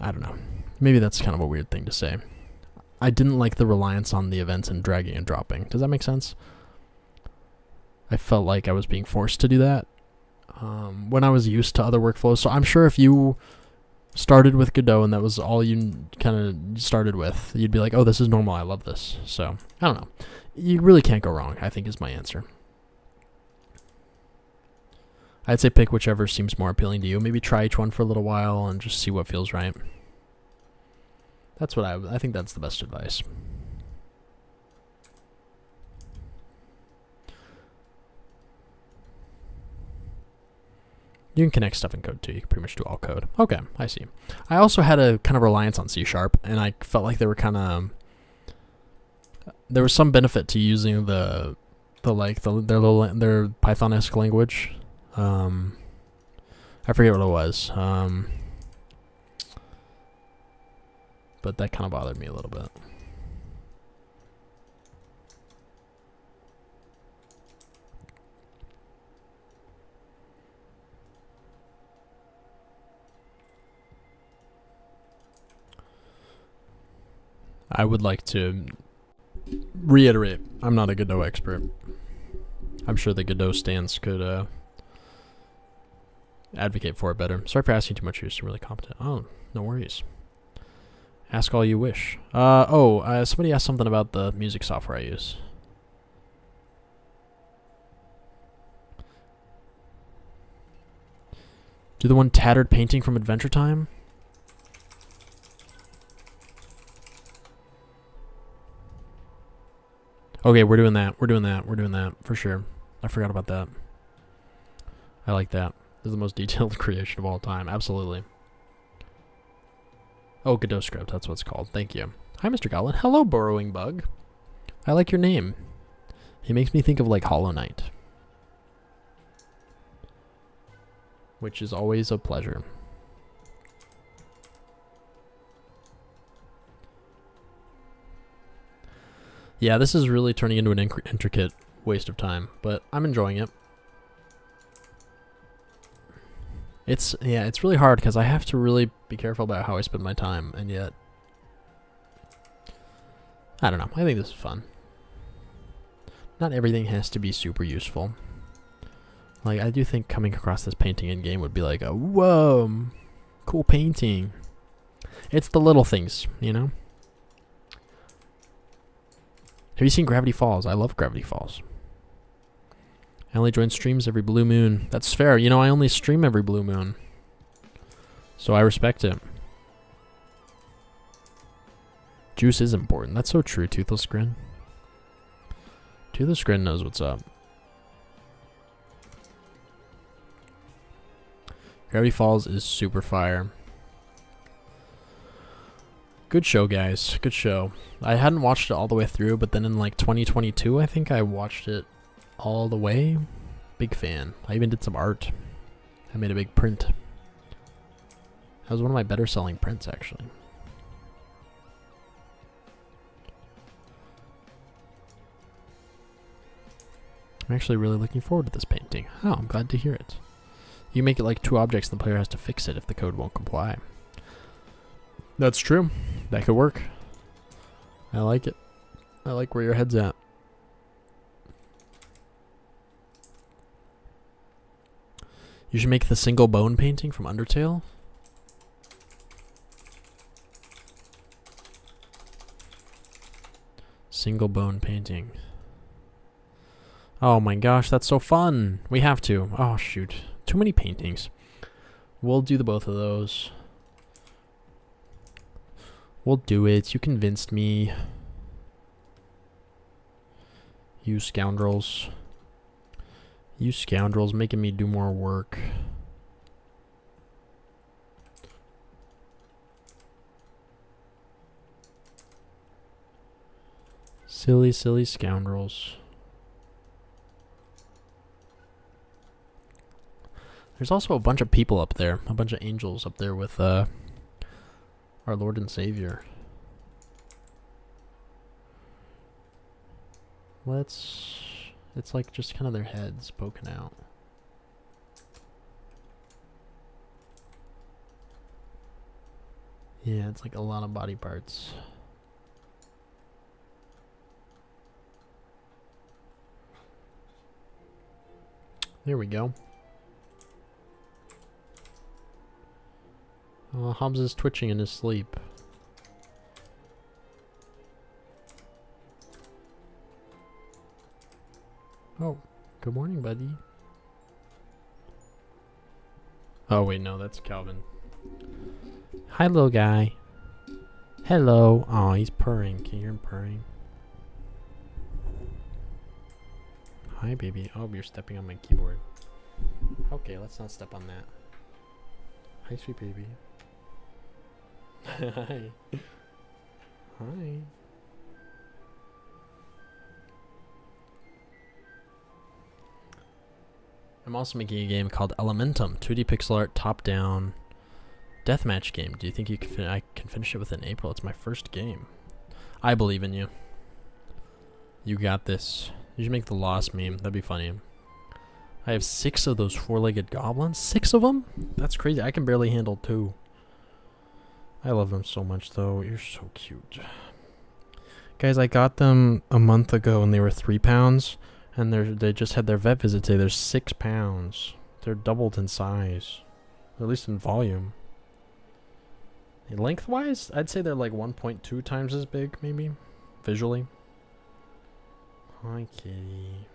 I don't know, maybe that's kind of a weird thing to say. I didn't like the reliance on the events and dragging and dropping. Does that make sense? I felt like I was being forced to do that when I was used to other workflows. So I'm sure if you started with Godot and that was all you kind of started with, you'd be like, oh, this is normal. I love this. So I don't know. You really can't go wrong, I think is my answer. I'd say pick whichever seems more appealing to you. Maybe try each one for a little while and just see what feels right. That's what I think that's the best advice. You can connect stuff in code too. You can pretty much do all code. Okay, I see. I also had a kind of reliance on C#, and I felt like they were kind of... There was some benefit to using their Python-esque language. I forget what it was. But that kind of bothered me a little bit. I would like to reiterate, I'm not a Godot expert. I'm sure the Godot stance could advocate for it better. Sorry for asking too much. You're really competent. Oh, no worries. Ask all you wish. Somebody asked something about the music software I use. Do the one tattered painting from Adventure Time? Okay, we're doing that. We're doing that. We're doing that for sure. I forgot about that. I like that. This is the most detailed creation of all time. Absolutely. Oh, Godot script. That's what it's called. Thank you. Hi, Mr. Goblin. Hello, Burrowing Bug. I like your name. It makes me think of like Hollow Knight, which is always a pleasure. Yeah, this is really turning into an intricate waste of time, but I'm enjoying it. It's really hard because I have to really be careful about how I spend my time, and yet I don't know. I think this is fun. Not everything has to be super useful. Like, I do think coming across this painting in game would be like a whoa, cool painting. It's the little things, you know? Have you seen Gravity Falls? I love Gravity Falls. I only join streams every blue moon. That's fair. You know, I only stream every blue moon. So I respect it. Juice is important. That's so true, Toothless Grin. Toothless Grin knows what's up. Gravity Falls is super fire. Good show, guys. Good show. I hadn't watched it all the way through, but then in like 2022, I think I watched it all the way. Big fan. I even did some art. I made a big print. That was one of my better selling prints, actually. I'm actually really looking forward to this painting. Oh, I'm glad to hear it. You make it like 2 objects, the player has to fix it if the code won't comply. That's true. That could work. I like it. I like where your head's at. You should make the single bone painting from Undertale. Single bone painting. Oh my gosh, that's so fun. We have to. Oh shoot. Too many paintings. We'll do the both of those. We'll do it. You convinced me. You scoundrels. You scoundrels making me do more work. Silly, silly scoundrels. There's also a bunch of people up there. A bunch of angels up there with our Lord and Savior. It's like just kind of their heads poking out. Yeah, it's like a lot of body parts. There we go. Hobbs is twitching in his sleep. Oh, good morning, buddy. Oh, wait, no, that's Calvin. Hi, little guy. Hello. Oh, he's purring. Can you hear him purring? Hi, baby. Oh, you're stepping on my keyboard. Okay, let's not step on that. Hi, sweet baby. Hi. Hi. I'm also making a game called Elementum, 2D pixel art, top-down deathmatch game. Do you think you can I can finish it within April? It's my first game. I believe in you. You got this. You should make the Lost meme. That'd be funny. I have 6 of those 4-legged goblins. 6 of them? That's crazy. I can barely handle 2. I love them so much, though. You're so cute. Guys, I got them a month ago and they were 3 pounds. And they just had their vet visit today. They're 6 pounds. They're doubled in size. Or at least in volume. And lengthwise, I'd say they're like 1.2 times as big, maybe. Visually. Hi, kitty.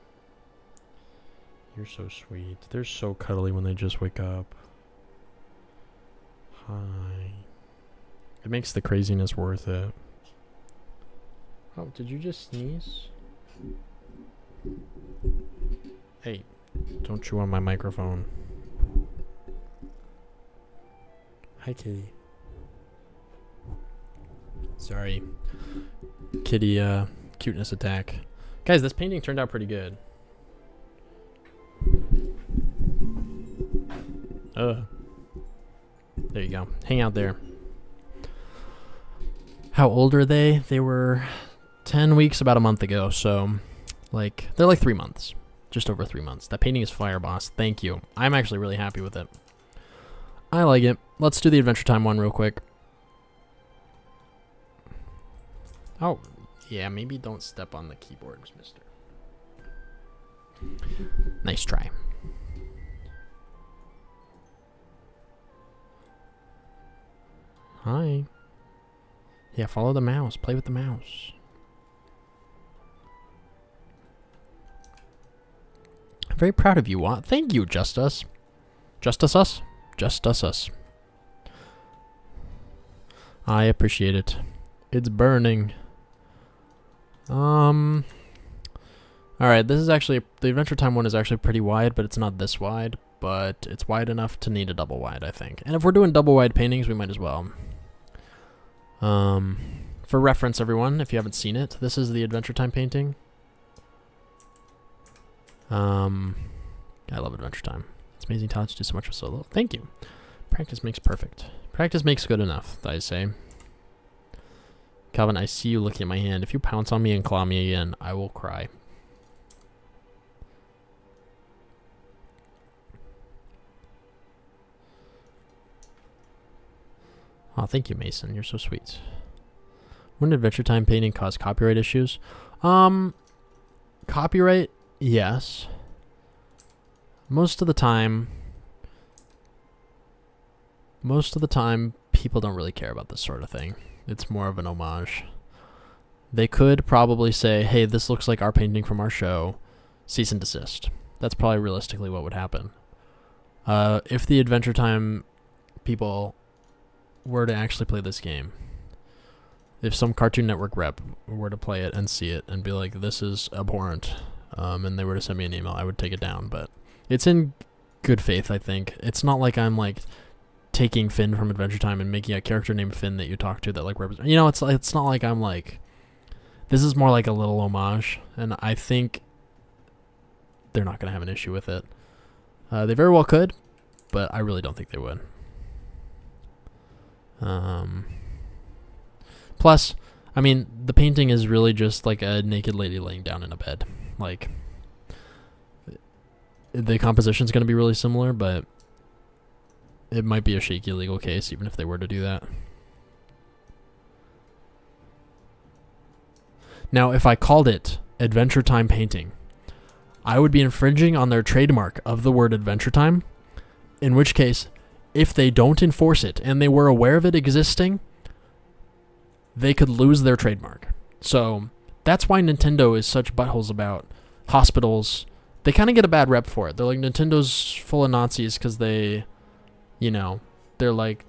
You're so sweet. They're so cuddly when they just wake up. Hi. It makes the craziness worth it. Oh, did you just sneeze? Hey, don't chew on my microphone. Hi, kitty. Sorry. Kitty, cuteness attack. Guys, this painting turned out pretty good. There you go. Hang out there. How old are they? They were 10 weeks about a month ago, so they're like 3 months. Just over 3 months. That painting is fire, boss. Thank you. I'm actually really happy with it. I like it. Let's do the Adventure Time one real quick. Oh, yeah, maybe don't step on the keyboards, mister. Nice try. Hi. Yeah, follow the mouse. Play with the mouse. I'm very proud of you, Watt. Thank you, Justus. Justus us? Justus us. I appreciate it. It's burning. Alright, this is actually... The Adventure Time one is actually pretty wide, but it's not this wide. But it's wide enough to need a double wide, I think. And if we're doing double wide paintings, we might as well. For reference, everyone, if you haven't seen it, this is the Adventure Time painting. I love Adventure Time. It's amazing talent to do so much with so little. Thank you. Practice makes perfect. Practice makes good enough, I say. Calvin, I see you looking at my hand. If you pounce on me and claw me again, I will cry. Oh, thank you, Mason. You're so sweet. Wouldn't Adventure Time painting cause copyright issues? Copyright, yes. Most of the time, people don't really care about this sort of thing. It's more of an homage. They could probably say, hey, this looks like our painting from our show. Cease and desist. That's probably realistically what would happen. If the Adventure Time people were to actually play this game, if some Cartoon Network rep were to play it and see it and be like, this is abhorrent, and they were to send me an email, I would take it down. But it's in good faith, I think. It's not like I'm like taking Finn from Adventure Time and making a character named Finn that you talk to that like represents, you know, it's not like I'm like, this is more like a little homage, and I think they're not going to have an issue with it. They very well could, but I really don't think they would. Plus, I mean, the painting is really just like a naked lady laying down in a bed. Like, the composition's going to be really similar, but it might be a shaky legal case even if they were to do that. Now, if I called it Adventure Time painting, I would be infringing on their trademark of the word Adventure Time, in which case, if they don't enforce it and they were aware of it existing, they could lose their trademark. So that's why Nintendo is such buttholes about hospitals. They kind of get a bad rep for it. They're like, Nintendo's full of Nazis because they, you know, they're like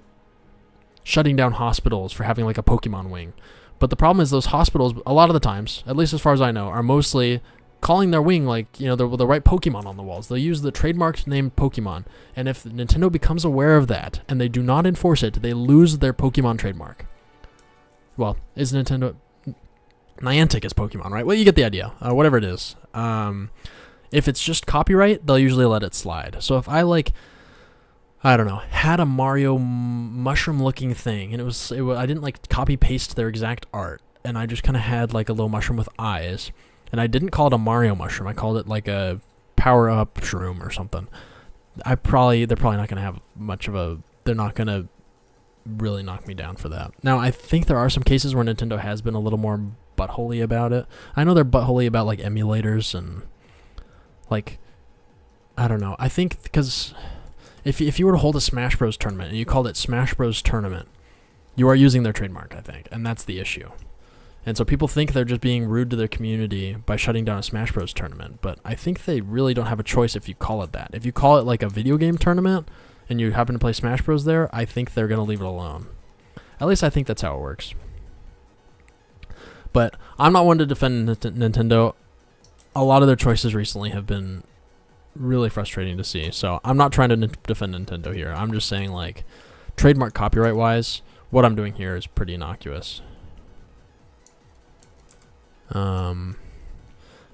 shutting down hospitals for having like a Pokemon wing. But the problem is those hospitals, a lot of the times, at least as far as I know, are mostly calling their wing like, you know, the right Pokemon on the walls. They'll use the trademarked name Pokemon. And if Nintendo becomes aware of that and they do not enforce it, they lose their Pokemon trademark. Well, is Nintendo... Niantic is Pokemon, right? Well, you get the idea. Whatever it is. If it's just copyright, they'll usually let it slide. So if I like, I don't know, had a Mario mushroom-looking thing, and I didn't like copy-paste their exact art, and I just kind of had like a little mushroom with eyes, and I didn't call it a Mario mushroom. I called it like a power-up shroom or something. They're probably not going to have much of a... They're not going to really knock me down for that. Now, I think there are some cases where Nintendo has been a little more buttholy about it. I know they're buttholy about like emulators and like, I don't know. I think because if you were to hold a Smash Bros tournament and you called it Smash Bros Tournament, you are using their trademark, I think, and that's the issue. And so people think they're just being rude to their community by shutting down a Smash Bros tournament, but I think they really don't have a choice if you call it that. If you call it like a video game tournament and you happen to play Smash Bros there, I think they're going to leave it alone. At least I think that's how it works. But I'm not one to defend Nintendo. a lot of their choices recently have been really frustrating to see. So I'm not trying to defend Nintendo here. I'm just saying, like, trademark copyright wise, what I'm doing here is pretty innocuous.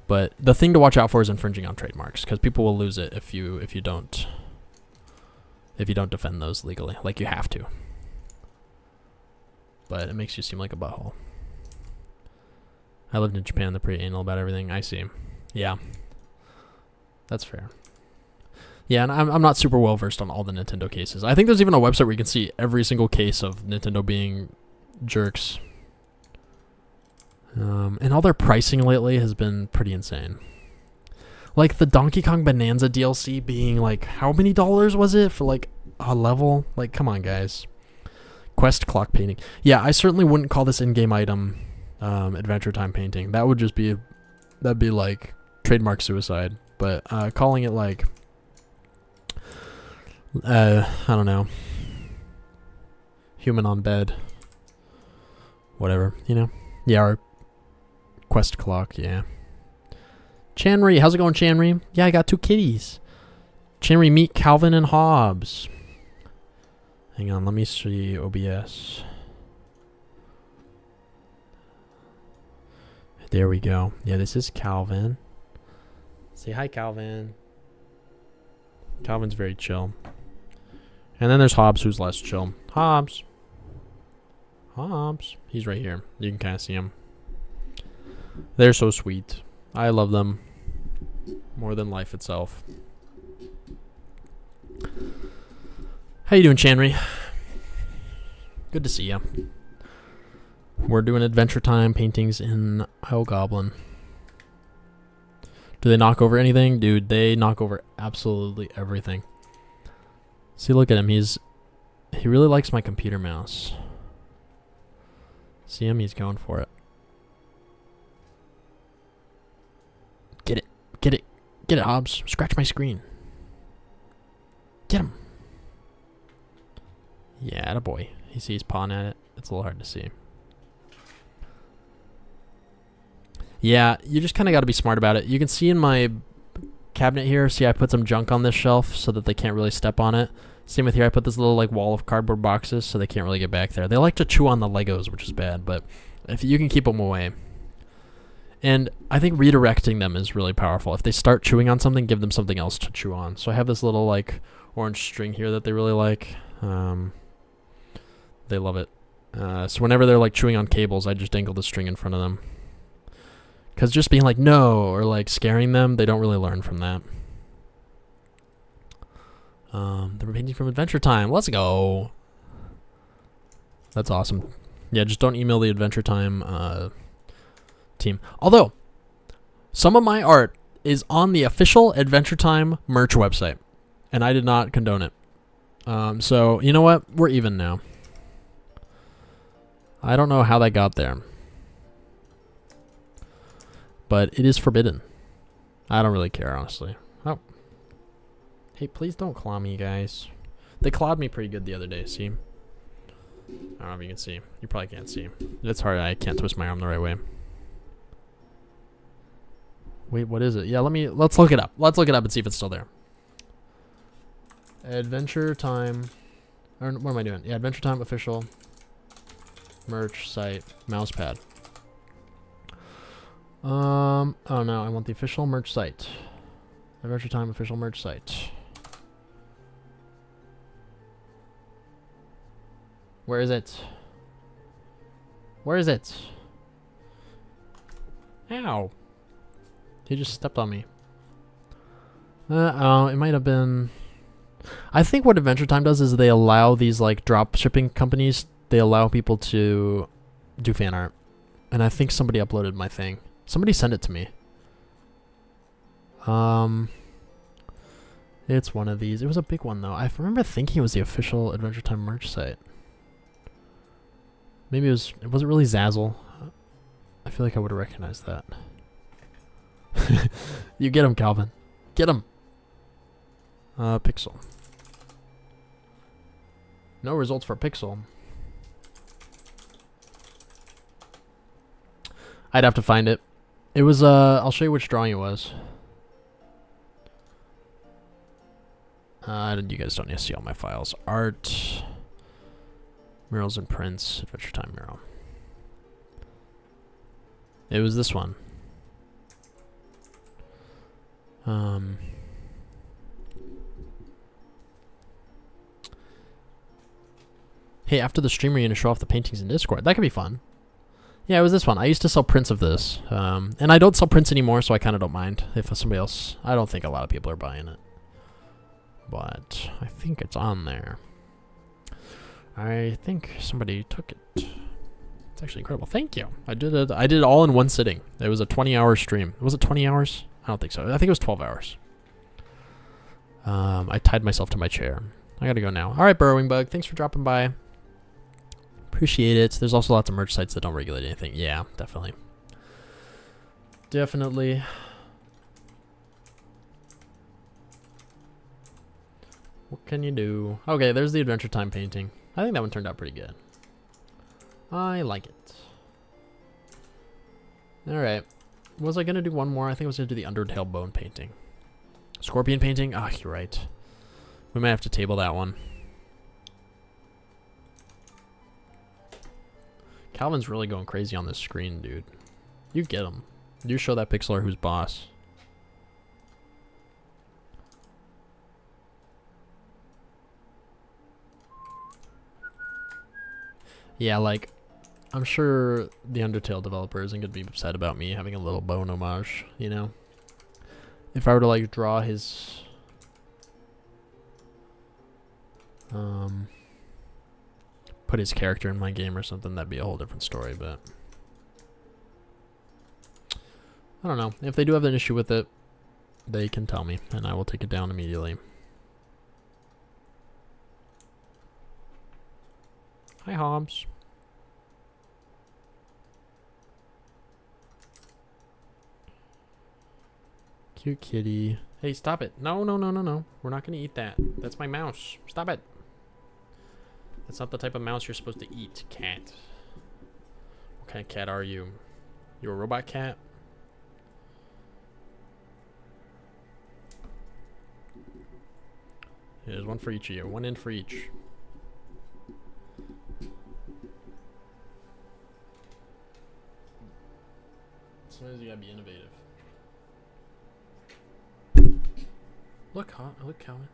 But the thing to watch out for is infringing on trademarks, because people will lose it if you don't defend those legally, like you have to. But it makes you seem like a butthole. I lived in Japan. They're pretty anal about everything. I see. Yeah, that's fair. Yeah, and I'm not super well versed on all the Nintendo cases. I think there's even a website where you can see every single case of Nintendo being jerks. And all their pricing lately has been pretty insane. Like the Donkey Kong Bonanza DLC being like, how many dollars was it for like a level? Like, come on, guys. Quest clock painting. Yeah, I certainly wouldn't call this in-game item Adventure Time painting. That would just be, that'd be like trademark suicide. But calling it like, I don't know, human on bed, whatever, you know? Yeah, or Quest clock, yeah. Chanri, how's it going, Chanri? Yeah, I got 2 kitties. Chanri, meet Calvin and Hobbes. Hang on, let me see OBS. There we go. Yeah, this is Calvin. Say hi, Calvin. Calvin's very chill. And then there's Hobbes, who's less chill. Hobbes. Hobbes. He's right here. You can kind of see him. They're so sweet. I love them more than life itself. How you doing, Chanri? Good to see you. We're doing Adventure Time paintings in Isle Goblin. Do they knock over anything? Dude, they knock over absolutely everything. See, look at him. He really likes my computer mouse. See him? He's going for it. Get it. Get it. Get it, Hobbes. Scratch my screen. Get him. Yeah, attaboy. He sees pawing at it. It's a little hard to see. Yeah, you just kind of got to be smart about it. You can see in my cabinet here, see I put some junk on this shelf so that they can't really step on it. Same with here, I put this little like wall of cardboard boxes so they can't really get back there. They like to chew on the Legos, which is bad, but if you can keep them away. And I think redirecting them is really powerful. If they start chewing on something, give them something else to chew on. So I have this little like orange string here that they really like. They love it. So whenever they're like chewing on cables, I just dangle the string in front of them. Because just being like, no, or like scaring them, they don't really learn from that. They're painting from Adventure Time. Let's go. That's awesome. Yeah, just don't email the Adventure Time team. Although, some of my art is on the official Adventure Time merch website. And I did not condone it. So, you know what? We're even now. I don't know how that got there. But it is forbidden. I don't really care, honestly. Oh. Hey, please don't claw me, guys. They clawed me pretty good the other day, see? I don't know if you can see. You probably can't see. It's hard. I can't twist my arm the right way. Wait, what is it? Yeah, let's look it up. Let's look it up and see if it's still there. Adventure Time. Or what am I doing? Yeah, Adventure Time official merch site mousepad. Oh no, I want the official merch site. Adventure Time official merch site. Where is it? Where is it? Ow. He just stepped on me. Oh, it might have been... I think what Adventure Time does is they allow these like drop shipping companies, they allow people to do fan art. And I think somebody uploaded my thing. Somebody sent it to me. It's one of these. It was a big one though. I remember thinking it was the official Adventure Time merch site. Maybe was it really Zazzle? I feel like I would have recognized that. You get him, Calvin. Get him. Pixel. No results for Pixel. I'd have to find it. It was, I'll show you which drawing it was. You guys don't need to see all my files. Art, murals and prints, Adventure Time mural. It was this one. Hey, after the stream, are you going to show off the paintings in Discord? That could be fun. Yeah, it was this one. I used to sell prints of this. And I don't sell prints anymore, so I kind of don't mind if somebody else... I don't think a lot of people are buying it. But I think it's on there. I think somebody took it. It's actually incredible. Thank you. I did it all in one sitting. It was a 20-hour stream. Was it 20 hours? I don't think so. I think it was 12 hours. I tied myself to my chair. I gotta go now. All right, Burrowing Bug. Thanks for dropping by. Appreciate it. There's also lots of merch sites that don't regulate anything. Yeah, definitely. Definitely. What can you do? Okay, there's the Adventure Time painting. I think that one turned out pretty good. I like it. Alright. Was I going to do one more? I think I was going to do the Undertale bone painting. Scorpion painting? Ah, you're right. We might have to table that one. Calvin's really going crazy on this screen, dude. You get him. You show that pixeler who's boss. Yeah, like, I'm sure the Undertale developer isn't going to be upset about me having a little bone homage, you know? If I were to, like, draw his... put his character in my game or something, that'd be a whole different story, but... I don't know. If they do have an issue with it, they can tell me, and I will take it down immediately. Hi, Hobbs. Cute kitty. Hey, stop it. No, no, no, no, no. We're not going to eat that. That's my mouse. Stop it. That's not the type of mouse you're supposed to eat, cat. What kind of cat are you? You a robot cat? There's one for each of you. One in for each. Sometimes you gotta be innovative. Look, look, Calvin.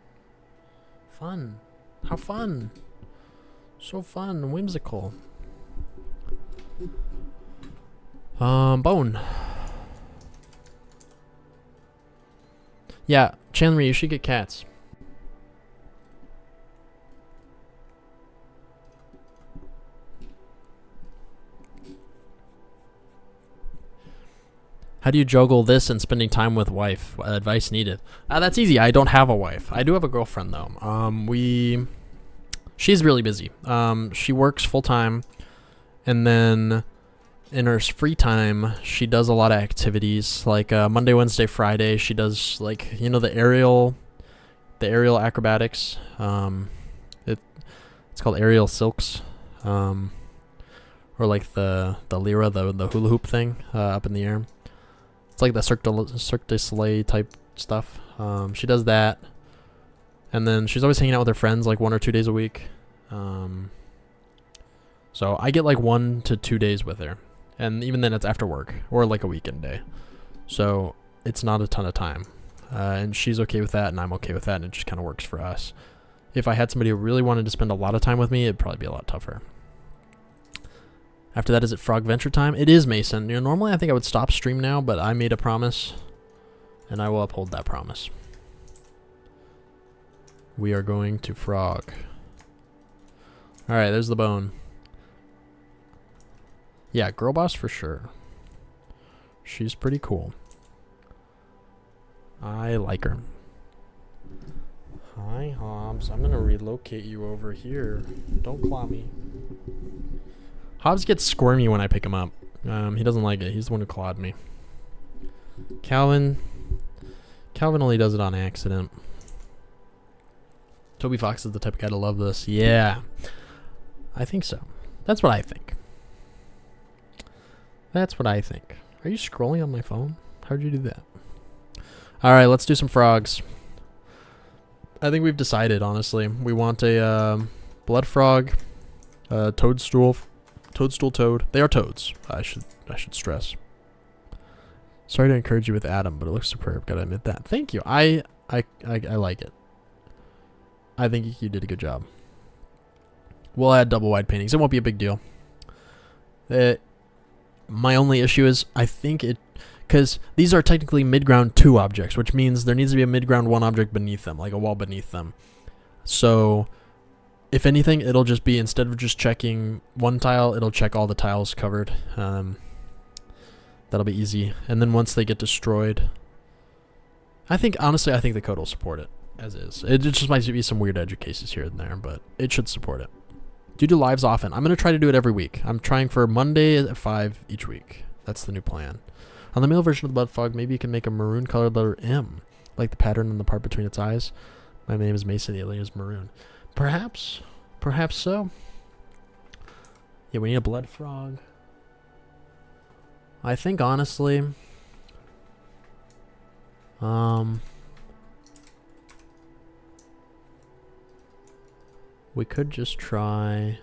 Fun. How fun. So fun and whimsical. Bone. Yeah, Chandler, you should get cats. How do you juggle this and spending time with wife? Advice needed. That's easy. I don't have a wife. I do have a girlfriend though. She's really busy. She works full time, and then in her free time, she does a lot of activities like Monday, Wednesday, Friday. She does like the aerial acrobatics. It's called aerial silks, or like the lira, the hula hoop thing up in the air. It's like the Cirque du Soleil type stuff. She does that. And then she's always hanging out with her friends like 1 or 2 days a week. So I get like 1 to 2 days with her. And even then it's after work or like a weekend day. So it's not a ton of time. And she's okay with that and I'm okay with that. And it just kind of works for us. If I had somebody who really wanted to spend a lot of time with me, it'd probably be a lot tougher. After that, is it Frog Venture time? It is, Mason. Normally I think I would stop stream now, but I made a promise, and I will uphold that promise. We are going to frog. All right, there's the bone. Yeah, girl boss for sure. She's pretty cool. I like her. Hi, Hobbs. I'm going to relocate you over here. Don't claw me. Hobbs gets squirmy when I pick him up. He doesn't like it. He's the one who clawed me. Calvin only does it on accident. Toby Fox is the type of guy to love this. Yeah. I think so. That's what I think. That's what I think. Are you scrolling on my phone? How'd you do that? All right, let's do some frogs. I think we've decided, honestly. We want a blood frog, toadstool toad. They are toads. I should stress. Sorry to encourage you with Adam, but it looks superb. Gotta admit that. Thank you. I like it. I think you did a good job. We'll add double wide paintings. It won't be a big deal. My only issue is I think because these are technically mid-ground 2 objects, which means there needs to be a mid-ground 1 object beneath them, like a wall beneath them. So if anything, it'll just be, instead of just checking one tile, it'll check all the tiles covered. That'll be easy. And then once they get destroyed, honestly, I think the code will support it as is. It just might be some weird edge cases here and there, but it should support it. Do you do lives often? I'm going to try to do it every week. I'm trying for Monday at 5 each week. That's the new plan. On the male version of the blood frog, maybe you can make a maroon colored letter M, like the pattern in the part between its eyes. My name is Mason, the alien is maroon. Perhaps so. Yeah, we need a blood frog. I think, honestly, we could just try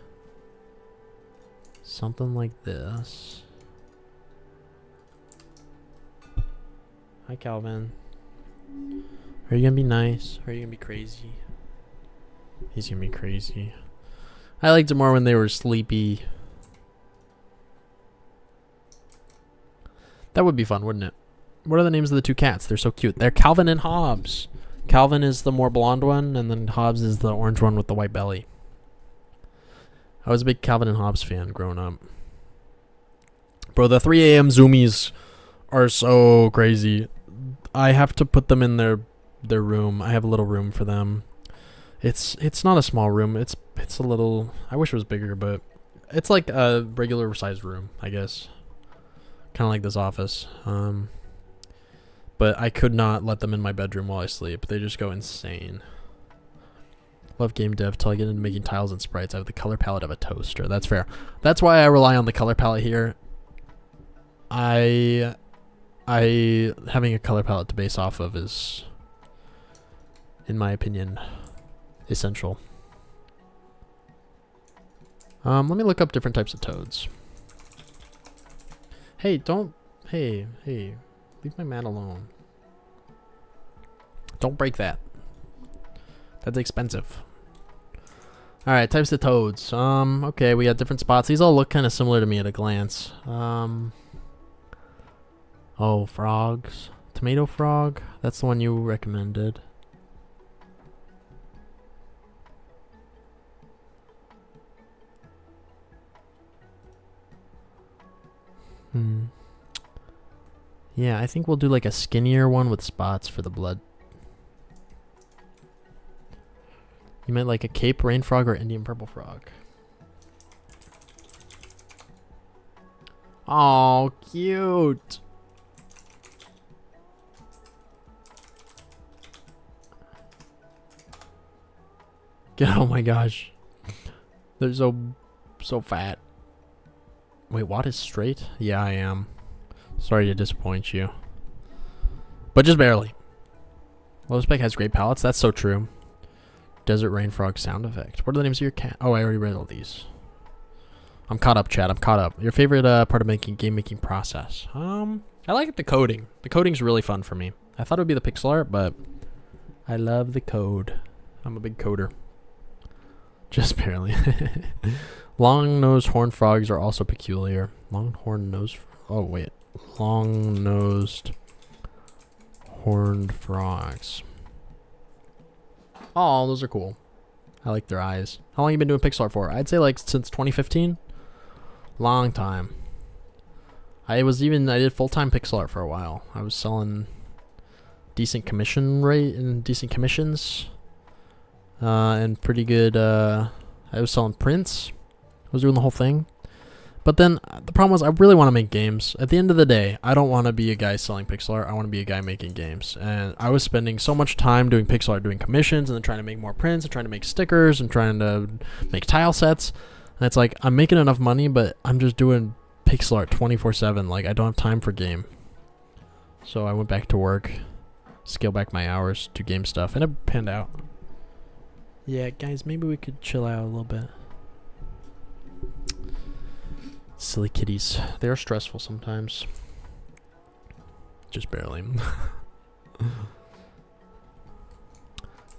something like this. Hi, Calvin. Are you gonna be nice? Or are you gonna be crazy? He's gonna be crazy. I liked it more when they were sleepy. That would be fun, wouldn't it? What are the names of the 2 cats? They're so cute. They're Calvin and Hobbs. Calvin is the more blonde one, and then Hobbs is the orange one with the white belly. I was a big Calvin and Hobbs fan growing up. Bro, the 3 a.m. zoomies are so crazy. I have to put them in their room. I have a little room for them. It's not a small room. It's a little. I wish it was bigger, but it's like a regular sized room, I guess. Kind of like this office. But I could not let them in my bedroom while I sleep. They just go insane. Love game dev till I get into making tiles and sprites. I have the color palette of a toaster. That's fair. That's why I rely on the color palette here. I having a color palette to base off of is, in my opinion, essential. Let me look up different types of toads. Hey, don't. Hey, leave my mat alone. Don't break that. That's expensive. Alright, types of toads. Okay, we got different spots. These all look kind of similar to me at a glance. Oh, frogs. Tomato frog. That's the one you recommended. Yeah, I think we'll do like a skinnier one with spots for the blood. You meant like a Cape rain frog or Indian purple frog? Oh, cute. Oh my gosh. They're so fat. Wait, what is straight? Yeah, I am. Sorry to disappoint you. But just barely. Lotuspec has great palettes. That's so true. Desert rain frog sound effect. What are the names of your cat? Oh, I already read all these. I'm caught up, Chad. I'm caught up. Your favorite part of game making process? I like the coding. The coding's really fun for me. I thought it would be the pixel art, but I love the code. I'm a big coder. Just barely. Long-nosed horned frogs are also peculiar. Long-horned nose. Oh wait. Long-nosed horned frogs. Oh, those are cool. I like their eyes. How long have you been doing pixel art for? I'd say like since 2015. Long time. I did full-time pixel art for a while. I was selling decent commission rate and decent commissions. And pretty good, I was selling prints. I was doing the whole thing. But then the problem was I really want to make games. At the end of the day, I don't want to be a guy selling pixel art. I want to be a guy making games. And I was spending so much time doing pixel art, doing commissions, and then trying to make more prints, and trying to make stickers, and trying to make tile sets. And it's like, I'm making enough money, but I'm just doing pixel art 24/7. Like, I don't have time for game. So I went back to work, scale back my hours to game stuff, and it panned out. Yeah, guys, maybe we could chill out a little bit. Silly kitties. They are stressful sometimes. Just barely.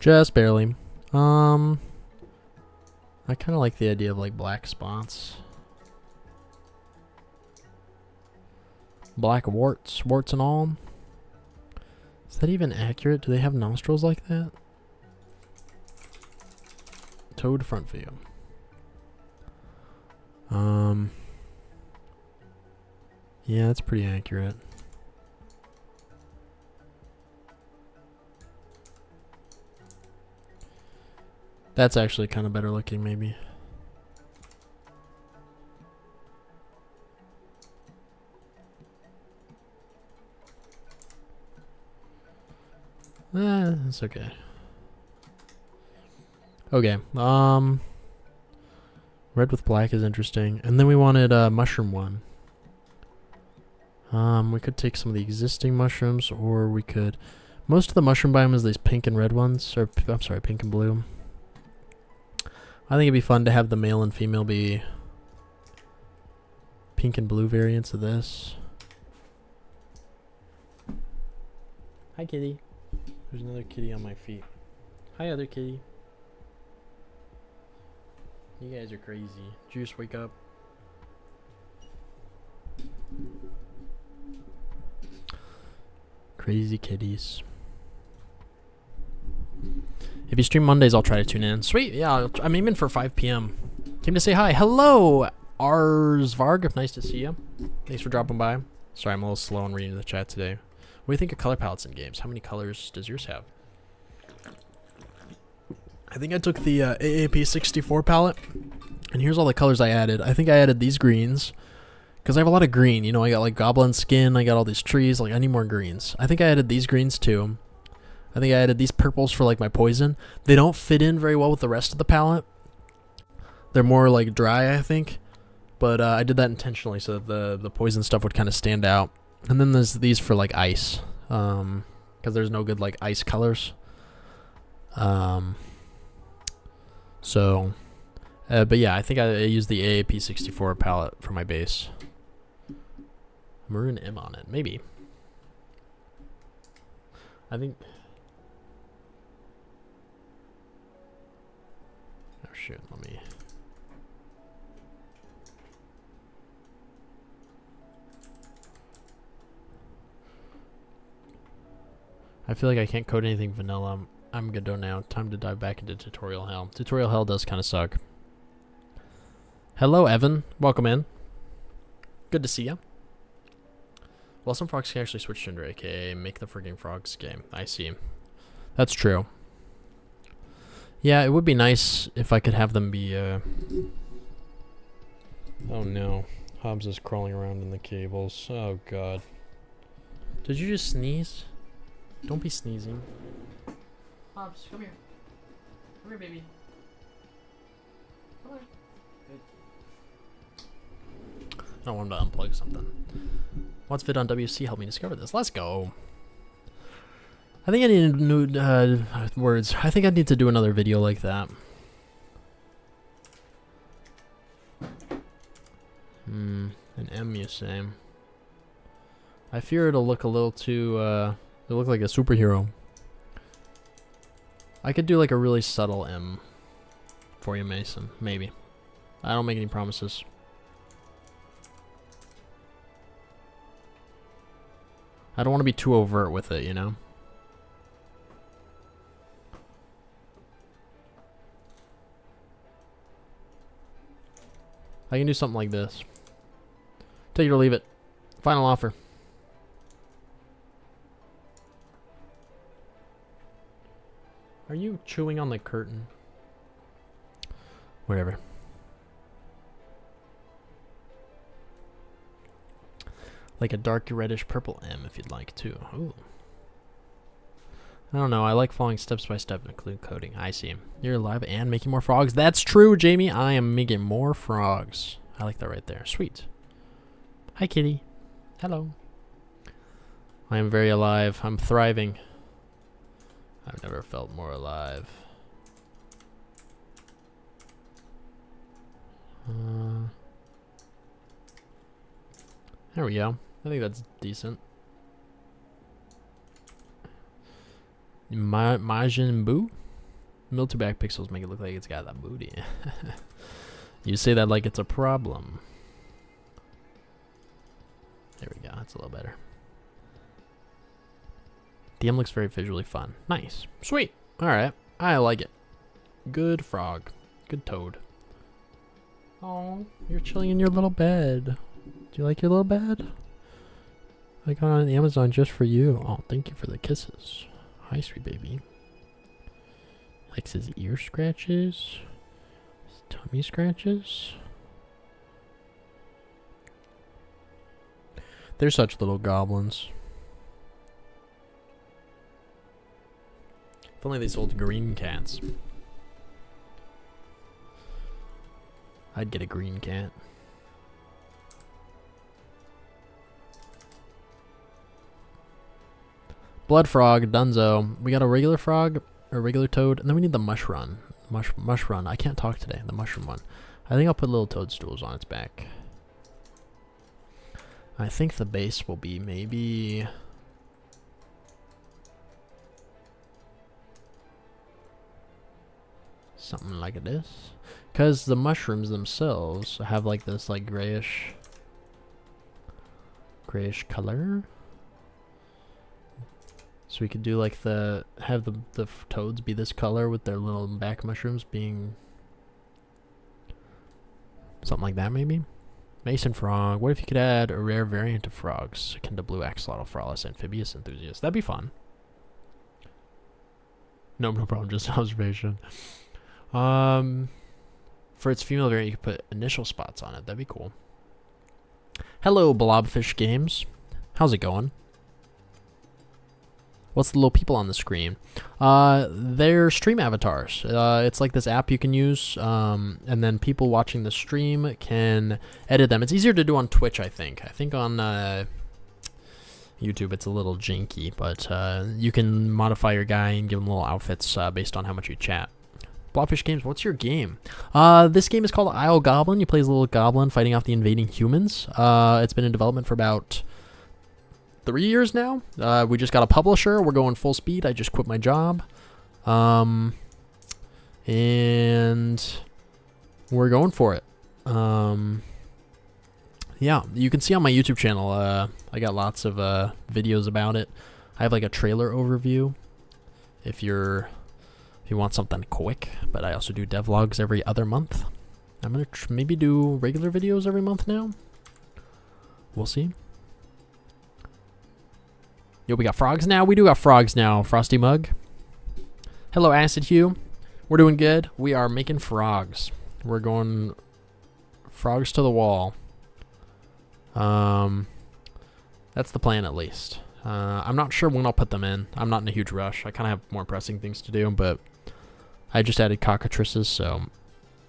Just barely. I kind of like the idea of like black spots. Black warts and all. Is that even accurate? Do they have nostrils like that? Toad front view. Yeah, that's pretty accurate. That's actually kind of better looking, maybe. That's okay. Okay. Red with black is interesting. And then we wanted a mushroom one. We could take some of the existing mushrooms, or we could... Most of the mushroom biome is these pink and red ones. Or, I'm sorry, pink and blue. I think it'd be fun to have the male and female be pink and blue variants of this. Hi, kitty. There's another kitty on my feet. Hi, other kitty. You guys are crazy. Did you just wake up? Crazy kitties. If you stream Mondays, I'll try to tune in. Sweet, yeah, I'm aiming for 5 p.m. Came to say hi. Hello, Arsvarg. Nice to see you. Thanks for dropping by. Sorry, I'm a little slow in reading the chat today. What do you think of color palettes in games? How many colors does yours have? I think I took the AAP64 palette, and here's all the colors I added. I think I added these greens, because I have a lot of green. You know, I got like goblin skin, I got all these trees, like I need more greens. I think I added these greens too. I think I added these purples for like my poison. They don't fit in very well with the rest of the palette. They're more like dry, I think. But I did that intentionally so that the poison stuff would kind of stand out. And then there's these for like ice. Because there's no good like ice colors. But yeah, I think I used the AAP64 palette for my base. Maroon M on it, maybe. I think... Oh shit, let me... I feel like I can't code anything vanilla. I'm good though now. Time to dive back into tutorial hell. Tutorial hell does kind of suck. Hello, Evan. Welcome in. Good to see you. Well, some frogs can actually switch gender, aka make the frigging frogs game. I see. That's true. Yeah, it would be nice if I could have them be, Oh no. Hobbs is crawling around in the cables. Oh god. Did you just sneeze? Don't be sneezing. Hobbs, come here. Come here, baby. Come here. Good. I don't want him to unplug something. What's vid on WC? Help me discover this. Let's go. I think I need new words. I think I need to do another video like that. An M, you say? I fear it'll look a little too, it'll look like a superhero. I could do like a really subtle M for you, Mason. Maybe. I don't make any promises. I don't want to be too overt with it, you know? I can do something like this. Take it or leave it. Final offer. Are you chewing on the curtain? Whatever. Like a dark reddish purple M if you'd like too. Ooh. I don't know. I like following steps by step and include coding. I see. You're alive and making more frogs. That's true, Jamie. I am making more frogs. I like that right there. Sweet. Hi, kitty. Hello. I am very alive. I'm thriving. I've never felt more alive. There we go. I think that's decent. Majin Buu? Mill 2 back pixels make it look like it's got that booty. You say that like it's a problem. There we go. That's a little better. DM looks very visually fun. Nice. Sweet. Alright. I like it. Good frog. Good toad. Oh, you're chilling in your little bed. Do you like your little bed? I got on Amazon just for you. Oh, thank you for the kisses. Hi, sweet baby. Likes his ear scratches. His tummy scratches. They're such little goblins. If only they sold green cats. I'd get a green cat. Blood frog, dunzo. We got a regular frog, a regular toad, and then we need the mushroom. Mushroom. I can't talk today. The mushroom one. I think I'll put little toadstools on its back. I think the base will be maybe... something like this. Because the mushrooms themselves have like this like grayish color. So we could do like have the toads be this color with their little back mushrooms being something like that maybe. Mason frog. What if you could add a rare variant of frogs akin to blue axolotl for all us amphibious enthusiasts? That'd be fun. No problem, just observation. For its female variant, you could put initial spots on it. That'd be cool. Hello, Blobfish Games. How's it going? What's the little people on the screen? They're stream avatars. It's like this app you can use, and then people watching the stream can edit them. It's easier to do on Twitch, I think. I think on YouTube it's a little janky, but you can modify your guy and give him little outfits based on how much you chat. Blobfish Games, what's your game? This game is called Isle Goblin. You play as a little goblin fighting off the invading humans. It's been in development for about 3 years now. We just got a publisher. We're going full speed. I just quit my job. And we're going for it. Yeah, you can see on my YouTube channel, I got lots of videos about it. I have like a trailer overview if you want something quick, but I also do devlogs every other month. I'm going to maybe do regular videos every month now. We'll see. Yo, we got frogs now? We do got frogs now, Frosty Mug. Hello, Acid Hue. We're doing good. We are making frogs. We're going frogs to the wall. That's the plan, at least. I'm not sure when I'll put them in. I'm not in a huge rush. I kind of have more pressing things to do, but I just added cockatrices, so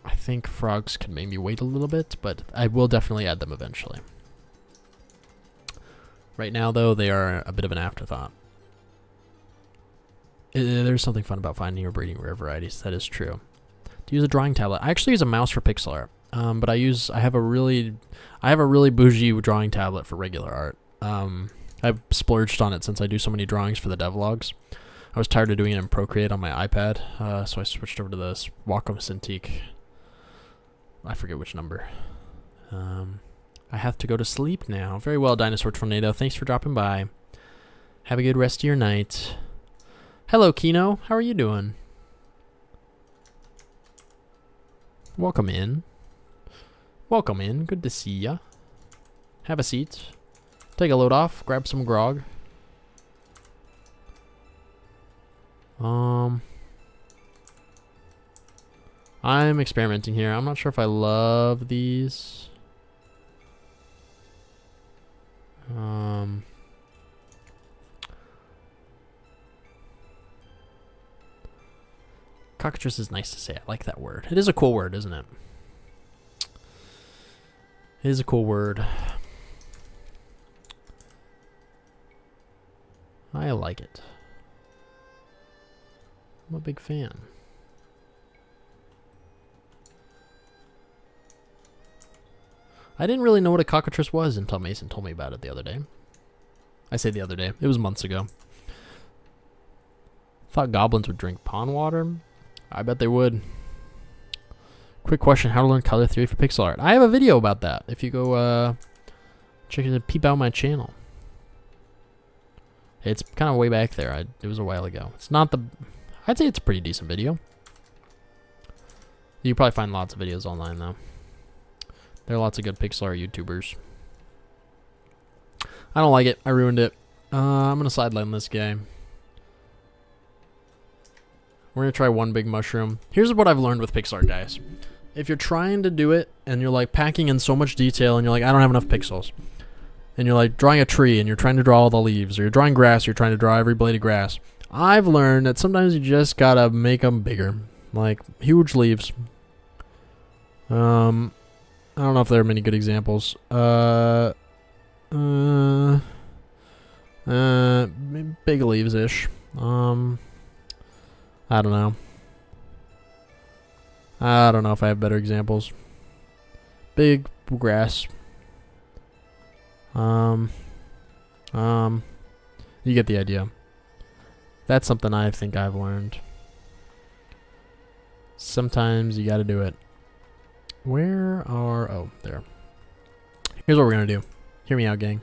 I think frogs can maybe wait a little bit, but I will definitely add them eventually. Right now, though, they are a bit of an afterthought. There's something fun about finding or breeding rare varieties. That is true. To use a drawing tablet, I actually use a mouse for pixel art, but I have a really bougie drawing tablet for regular art. I've splurged on it since I do so many drawings for the devlogs. I was tired of doing it in Procreate on my iPad, so I switched over to this Wacom Cintiq. I forget which number. I have to go to sleep now. Very well, Dinosaur Tornado. Thanks for dropping by. Have a good rest of your night. Hello, Kino. How are you doing? Welcome in. Welcome in. Good to see ya. Have a seat. Take a load off. Grab some grog. I'm experimenting here. I'm not sure if I love these. Cockatrice is nice to say. I like that word. It is a cool word, isn't it? It is a cool word. I like it. I'm a big fan. I didn't really know what a cockatrice was until Mason told me about it the other day. I say the other day. It was months ago. Thought goblins would drink pond water. I bet they would. Quick question, how to learn color theory for pixel art. I have a video about that. If you go check it, peep out my channel. It's kind of way back there. It was a while ago. It's not the... I'd say it's a pretty decent video. You can probably find lots of videos online, though. There are lots of good pixel art YouTubers. I don't like it. I ruined it. I'm going to sideline this guy. We're going to try one big mushroom. Here's what I've learned with pixel art, guys. If you're trying to do it, and you're like packing in so much detail, and you're like, I don't have enough pixels. And you're like drawing a tree, and you're trying to draw all the leaves. Or you're drawing grass, you're trying to draw every blade of grass. I've learned that sometimes you just got to make them bigger. Like, huge leaves. I don't know if there are many good examples. Big leaves-ish. I don't know. I don't know if I have better examples. Big grass. You get the idea. That's something I think I've learned. Sometimes you gotta do it. Where are... Oh, there. Here's what we're gonna do. Hear me out, gang.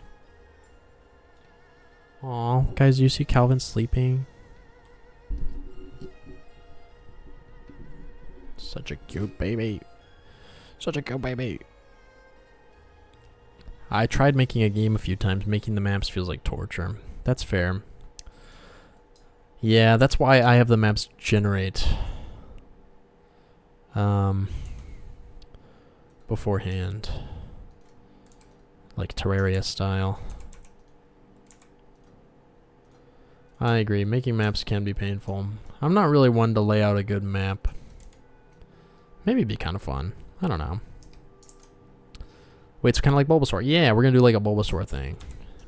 Aw, guys, you see Calvin sleeping? Such a cute baby. Such a cute baby. I tried making a game a few times. Making the maps feels like torture. That's fair. Yeah, that's why I have the maps generate beforehand. Like Terraria style. I agree. Making maps can be painful. I'm not really one to lay out a good map. Maybe it'd be kind of fun. I don't know. Wait, it's kind of like Bulbasaur. Yeah, we're going to do like a Bulbasaur thing.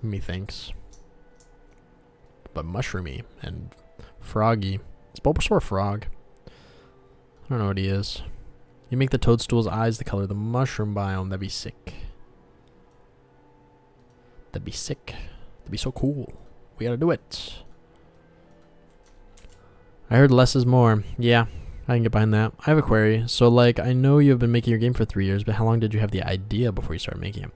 Methinks. But mushroomy and froggy. Is Bulbasaur a frog? I don't know what he is. You make the toadstool's eyes the color of the mushroom biome. That'd be sick. That'd be sick. That'd be so cool. We gotta do it. I heard less is more. Yeah, I can get behind that. I have a query. So, like, I know you've been making your game for 3 years, but how long did you have the idea before you started making it?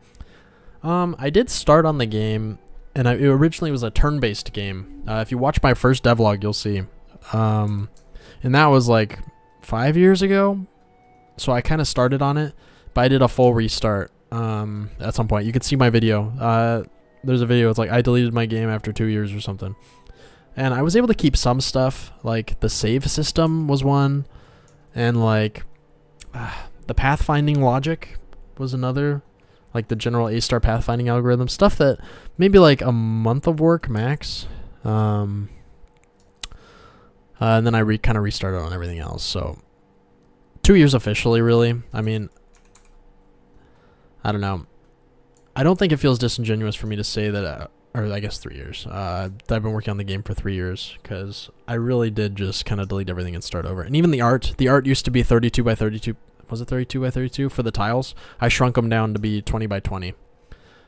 I did start on the game, and it originally was a turn-based game. If you watch my first devlog, you'll see. And that was, like, 5 years ago. So I kind of started on it, but I did a full restart at some point. You could see my video. There's a video. It's like I deleted my game after 2 years or something. And I was able to keep some stuff, like the save system was one, and like the pathfinding logic was another, like the general A-star pathfinding algorithm, stuff that maybe like a month of work max. And then I kind of restarted on everything else. So 2 years officially, really. I mean, I don't know. I don't think it feels disingenuous for me to say that, or I guess 3 years. I've been working on the game for 3 years because I really did just kind of delete everything and start over. And even the art used to be 32 by 32. Was it 32 by 32 for the tiles? I shrunk them down to be 20 by 20.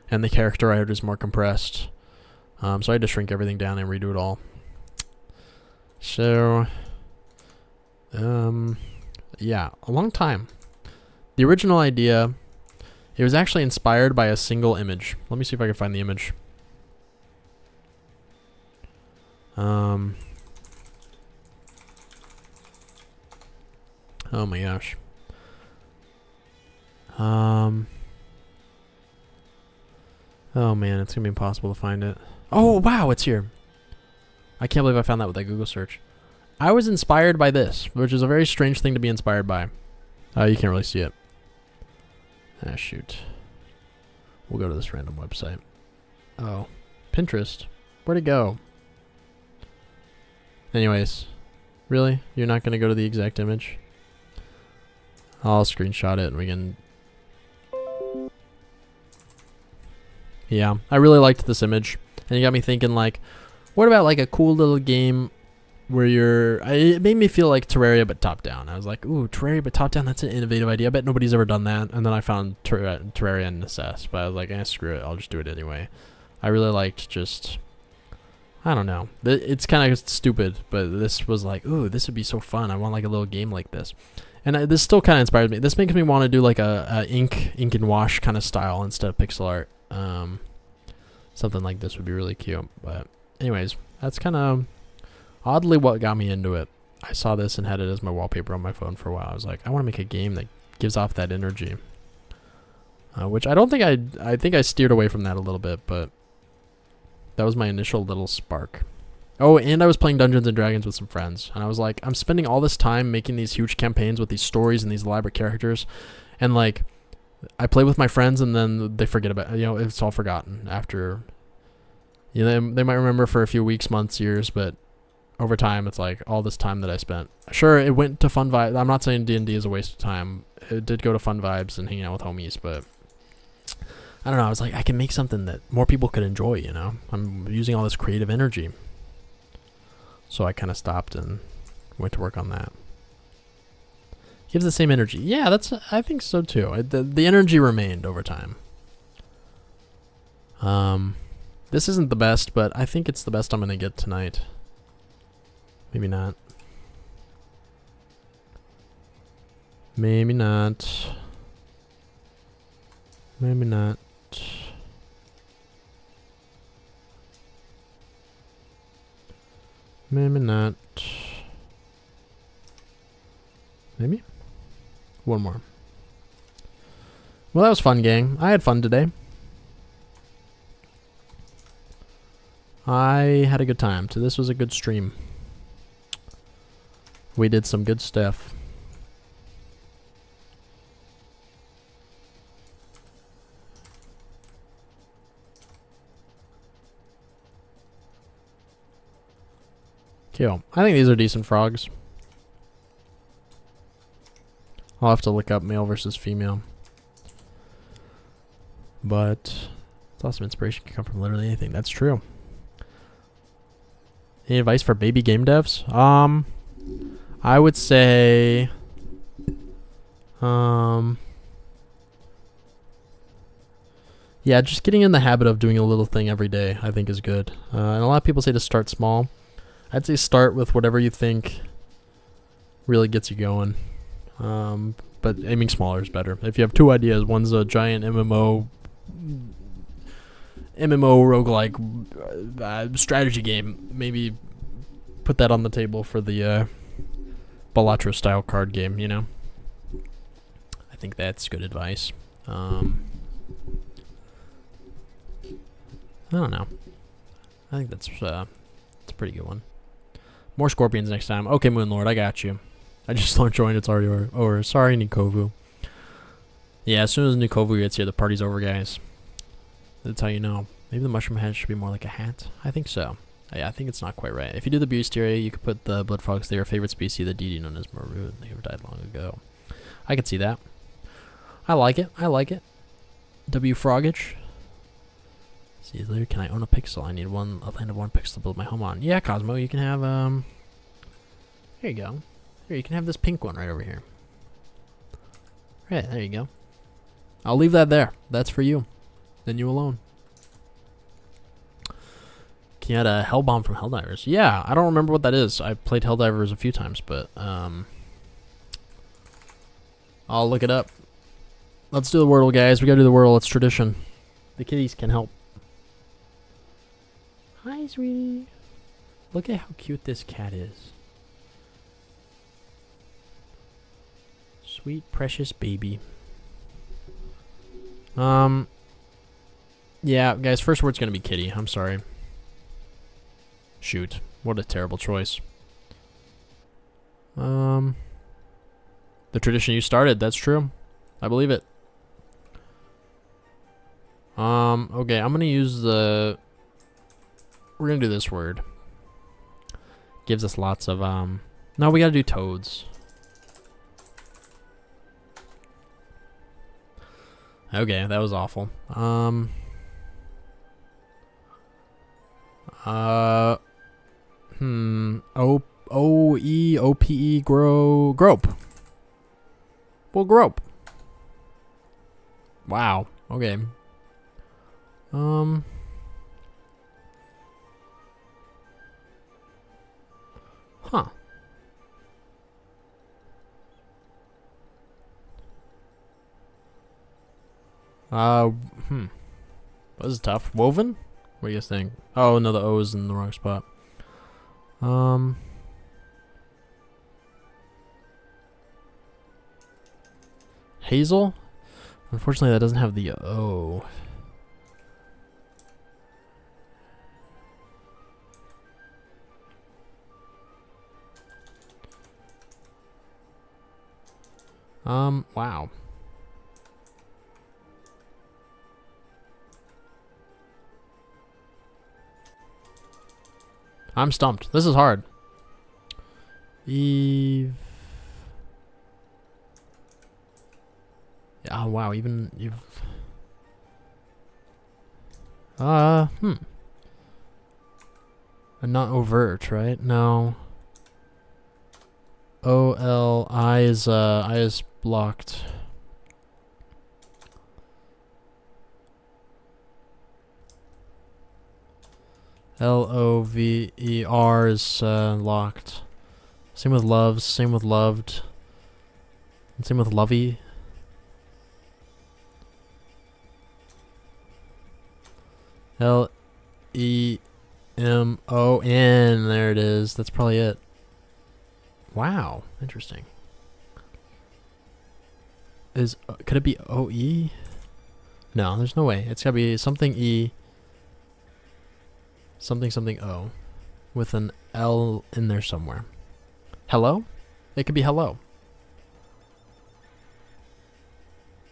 And the character art is more compressed. So I had to shrink everything down and redo it all. So, yeah, a long time. The original idea, it was actually inspired by a single image. Let me see if I can find the image. Oh my gosh. Oh man, it's gonna be impossible to find it. Oh wow, it's here. I can't believe I found that with that Google search. I was inspired by this, which is a very strange thing to be inspired by. You can't really see it. Ah, shoot. We'll go to this random website. Oh, Pinterest. Where'd it go? Anyways, really? You're not going to go to the exact image? I'll screenshot it and we can... Yeah, I really liked this image. And it got me thinking, like, What about like a cool little game where it made me feel like Terraria but top down. I was like, ooh, Terraria but top down, that's an innovative idea. I bet nobody's ever done that. And then I found Terraria and Necess, but I was like, screw it, I'll just do it anyway. I really liked just, I don't know. It's kind of stupid, but this was like, ooh, this would be so fun. I want like a little game like this. And this still kind of inspired me. This makes me want to do like a ink and wash kind of style instead of pixel art. Something like this would be really cute. But anyways, that's kind of oddly what got me into it. I saw this and had it as my wallpaper on my phone for a while. I was like, I want to make a game that gives off that energy. Which I don't think I think I steered away from that a little bit, but that was my initial little spark. Oh, and I was playing Dungeons and Dragons with some friends, and I was like, I'm spending all this time making these huge campaigns with these stories and these elaborate characters, and like, I play with my friends and then they forget about it. You know, it's all forgotten after. You know, they might remember for a few weeks, months, years, but over time, it's like all this time that I spent. Sure, it went to fun vibes. I'm not saying D&D is a waste of time. It did go to fun vibes and hanging out with homies, but I don't know. I was like, I can make something that more people could enjoy, you know? I'm using all this creative energy. So I kind of stopped and went to work on that. Gives the same energy. Yeah, I think so too. The energy remained over time. This isn't the best, but I think it's the best I'm going to get tonight. Maybe not. Maybe not. Maybe not. Maybe not. Maybe? One more. Well, that was fun, gang. I had fun today. I had a good time. So this was a good stream. We did some good stuff. Cool. I think these are decent frogs. I'll have to look up male versus female. But it's awesome. Inspiration can come from literally anything. That's true. Any advice for baby game devs? I would say, yeah, just getting in the habit of doing a little thing every day, I think is good. And a lot of people say to start small. I'd say start with whatever you think really gets you going. But aiming smaller is better. If you have two ideas, one's a giant MMO roguelike strategy game, maybe put that on the table for the Balatro style card game, you know? I think that's good advice. I don't know. I think that's a pretty good one. More scorpions next time. Okay, Moonlord, I got you. I just don't join. It's already over. Sorry, Nikovu. Yeah, as soon as Nikovu gets here, the party's over, guys. That's how you know. Maybe the mushroom head should be more like a hat. I think so. Yeah, I think it's not quite right. If you do the Bestiary, you could put the blood frogs. They're your favorite species, the deity known as Maroon. They have died long ago. I could see that. I like it. I like it. W Frogage. See later. Can I own a pixel? I need a land of 1 pixel to build my home on. Yeah, Cosmo, you can have Here you go. Here, you can have this pink one right over here. Right, there you go. I'll leave that there. That's for you. Then you alone. Can you add a Hellbomb from Helldivers? Yeah, I don't remember what that is. I played Helldivers a few times, but I'll look it up. Let's do the Wordle, guys. We gotta do the Wordle. It's tradition. The kitties can help. Hi, sweetie. Look at how cute this cat is. Sweet, precious baby. Yeah, guys, first word's gonna be kitty. I'm sorry. Shoot. What a terrible choice. The tradition you started, that's true. I believe it. Okay, I'm gonna use the... We're gonna do this word. Gives us lots of, No, we gotta do toads. Okay, that was awful. O-E-O-P-E, grope. Well, grope. Wow. Okay. Huh. This is tough. Woven? What do you guys think? Oh, no, the O is in the wrong spot. Hazel? Unfortunately, that doesn't have the O. Wow. I'm stumped. This is hard. Eve. Oh, wow. Even you've. And not overt, right? No. I is blocked. L-O-V-E-R is locked. Same with loves, same with loved. And same with lovey. L-E-M-O-N. There it is. That's probably it. Wow. Interesting. Could it be O-E? No, there's no way. It's gotta be something E. Something O. With an L in there somewhere. Hello? It could be hello.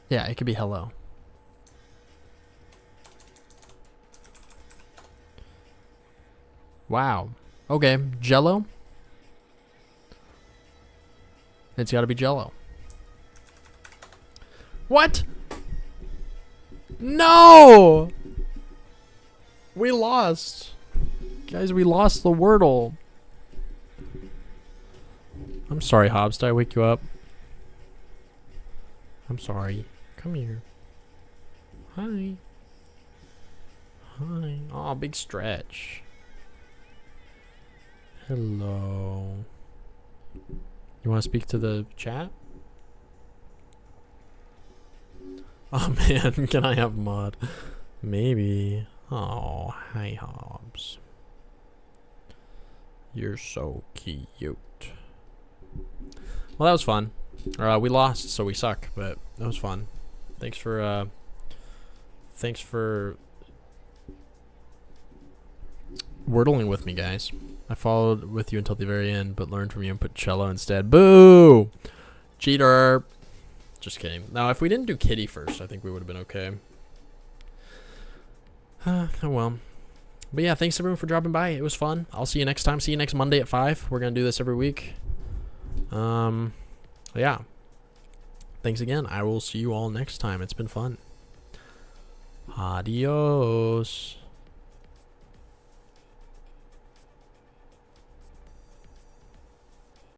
Yeah, it could be hello. Wow. Okay, Jello? It's gotta be Jello. What? No! We lost. Guys, we lost the Wordle. I'm sorry, Hobbs. Did I wake you up? I'm sorry. Come here. Hi. Hi. Oh, big stretch. Hello. You want to speak to the chat? Oh man, can I have mod? Maybe. Oh, hi Hobbs. You're so cute. Well, that was fun. We lost, so we suck, but that was fun. Thanks for wordling with me, guys. I followed with you until the very end, but learned from you and put cello instead. Boo! Cheater! Just kidding. Now, if we didn't do kitty first, I think we would have been okay. Oh well. But yeah, thanks everyone for dropping by. It was fun. I'll see you next time. See you next Monday at 5. We're going to do this every week. Yeah. Thanks again. I will see you all next time. It's been fun. Adios.